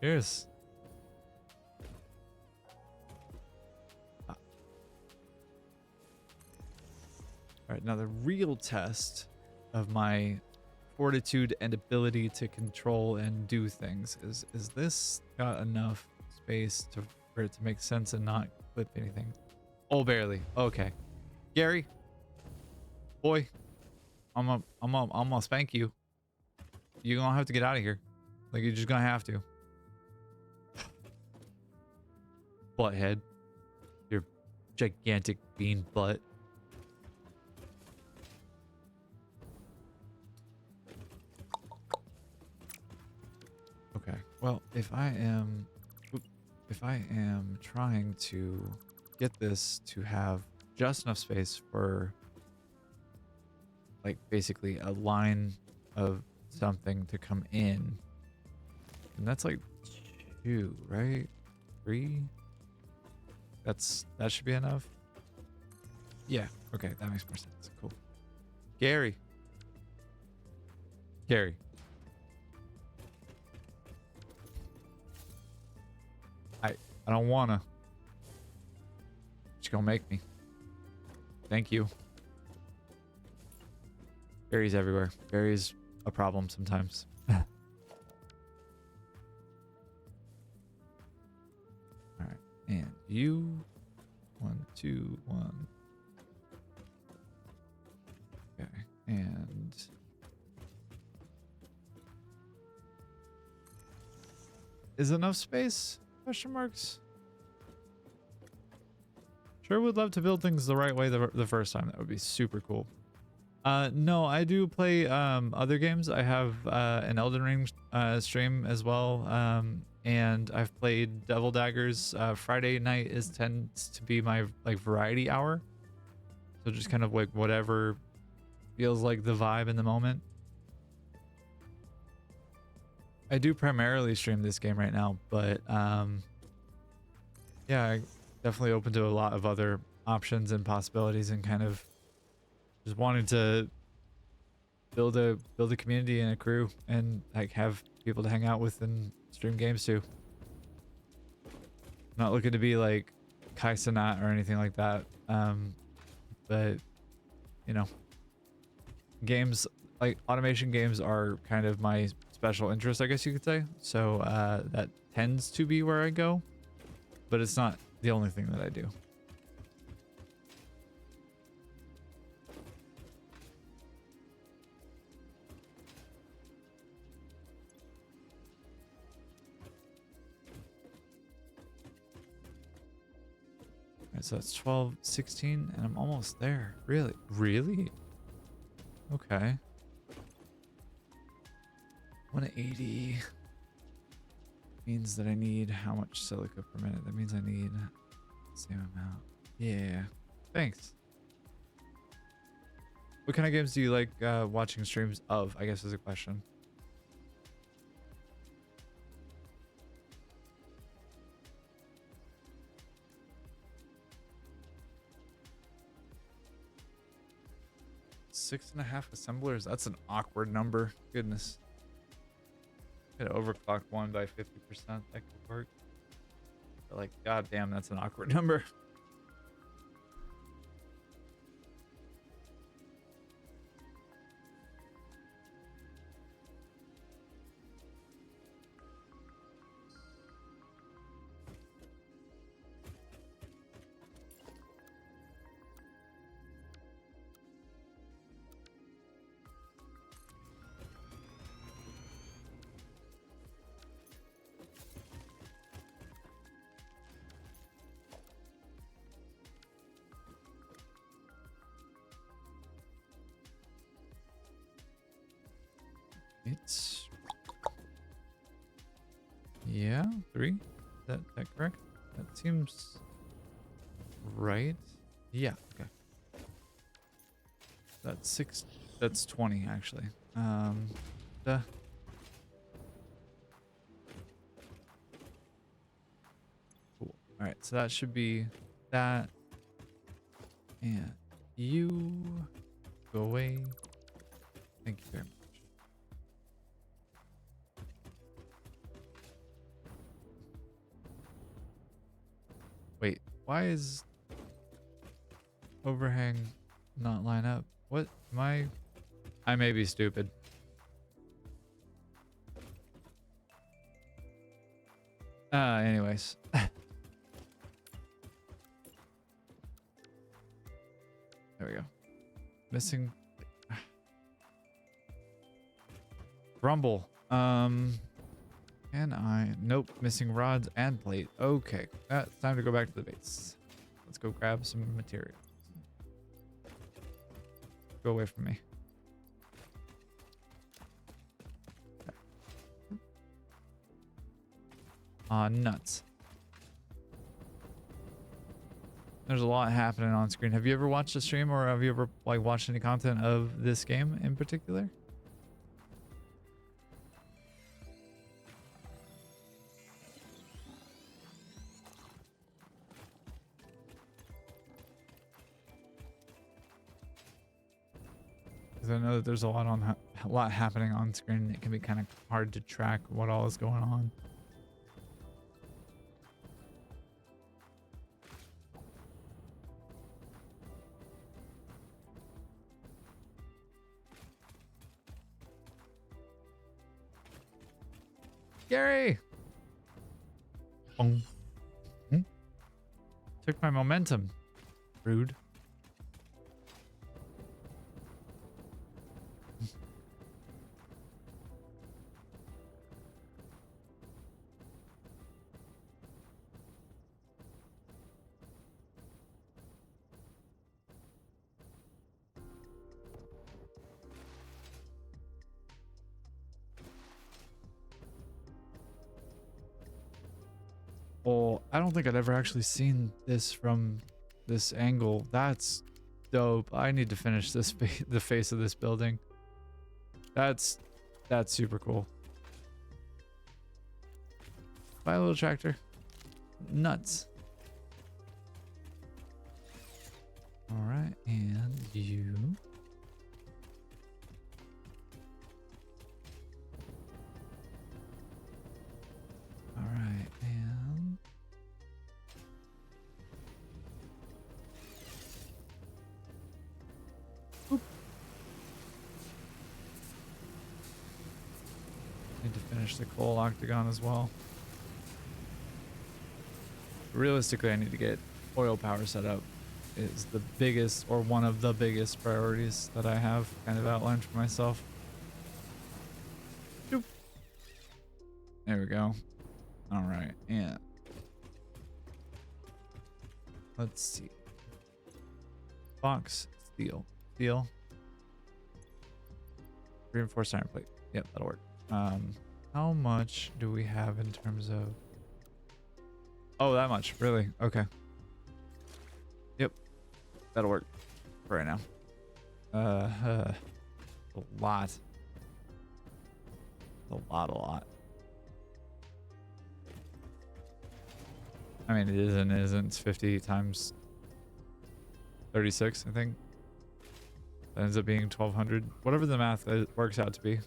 Cheers. All right, now the real test of my fortitude and ability to control and do things is this got enough space for it to make sense and not clip anything? Oh, barely. Okay. Gary, boy, I'm gonna spank you. You're gonna have to get out of here. Like, you're just gonna have to. Butthead. Your gigantic bean butt. Okay. Well, if I am trying to get this to have just enough space for, like, basically a line of something to come in, and that's like 2, right? 3. That should be enough. Yeah. Okay, that makes more sense. Cool. Gary. I don't wanna. Just gonna make me. Thank you. Berries everywhere. Berries a problem sometimes. All right, and you 1 2 1. Okay, and is enough space? Question marks. Sure would love to build things the right way the first time. That would be super cool. No, I do play other games. I have an Elden Ring stream as well, and I've played Devil Daggers. Friday night tends to be my like variety hour, so just kind of like whatever feels like the vibe in the moment. I do primarily stream this game right now, but yeah, I definitely open to a lot of other options and possibilities, and kind of just wanted to build a community and a crew, and like have people to hang out with and stream games too. Not looking to be like Kai Cenat or anything like that, but you know, games like automation games are kind of my special interest, I guess you could say. So that tends to be where I go, but it's not the only thing that I do. So that's 12, 16, and I'm almost there. Really? Really? Okay. 180 means that I need how much silica per minute? That means I need the same amount. Yeah. Thanks. What kind of games do you like watching streams of, I guess is a question. Six and a half assemblers. That's an awkward number. Goodness. Could overclock one by 50%. That could work. But like, goddamn, that's an awkward number. It's yeah, 3. Is that correct? That seems right. Yeah, okay. That's 6. That's 20 actually. Duh. Cool. All right, so that should be that. And you go away. Thank you very much. Wait, why is overhang not line up? What am I may be stupid. Anyways. There we go. Missing Rumble. Can I? Nope. Missing rods and plate. Okay. Time to go back to the base. Let's go grab some materials. Go away from me. Nuts. There's a lot happening on screen. Have you ever watched a stream or have you ever like watched any content of this game in particular? Because I know that there's a lot happening on screen. It can be kind of hard to track what all is going on. Gary! Boom. Took my momentum. Rude. Well, I don't think I'd ever actually seen this from this angle. That's dope. I need to finish this the face of this building. That's super cool. Buy a little tractor. Nuts. All right, and you. All right, and oop. Need to finish the coal octagon as well. Realistically, I need to get oil power set up. Is the biggest or one of the biggest priorities that I have kind of outlined for myself. Doop. There we go. All right, and Let's see. Box, steel. Reinforced iron plate. Yep, that'll work. How much do we have in terms of... Oh, that much. Really? Okay. Yep. That'll work for right now. A lot. A lot. I mean, it is and isn't. It's 50 times 36, I think. That ends up being 1,200. Whatever the math works out to be.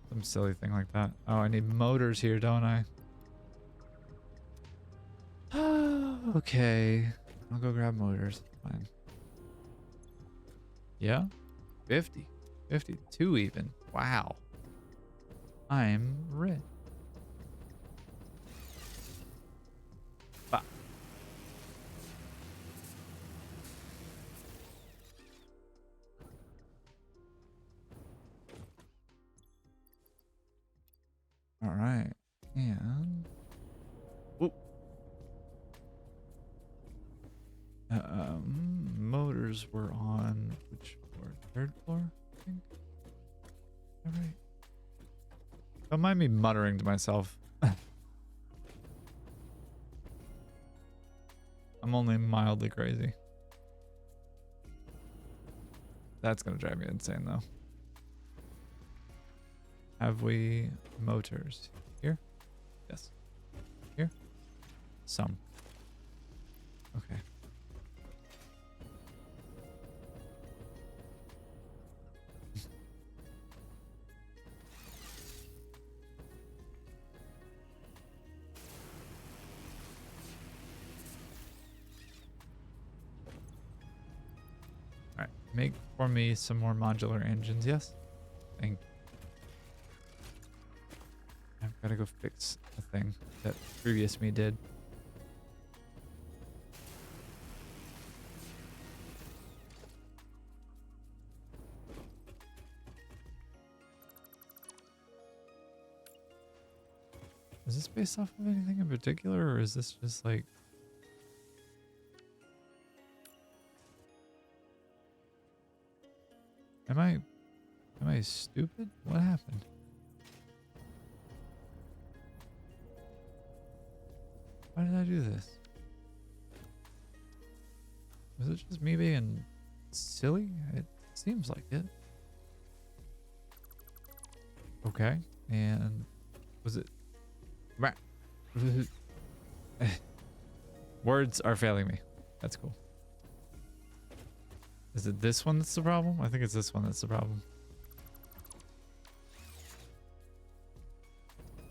Some silly thing like that. Oh, I need motors here, don't I? Okay. I'll go grab motors. Fine. Yeah? 50. 52 even. Wow. I'm rich. Bah. All right. And... Whoop. Motors were on which floor? Third floor, I think. All right. Don't mind me muttering to myself. I'm only mildly crazy. That's gonna drive me insane though. Have we motors here? Yes. Here? Some. Okay. All right. Make for me some more modular engines. Yes. Thank you. I've got to go fix a thing that previous me did. Is this based off of anything in particular, or is this just like... Am I stupid? What happened? Why did I do this? Was it just me being silly? It seems like it. Okay, and was it... Words are failing me. That's cool. Is it this one that's the problem? I think it's this one that's the problem.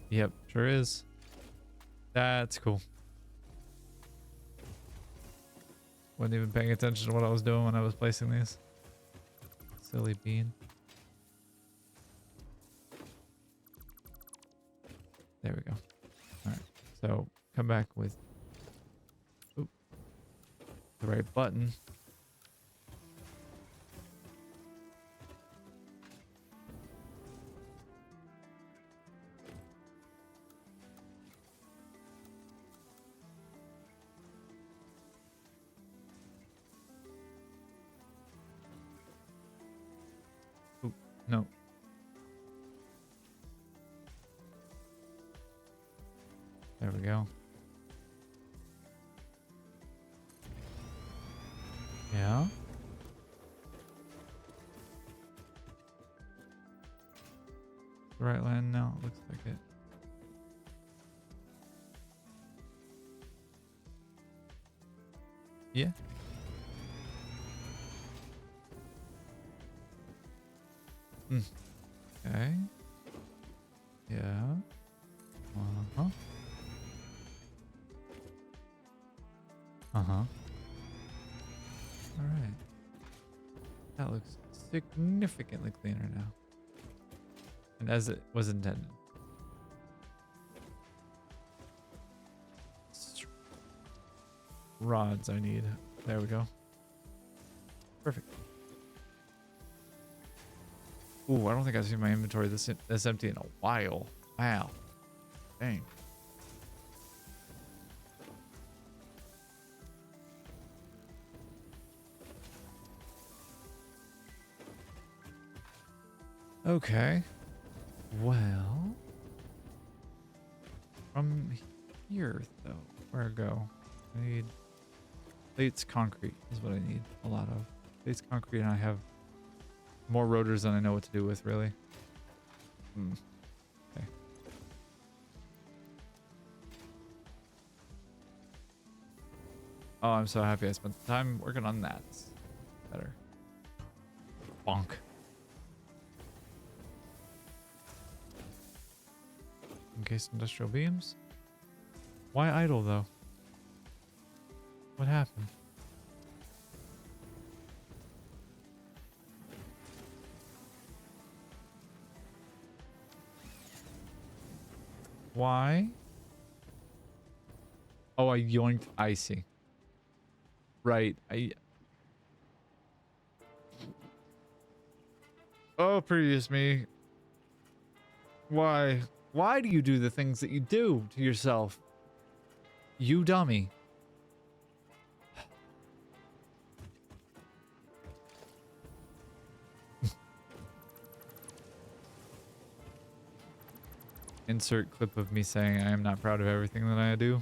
Yep, sure is. That's cool. Wasn't even paying attention to what I was doing when I was placing these. Silly bean. There we go. Alright, so come back with the right button. Oop, no. There we go. Yeah. The right land now, it looks like it. Yeah. Okay. Yeah. Uh-huh. Uh-huh. All right. That looks significantly cleaner now. And as it was intended. Rods I need. There we go. Perfect. Ooh, I don't think I've seen my inventory this empty in a while. Wow. Dang. Okay. Well, from here though, where to go? I need plates concrete is what I need a lot of. Plates concrete, and I have more rotors than I know what to do with, really. Okay. Oh, I'm so happy I spent the time working on that. Better. Bonk. Encased industrial beams. Why idle though? What happened? Why? Oh, I yoinked. I see. Right. Oh, previous me. Why? Why do you do the things that you do to yourself? You dummy. Insert clip of me saying I am not proud of everything that I do.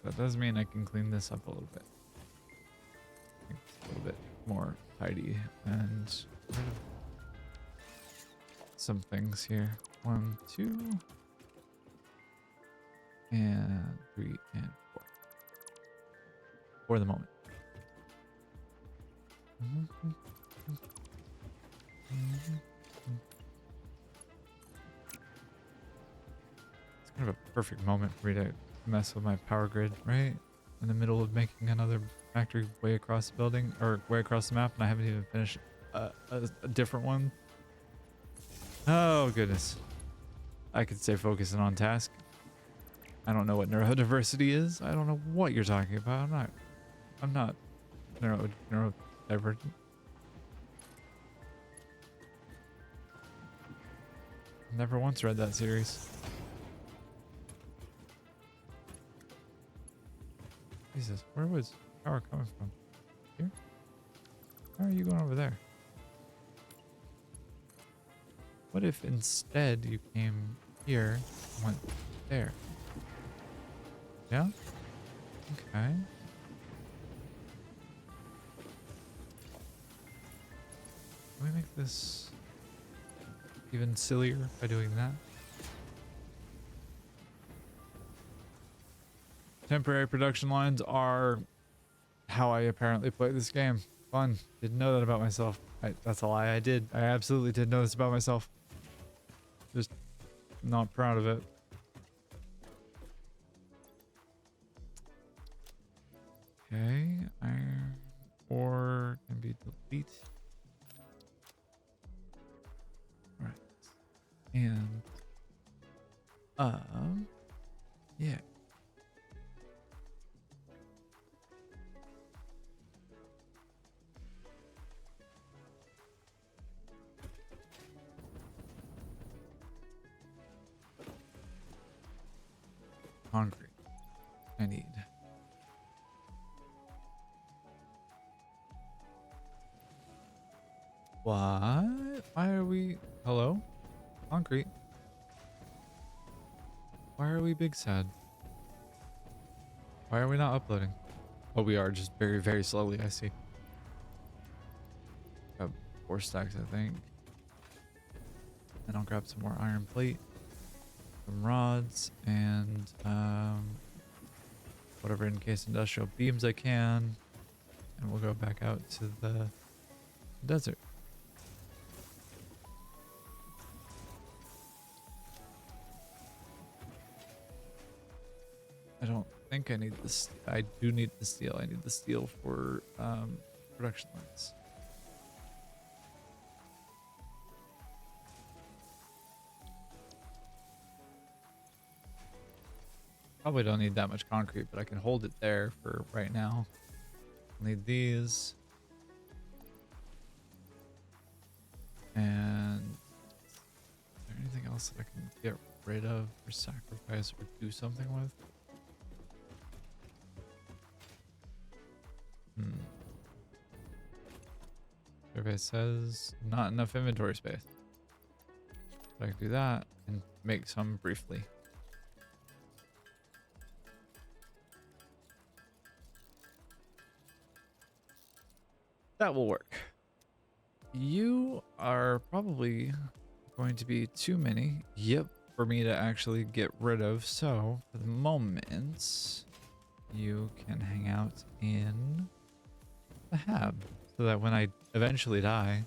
That does mean I can clean this up a little bit. Make it a little bit more tidy and some things here. 1, 2, and 3, and 4. For the moment. It's kind of a perfect moment for me to mess with my power grid, right? In the middle of making another factory way across the building, or way across the map, and I haven't even finished a different one. Oh, goodness. I could stay focused and on task. I don't know what neurodiversity is. I don't know what you're talking about. I'm not neurodivergent. Never once read that series. Jesus, where was power coming from? Here? How are you going over there? What if instead you came here and went there? Yeah? Okay. Can we make this even sillier by doing that? Temporary production lines are how I apparently play this game. Fun. Didn't know that about myself. That's a lie. I did. I absolutely did know this about myself. Just not proud of it. Okay. Iron ore can be delete. Right. And yeah. Concrete. I need. What? Why are we... Hello? Concrete. Why are we big sad? Why are we not uploading? Oh, we are, just very, very slowly, I see. Got 4 stacks, I think. And I'll grab some more iron plate. Some rods, and whatever encased industrial beams I can. And we'll go back out to the desert. I don't think I need this. I do need the steel. I need the steel for production lines. Probably don't need that much concrete, but I can hold it there for right now. I'll need these. And else that I can get rid of or sacrifice or do something with? Survey says not enough inventory space. So I can do that and make some briefly. That will work. You are probably going to be too many, yep, for me to actually get rid of. So for the moment, you can hang out in the hab so that when I eventually die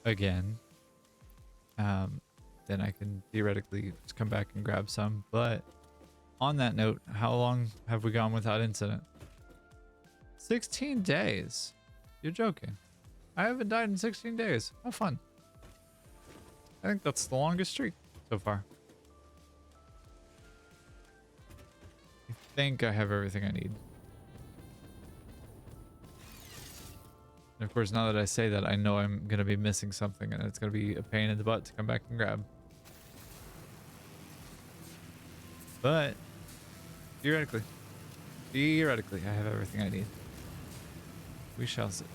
again, then I can theoretically just come back and grab some. But on that note, how long have we gone without incident? 16 days. You're joking. I haven't died in 16 days. How fun. I think that's the longest streak so far. I think I have everything I need. And of course, now that I say that, I know I'm going to be missing something and it's going to be a pain in the butt to come back and grab. But theoretically, I have everything I need. We shall see.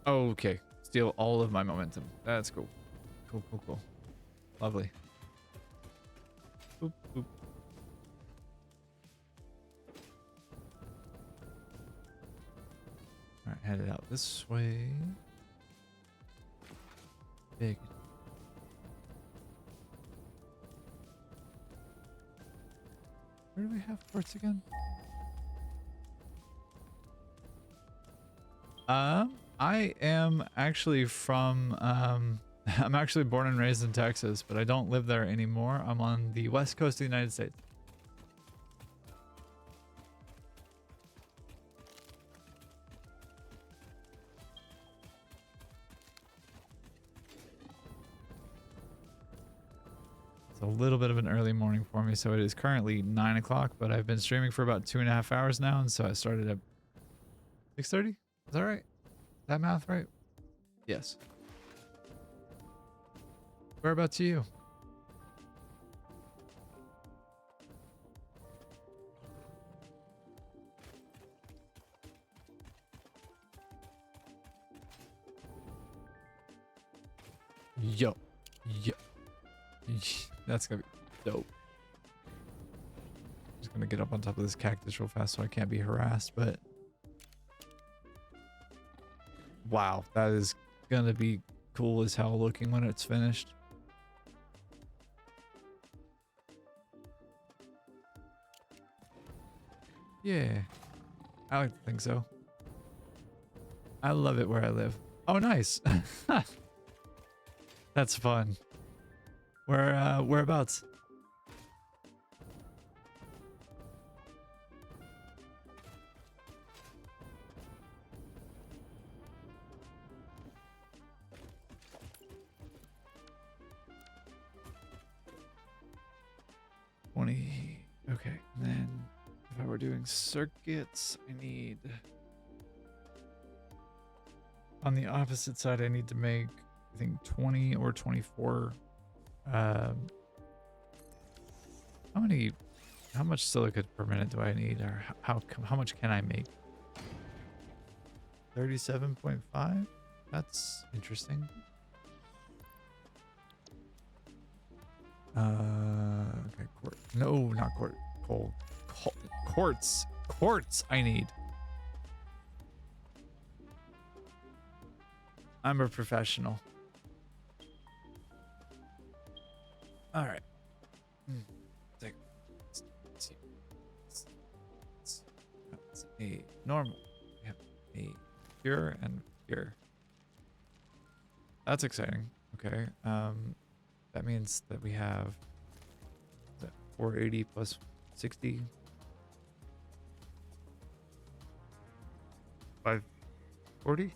Oh, okay. Steal all of my momentum. That's cool. Cool. Lovely. Boop, boop. Alright, headed out this way. Big. Where do we have ports again? I am actually from, I'm actually born and raised in Texas, but I don't live there anymore. I'm on the west coast of the United States. It's a little bit of an early morning for me, so it is currently 9 o'clock, but I've been streaming for about 2.5 hours now, and so I started at 6:30? Is that right? Is that math right? Yes. Whereabouts are you? Yo. That's gonna be dope. Just gonna get up on top of this cactus real fast so I can't be harassed, but wow, that is gonna be cool as hell looking when it's finished. Yeah, I like to think so. I love it where I live. Oh, nice. That's fun. Whereabouts? Okay, and then if I were doing circuits, I need on the opposite side, I need to make, I think, 20 or 24. How much silica per minute do I need, or how much can I make? 37.5. That's interesting. Okay, no, not coal. Quartz I need. I'm a professional. All right. Let's see. That's a normal. We have a pure and pure. That's exciting. Okay. That means that we have that 480 plus 60. 540.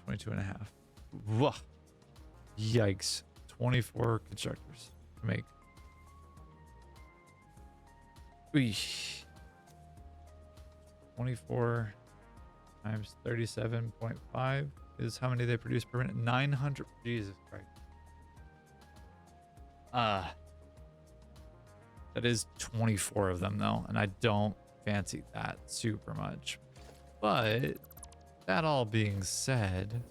22.5. Whoa. Yikes. 24 constructors to make. Eesh. 24 times 37.5 is how many they produce per minute. 900. Jesus Christ. That is 24 of them though, and I don't fancy that super much. But that all being said,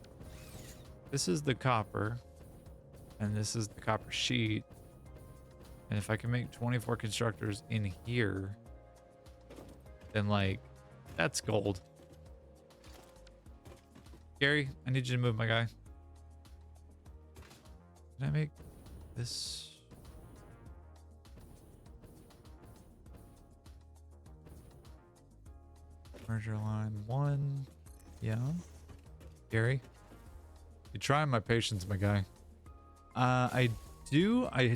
this is the copper and this is the copper sheet. And if I can make 24 constructors in here, then like that's gold. Gary, I need you to move my guy. Can I make this? Merger line 1. Yeah. Gary, you're trying my patience, my guy. I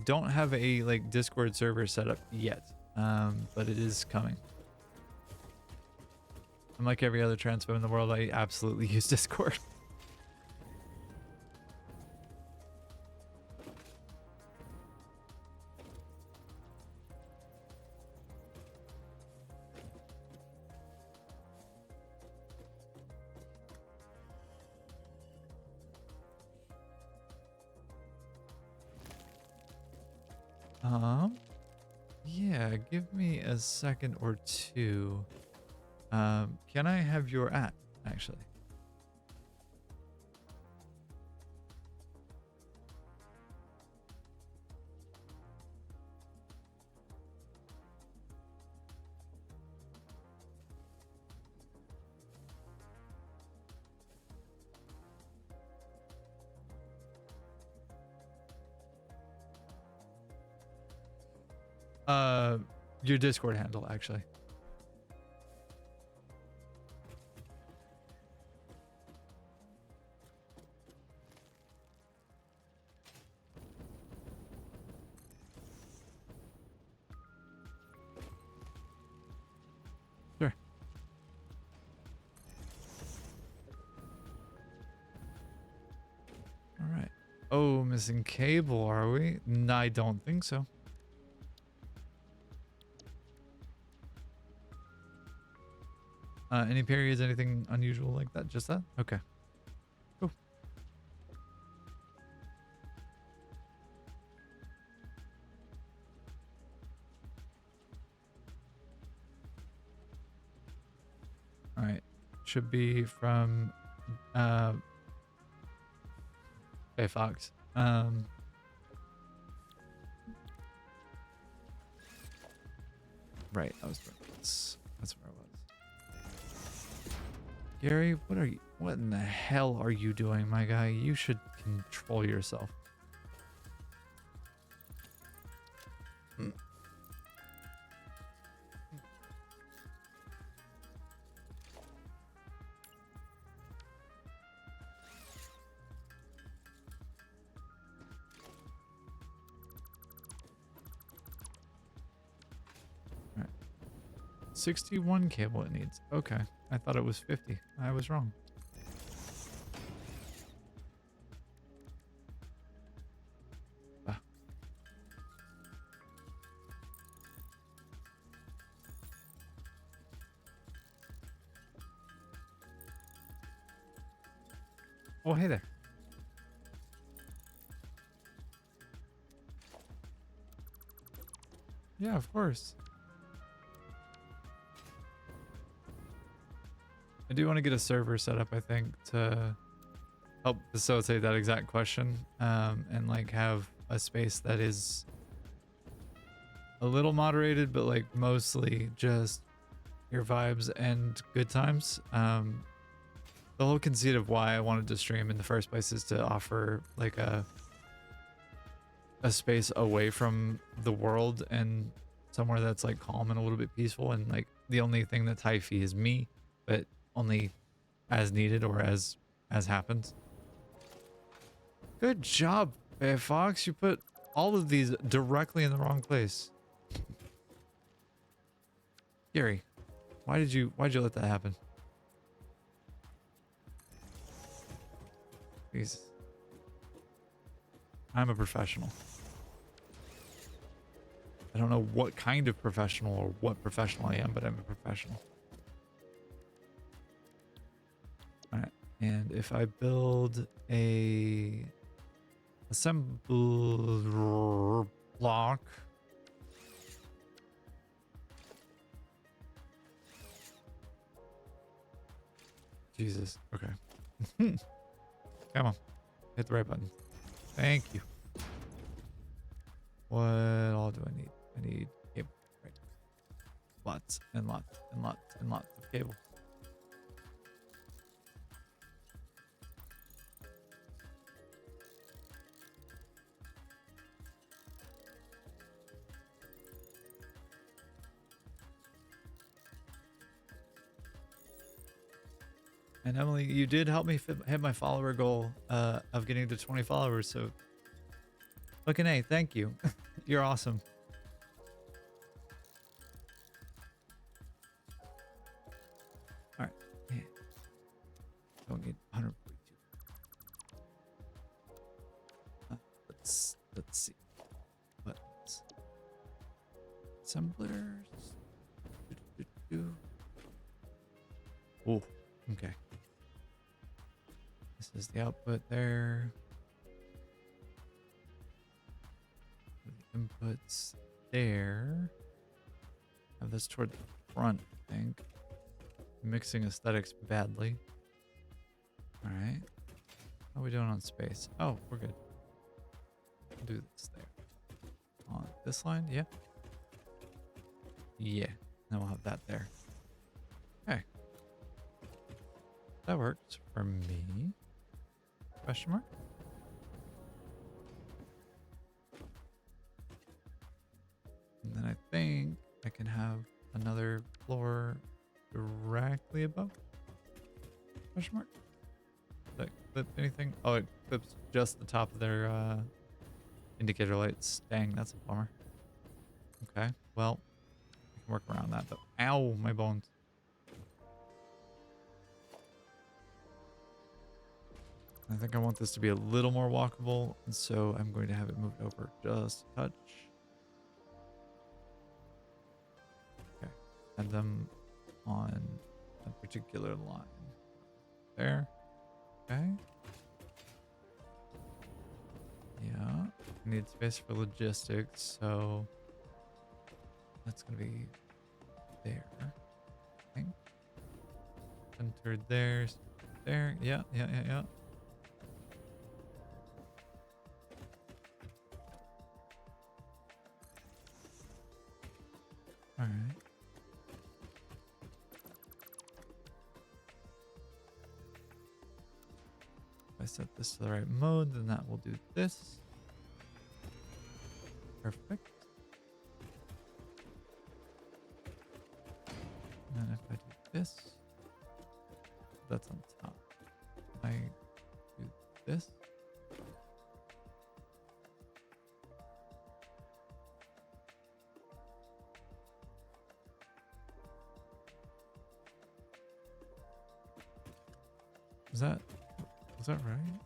don't have a like Discord server set up yet. But it is coming. Unlike every other transpo in the world, I absolutely use Discord. Yeah, give me a second or two. Can I have your actually? Your Discord handle, actually. Sure. All right. Oh, missing cable, are we? No, I don't think so. Any periods, anything unusual like that? Just that? Okay. Cool. All right. Should be from Hey Fox. Right, that's where I was. Gary, what in the hell are you doing, my guy? You should control yourself. All right. 61 cable it needs. Okay. I thought it was 50. I was wrong. Ah. Oh, hey there. Yeah, of course. I do want to get a server set up, I think, to help facilitate that exact question, and like have a space that is a little moderated, but like mostly just your vibes and good times. The whole conceit of why I wanted to stream in the first place is to offer like a space away from the world and somewhere that's like calm and a little bit peaceful, and like the only thing that's hyphy is me, but only as needed or as happens. Good job, Fox. You put all of these directly in the wrong place. Gary, why'd you let that happen? Please. I'm a professional. I don't know what kind of professional or what professional I am, but I'm a professional. All right. And if I build a assembler block, Jesus. Okay. Come on. Hit the right button. Thank you. What all do I need? I need cable. Right. Lots and lots and lots and lots of cable. And Emily, you did help me hit my follower goal of getting to 20 followers. So, fucking A, thank you. You're awesome. All right. Yeah. Don't need 142. Let's see. Buttons. Assemblers. Oh, okay. This is the output there. The inputs there. Have this toward the front, I think. Mixing aesthetics badly. All right. How are we doing on space? Oh, we're good. We'll do this there. On this line, yeah. Yeah. Then we'll have that there. Okay. That works for me. Question mark? And then I think I can have another floor directly above. Question mark? Did that clip anything? Oh, it clips just the top of their indicator lights. Dang, that's a bummer. Okay, well, I can work around that though. Ow, my bones. I think I want this to be a little more walkable, and so I'm going to have it moved over just a touch. Okay, and them on a particular line. There. Okay. Yeah, I need space for logistics, so that's gonna be there. I think. Centered there. There. Yeah. All right. If I set this to the right mode, then that will do this. Perfect. And then if I do this, that's on top. I do this. Was that right?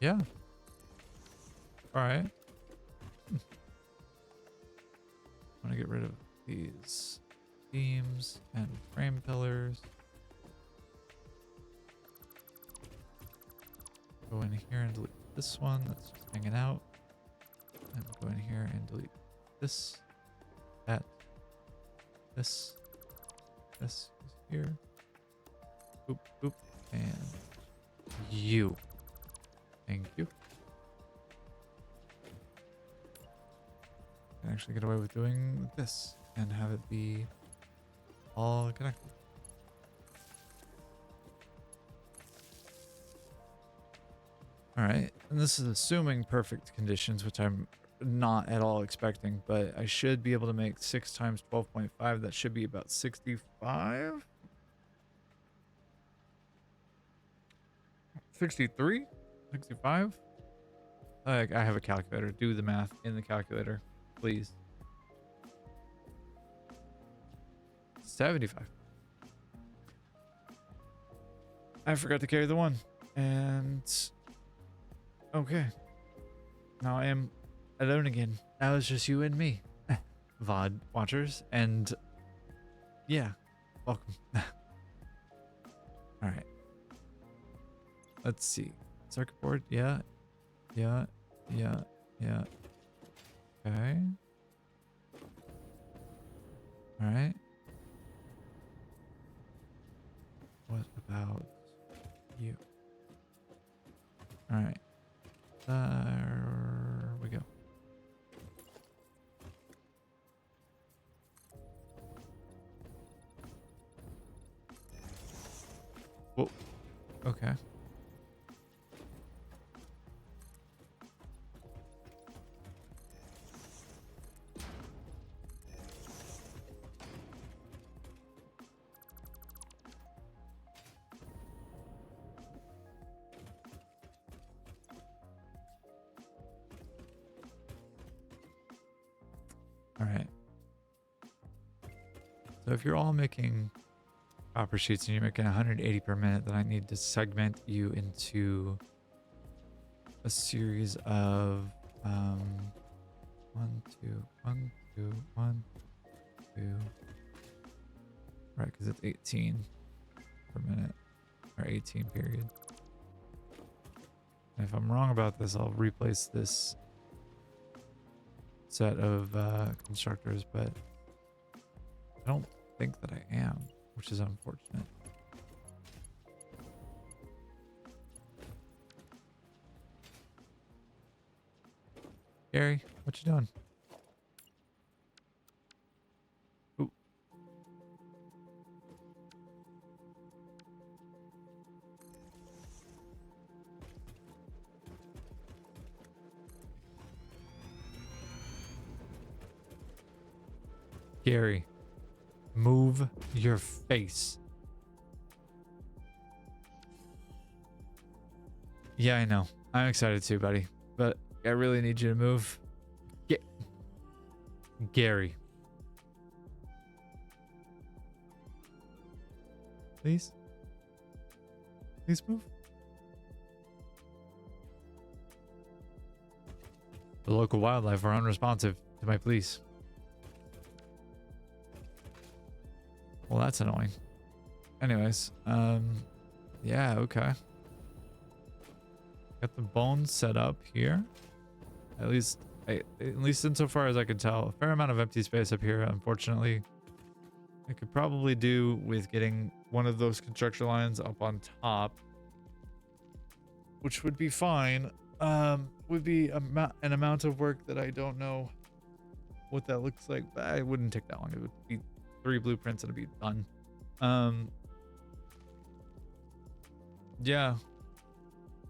Yeah. All right. I'm gonna get rid of these beams and frame pillars. Go in here and delete this one that's just hanging out. And go in here and delete this, that, this is here. Boop, boop, and you. Thank you. I can actually get away with doing this and have it be all connected. All right, and this is assuming perfect conditions, which I'm not at all expecting, but I should be able to make 6 times 12.5. That should be about 65. 63? 65? I have a calculator. Do the math in the calculator, please. 75. I forgot to carry the 1. And okay. Now I am alone again. Now it's just you and me, VOD watchers, and yeah, welcome. All right, let's see. Circuit board, yeah. Okay. All right. What about you? All right. There we go. Whoa. Okay. All right. So if you're all making copper sheets and you're making 180 per minute, then I need to segment you into a series of 1, 2, 1, 2, 1, 2. Right, because it's 18 per minute, or 18 period. And if I'm wrong about this, I'll replace this set of constructors, but I don't think that I am, which is unfortunate. Gary, what you doing? Ooh. Gary, move your face. Yeah, I know. I'm excited too, buddy. But I really need you to move. Gary. Please? Please move. The local wildlife are unresponsive to my pleas. Well, that's annoying. Anyways, yeah, okay. Got the bones set up here. At least insofar as I can tell, a fair amount of empty space up here. Unfortunately, I could probably do with getting one of those construction lines up on top, which would be fine. Would be an amount of work that I don't know what that looks like, but it wouldn't take that long. It would be 3 blueprints and it'd be done. Yeah.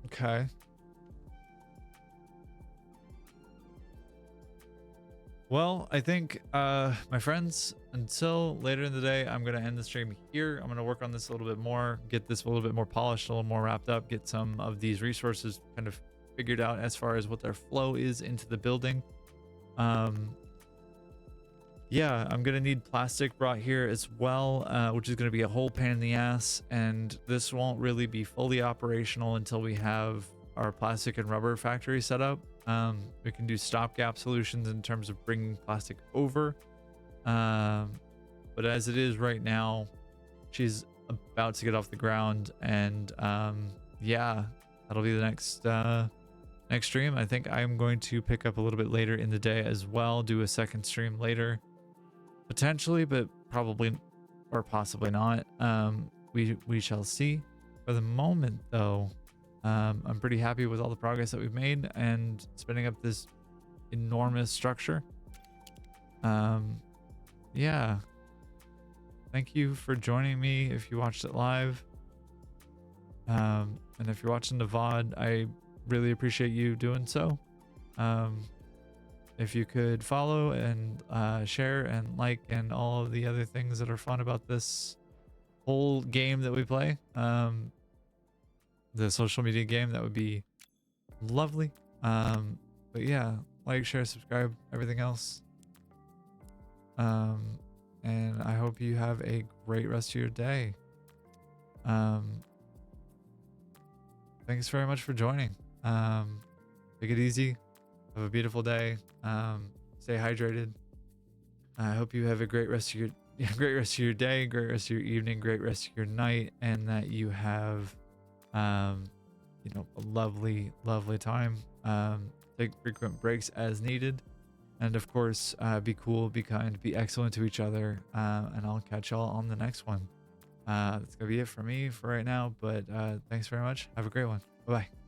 Okay. Well, I think, my friends, until later in the day, I'm going to end the stream here. I'm going to work on this a little bit more, get this a little bit more polished, a little more wrapped up, get some of these resources kind of figured out as far as what their flow is into the building. Yeah, I'm going to need plastic brought here as well, which is going to be a whole pain in the ass. And this won't really be fully operational until we have our plastic and rubber factory set up. We can do stopgap solutions in terms of bringing plastic over. But as it is right now, she's about to get off the ground. And yeah, that'll be the next stream. I think I'm going to pick up a little bit later in the day as well, do a second stream later. Potentially, but probably or possibly not. We shall see. For the moment, though, I'm pretty happy with all the progress that we've made and spinning up this enormous structure. Yeah. Thank you for joining me if you watched it live. And if you're watching the VOD, I really appreciate you doing so. If you could follow and share and like and all of the other things that are fun about this whole game that we play, the social media game, that would be lovely. But yeah, like, share, subscribe, everything else. And I hope you have a great rest of your day. Thanks very much for joining. Take it easy. Have a beautiful day. Stay hydrated. I hope you have a great rest of your great rest of your day, great rest of your evening, great rest of your night, and that you have you know, a lovely, lovely time. Take frequent breaks as needed. And of course, be cool, be kind, be excellent to each other. And I'll catch y'all on the next one. That's gonna be it for me for right now, but thanks very much. Have a great one. Bye bye.